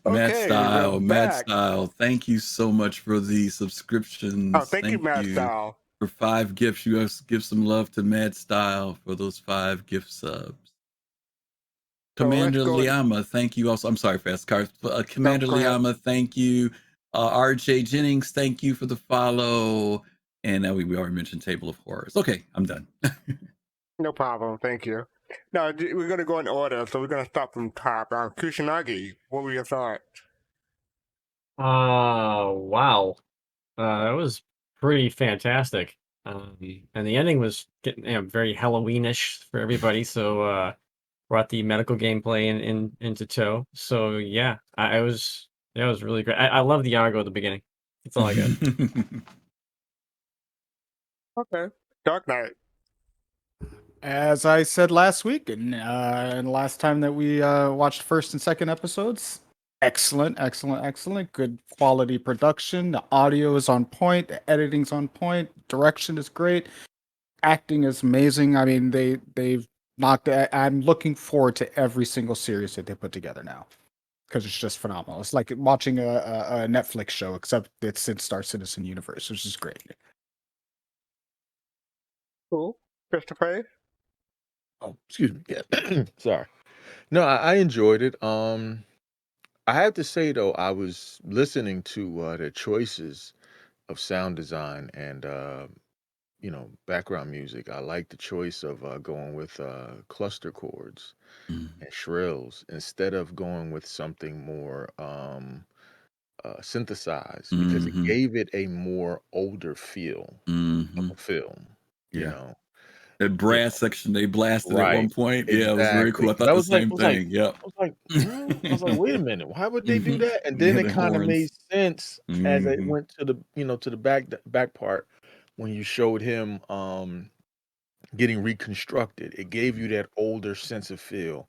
Mad Okay, Style, we're Mad back. Style. Thank you so much for the subscriptions. Oh, thank you, Mad Style. For 5 gifts. You guys give some love to Mad Style for those 5 gift subs. Commander Liama, thank you also. I'm sorry, Fast Cars. Commander Liama, thank you. RJ Jennings, thank you for the follow. And we already mentioned Table of Horrors. Okay, I'm done. No problem. Thank you. Now, we're going to go in order, so we're going to start from top. Kusanagi, what were your thoughts? Wow. That was pretty fantastic. And the ending was getting very Halloweenish for everybody. So brought the medical gameplay into tow. So yeah, it was really great. I love the Argo at the beginning. That's all I got. Okay. Dark Knight. As I said last week, and the last time that we watched first and second episodes, excellent. Good quality production. The audio is on point. The editing's on point. Direction is great. Acting is amazing. I mean, they've knocked. I'm looking forward to every single series that they put together now, because it's just phenomenal. It's like watching a Netflix show, except it's in Star Citizen universe, which is great. Cool. Christopher? Oh, excuse me. Yeah. Sorry. No, I enjoyed it. I have to say though, I was listening to the choices of sound design and background music. I like the choice of going with cluster chords and shrills instead of going with something more synthesized, because it gave it a more older feel of a film. You know. That brass section they blasted at one point. Exactly. Yeah, it was very cool. I 'Cause thought the same thing. Yep. I was like, I was like, wait a minute, why would they do that? And then Yeah, it the kind of made horns. sense as it went to the back part when you showed him getting reconstructed. It gave you that older sense of feel.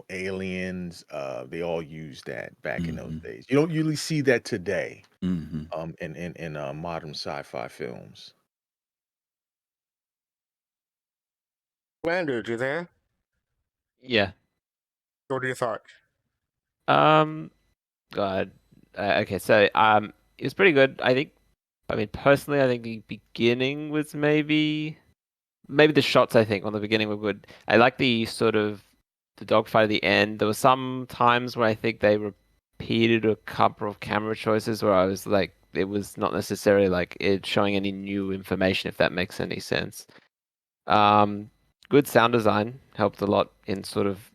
Aliens, they all used that back in those days. You don't usually see that today in modern sci-fi films. Landers, you there? Yeah. What are your thoughts? God. Okay, so it was pretty good. Personally, I think the beginning was maybe the shots. I think on the beginning were good. I like the sort of the dogfight at the end. There were some times where I think they repeated a couple of camera choices where I was like, it was not necessarily like it showing any new information, if that makes any sense. Good sound design helped a lot in sort of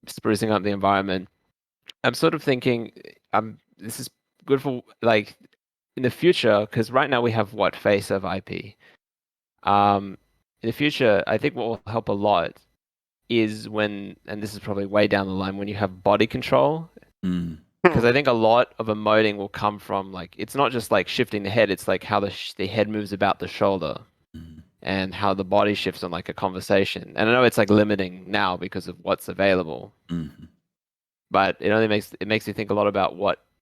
sprucing up the environment. I'm sort of thinking, this is good for like in the future, because right now we have face of IP. In the future, I think what will help a lot is when, and this is probably way down the line, when you have body control. Because I think a lot of emoting will come from like, it's not just like shifting the head, it's like how the head moves about the shoulder. And how the body shifts on like a conversation. And I know it's like limiting now because of what's available. But it only makes me think a lot about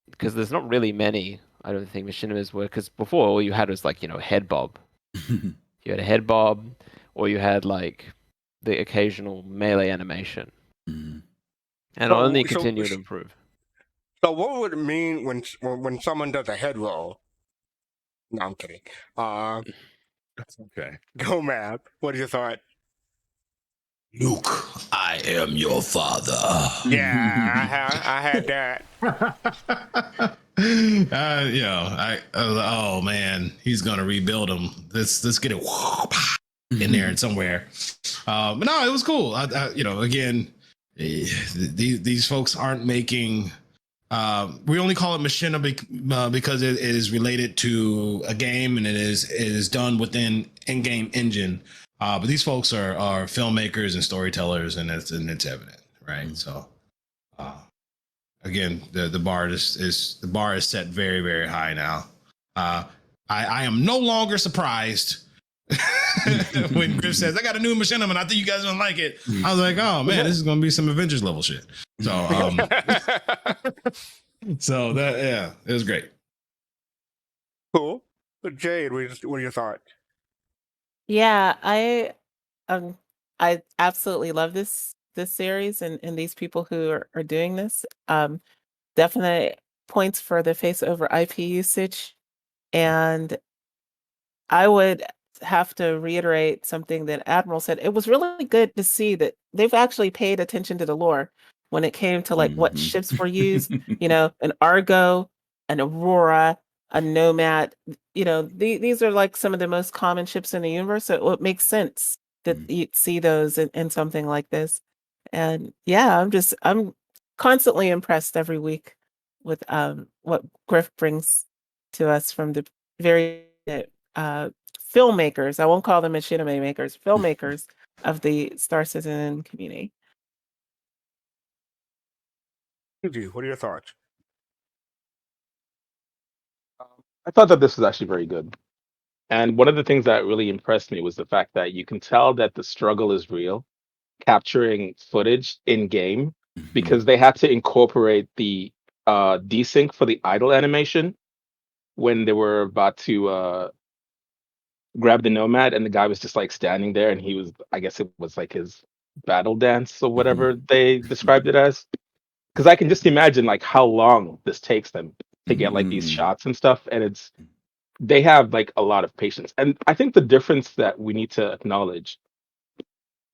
because there's not really many, I don't think, machinimas were, because before all you had was like, head bob. You had a head bob, or you had like the occasional melee animation. And only continue to improve. So what would it mean when someone does a head roll? No, I'm kidding. Okay. Go Mab. What are your thoughts? Luke, I am your father. Yeah, I had that. Oh man, he's gonna rebuild them. Let's get it in there and somewhere. But no, it was cool. Again, these folks aren't making. We only call it machinima because it is related to a game and it is done within in-game engine. But these folks are filmmakers and storytellers, and it's evident, right? So, again, the bar is set very, very high now. I am no longer surprised when Griff says, "I got a new machinima and I think you guys don't like it." I was like, "Oh man, this is gonna be some Avengers level shit." So, it was great. Cool. But Jade, what are your thoughts? Yeah, I absolutely love this series and these people who are doing this. Definite points for the face over IP usage. And I would have to reiterate something that Admiral said. It was really good to see that they've actually paid attention to the lore when it came to like what ships were used, an Argo, an Aurora, a Nomad. These are like some of the most common ships in the universe. So it makes sense that you'd see those in something like this. And yeah, I'm constantly impressed every week with what Griff brings to us from the very filmmakers. I won't call them machinima makers, filmmakers of the Star Citizen community. What are your thoughts? I thought that this was actually very good. And one of the things that really impressed me was the fact that you can tell that the struggle is real, capturing footage in game, because they had to incorporate the desync for the idle animation when they were about to grab the Nomad, and the guy was just like standing there, and I guess it was like his battle dance or whatever they described it as. Because I can just imagine like how long this takes them to get like these shots and stuff, and they have like a lot of patience. And I think the difference that we need to acknowledge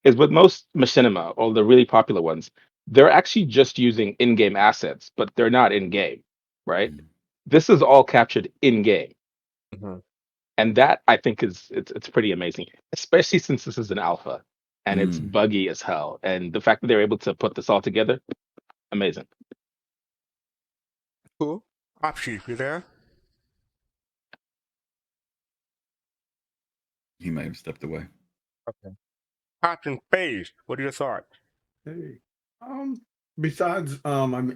is with most machinima, or the really popular ones, they're actually just using in-game assets, but they're not in-game, right? This is all captured in-game. And that I think it's pretty amazing, especially since this is an alpha and it's buggy as hell. And the fact that they're able to put this all together, amazing. Cool. Chief, you there? He may have stepped away. Okay. Captain Phase, what are your thoughts? Hey, besides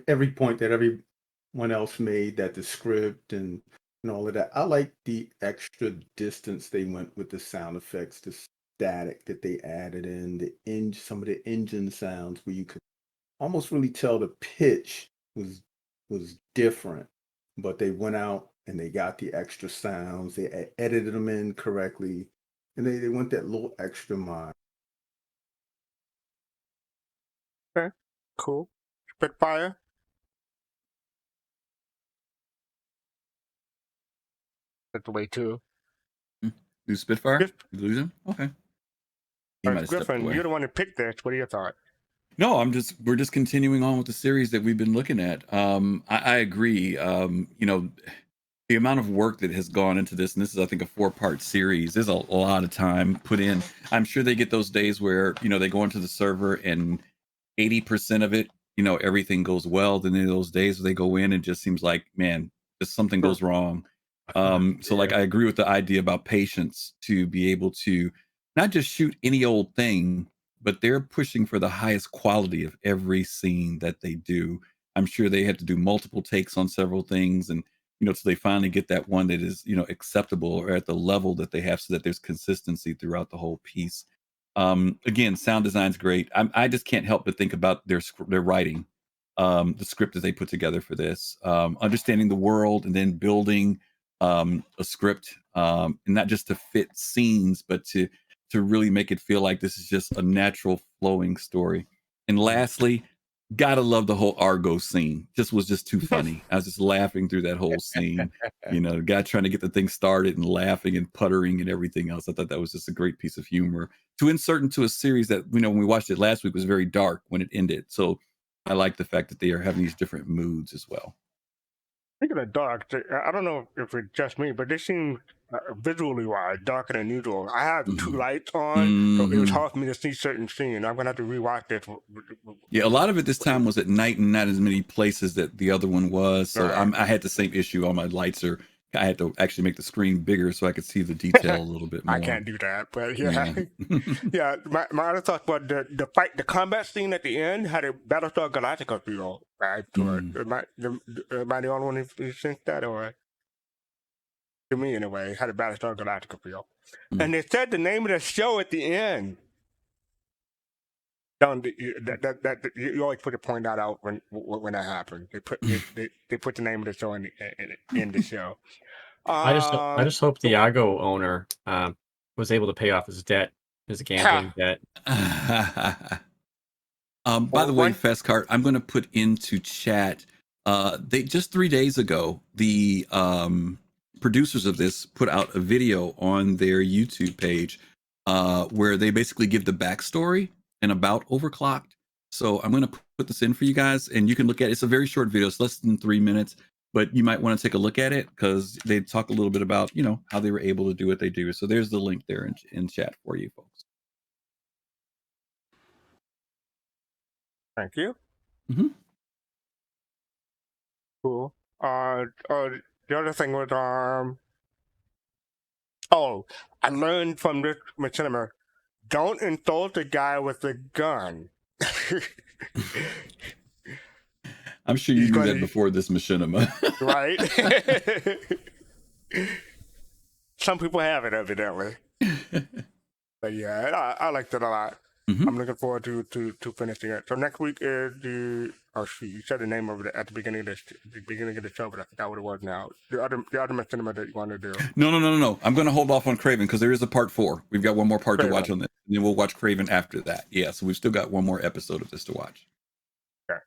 every point that everyone else made, that the script and all of that, I like the extra distance they went with the sound effects, the static that they added in some of the engine sounds, where you could almost really tell the pitch was different, but they went out and they got the extra sounds, they edited them in correctly, and they went that little extra mile. Okay, cool. Spitfire? That's the way too. Who's Spitfire? You lose him? Okay. He might have stepped Griffin, away. you're the one who picked this. What are your thoughts? No, we're just continuing on with the series that we've been looking at. I agree. The amount of work that has gone into this, and this is, I think, a 4-part series. There's a lot of time put in. I'm sure they get those days where, they go into the server and 80% of it, everything goes well. Then there are those days where they go in and it just seems like, man, just something goes wrong. So like, I agree with the idea about patience to be able to not just shoot any old thing, but they're pushing for the highest quality of every scene that they do. I'm sure they had to do multiple takes on several things, and so they finally get that one that is acceptable or at the level that they have, so that there's consistency throughout the whole piece. Again, sound design's great. I just can't help but think about their writing, the script that they put together for this, understanding the world and then building a script, and not just to fit scenes, but to really make it feel like this is just a natural flowing story. And lastly, Gotta love the whole Argo scene. Was just too funny. I was just laughing through that whole scene. The guy trying to get the thing started and laughing and puttering and everything else. I thought that was just a great piece of humor to insert into a series that, when we watched it last week, was very dark when it ended. So I like the fact that they are having these different moods as well. Speaking of dark, I don't know if it's just me, but they seem visually wise darker than usual. I have two lights on, so it was hard for me to see certain scenes. I'm gonna have to rewatch this. Yeah, a lot of it this time was at night and not as many places that the other one was. So I had the same issue. All my lights I had to actually make the screen bigger so I could see the detail a little bit more. I can't do that, but yeah. Yeah, my other thought was the combat scene at the end had a Battlestar Galactica feel right to it. Am I the only one who thinks that, or to me anyway, it had a Battlestar Galactica feel. And they said the name of the show at the end. You always put to point that out when that happened. They put the name of the show in the show. I just hope the Iago owner was able to pay off his debt, his gambling debt. By the way, Festcart, I'm going to put into chat. They just 3 days ago, the producers of this put out a video on their YouTube page where they basically give the backstory and about Overclocked. So I'm going to put this in for you guys, and you can look at it. It's a very short video. It's less than 3 minutes, but you might want to take a look at it because they talk a little bit about, how they were able to do what they do. So there's the link there in chat for you folks. Thank you. Cool. The other thing was, I learned from this machinima, don't insult a guy with a gun. I'm sure you knew that before this machinima. Right? Some people have it, evidently. But yeah, I liked it a lot. I'm looking forward to finishing it. So next week is you said the name of it at the beginning of the show, but I forgot what it was now. The other machinima that you want to do. No. I'm going to hold off on Craven because there is a part 4. We've got one more part to watch on this, and then we'll watch Craven after that. Yeah, so we've still got one more episode of this to watch. Okay.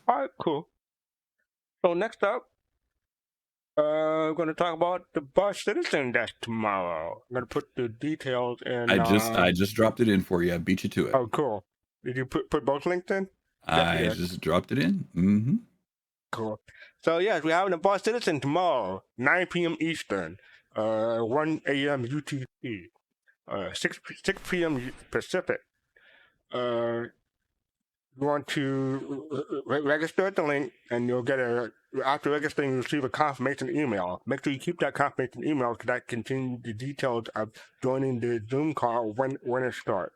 All right, cool. So next up, we're going to talk about the Bar Citizen that's tomorrow. I'm going to put the details in. I just dropped it in for you. I beat you to it. Oh, cool. Did you put both links in? I just dropped it in. Cool. So yes, we're having a Bar Citizen tomorrow, 9 p.m. Eastern, 1 a.m. UTC, 6 p.m. Pacific. You want to register at the link, and you'll get after registering, you'll receive a confirmation email. Make sure you keep that confirmation email because that contains the details of joining the Zoom call when it starts.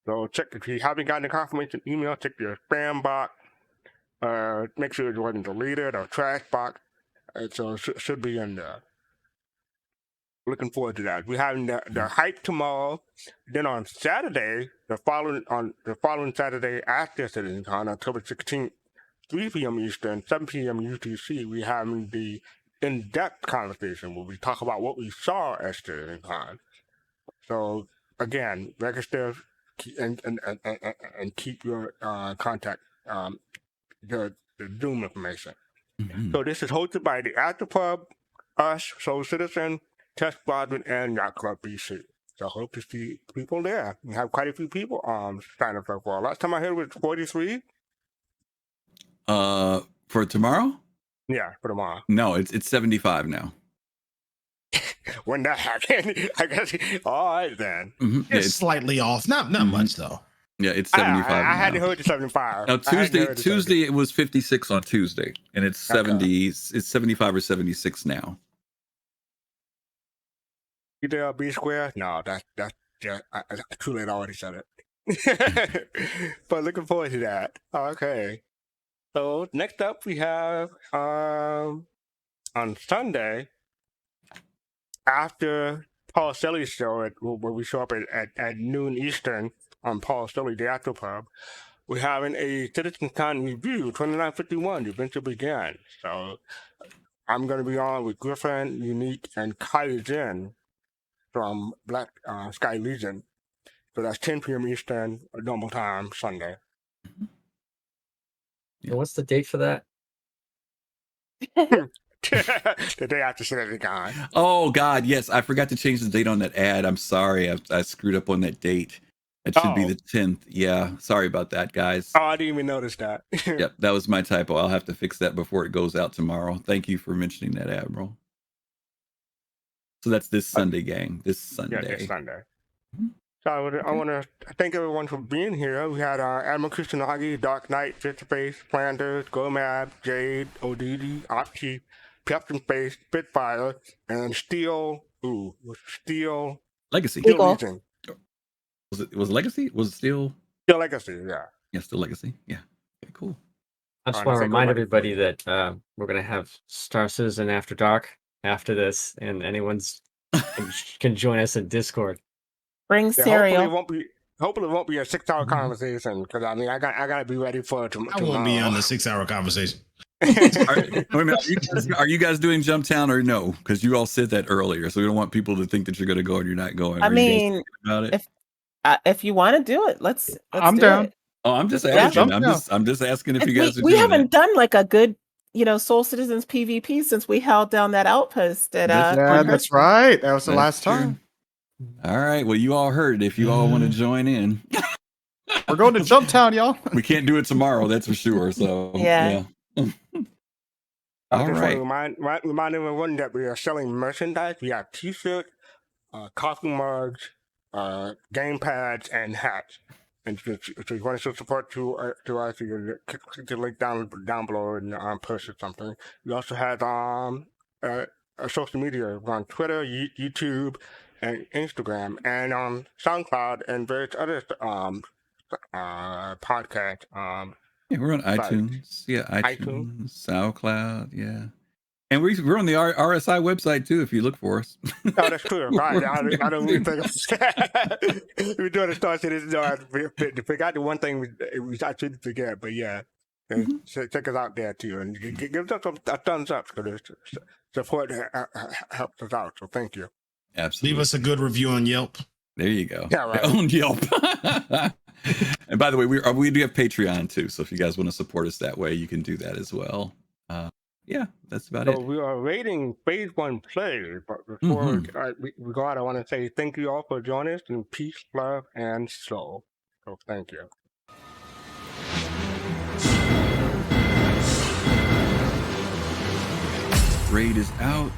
So check, if you haven't gotten a confirmation email, check your spam box. Make sure it wasn't deleted or trash box. So it should be in there. Looking forward to that. We're having the hype tomorrow. Then on Saturday, the following Saturday after CitizenCon, October 16th, 3 p.m. Eastern, 7 p.m. UTC, we're having the in-depth conversation where we talk about what we saw at CitizenCon. So again, register and keep your contact the Zoom information. So this is hosted by the Afterpub, us, Soul Citizen, Test Squadron, and Yacht Club BC. So I hope to see people there. We have quite a few people sign up for. Last time I heard it was 43. For tomorrow? Yeah, for tomorrow. No, it's 75 now. When that happened, I guess. All right then. It's slightly off. Not much though. Yeah, it's 75. I hadn't heard the 75. Now Tuesday it was 56 on Tuesday, and it's 70. Okay. It's 75 or 76 now. You there, B Square? No, that's too late. I already said it. But looking forward to that. Okay. So next up we have on Sunday after Paul Stelly's show where we show up at noon Eastern on Paul Stelly, the Afterpub, we're having a CitizenCon review 2951. The adventure began. So I'm going to be on with Griffin, Unique, and Kai Jin from Black Sky Legion. So that's 10 p.m. Eastern, normal time, Sunday. So what's the date for that? The day after CitizenCon. Oh God, yes, I forgot to change the date on that ad. I'm sorry, I screwed up on that date. It should be the 10th. Yeah, sorry about that, guys. Oh, I didn't even notice that. Yep, that was my typo. I'll have to fix that before it goes out tomorrow. Thank you for mentioning that, Admiral. So that's this Sunday, gang. This Sunday. Yeah, this Sunday. So I want to thank everyone for being here. We had Admiral Kusanagi, Dark Knight, Face, Flanders, Gomab, Jade, Odidi, Opchi, Captain Face, Spitfire, and Steel. Steel Legacy. Steel Legion. Was it Legacy? Was it Steel Legacy? Yeah. Yeah, Steel Legacy. Yeah. Okay, cool. I just want to remind everybody that we're going to have Star Citizen After Dark after this, and anyone's can join us in Discord. Bring cereal. Hopefully it won't be a 6-hour conversation, because I mean I gotta be ready for tomorrow. I won't be on the 6-hour conversation. Are you guys doing Jumptown or no? Because you all said that earlier, so we don't want people to think that you're going to go and you're not going. I mean, about it? If you want to do it, let's I'm do down. it. Oh, I'm just asking. I'm just asking if you guys. We haven't done like a good, Soul Citizens PvP since we held down that outpost at. Yeah, that's right. That was the last time. All right. Well, you all heard. If you all want to join in, we're going to Jumptown, y'all. We can't do it tomorrow, that's for sure. So yeah. All right. Remind everyone that we are selling merchandise. We have T-shirts, coffee mugs, game pads, and hats. And if you want to show support to us, you can click the link down below and post or something. We also have social media. We're on Twitter, YouTube, and Instagram, and on SoundCloud and various other podcasts. Yeah, we're on iTunes. Yeah, iTunes, SoundCloud. Yeah, and we're on the RSI website too. If you look for us. Oh, that's true. Right. I don't really think we're doing the Star Citizen. I forgot the one thing I shouldn't forget, but yeah. Check us out there too, and give us a thumbs up because support helps us out. So thank you. Absolutely. Leave us a good review on Yelp. There you go. Yeah, right. On Yelp. And by the way, we do have Patreon too, so if you guys want to support us that way, you can do that as well. Yeah, that's about it. We are rating Phase 1 play, but before we go out, I want to say thank you all for joining us, and peace, love, and soul. So thank you. Raid is out.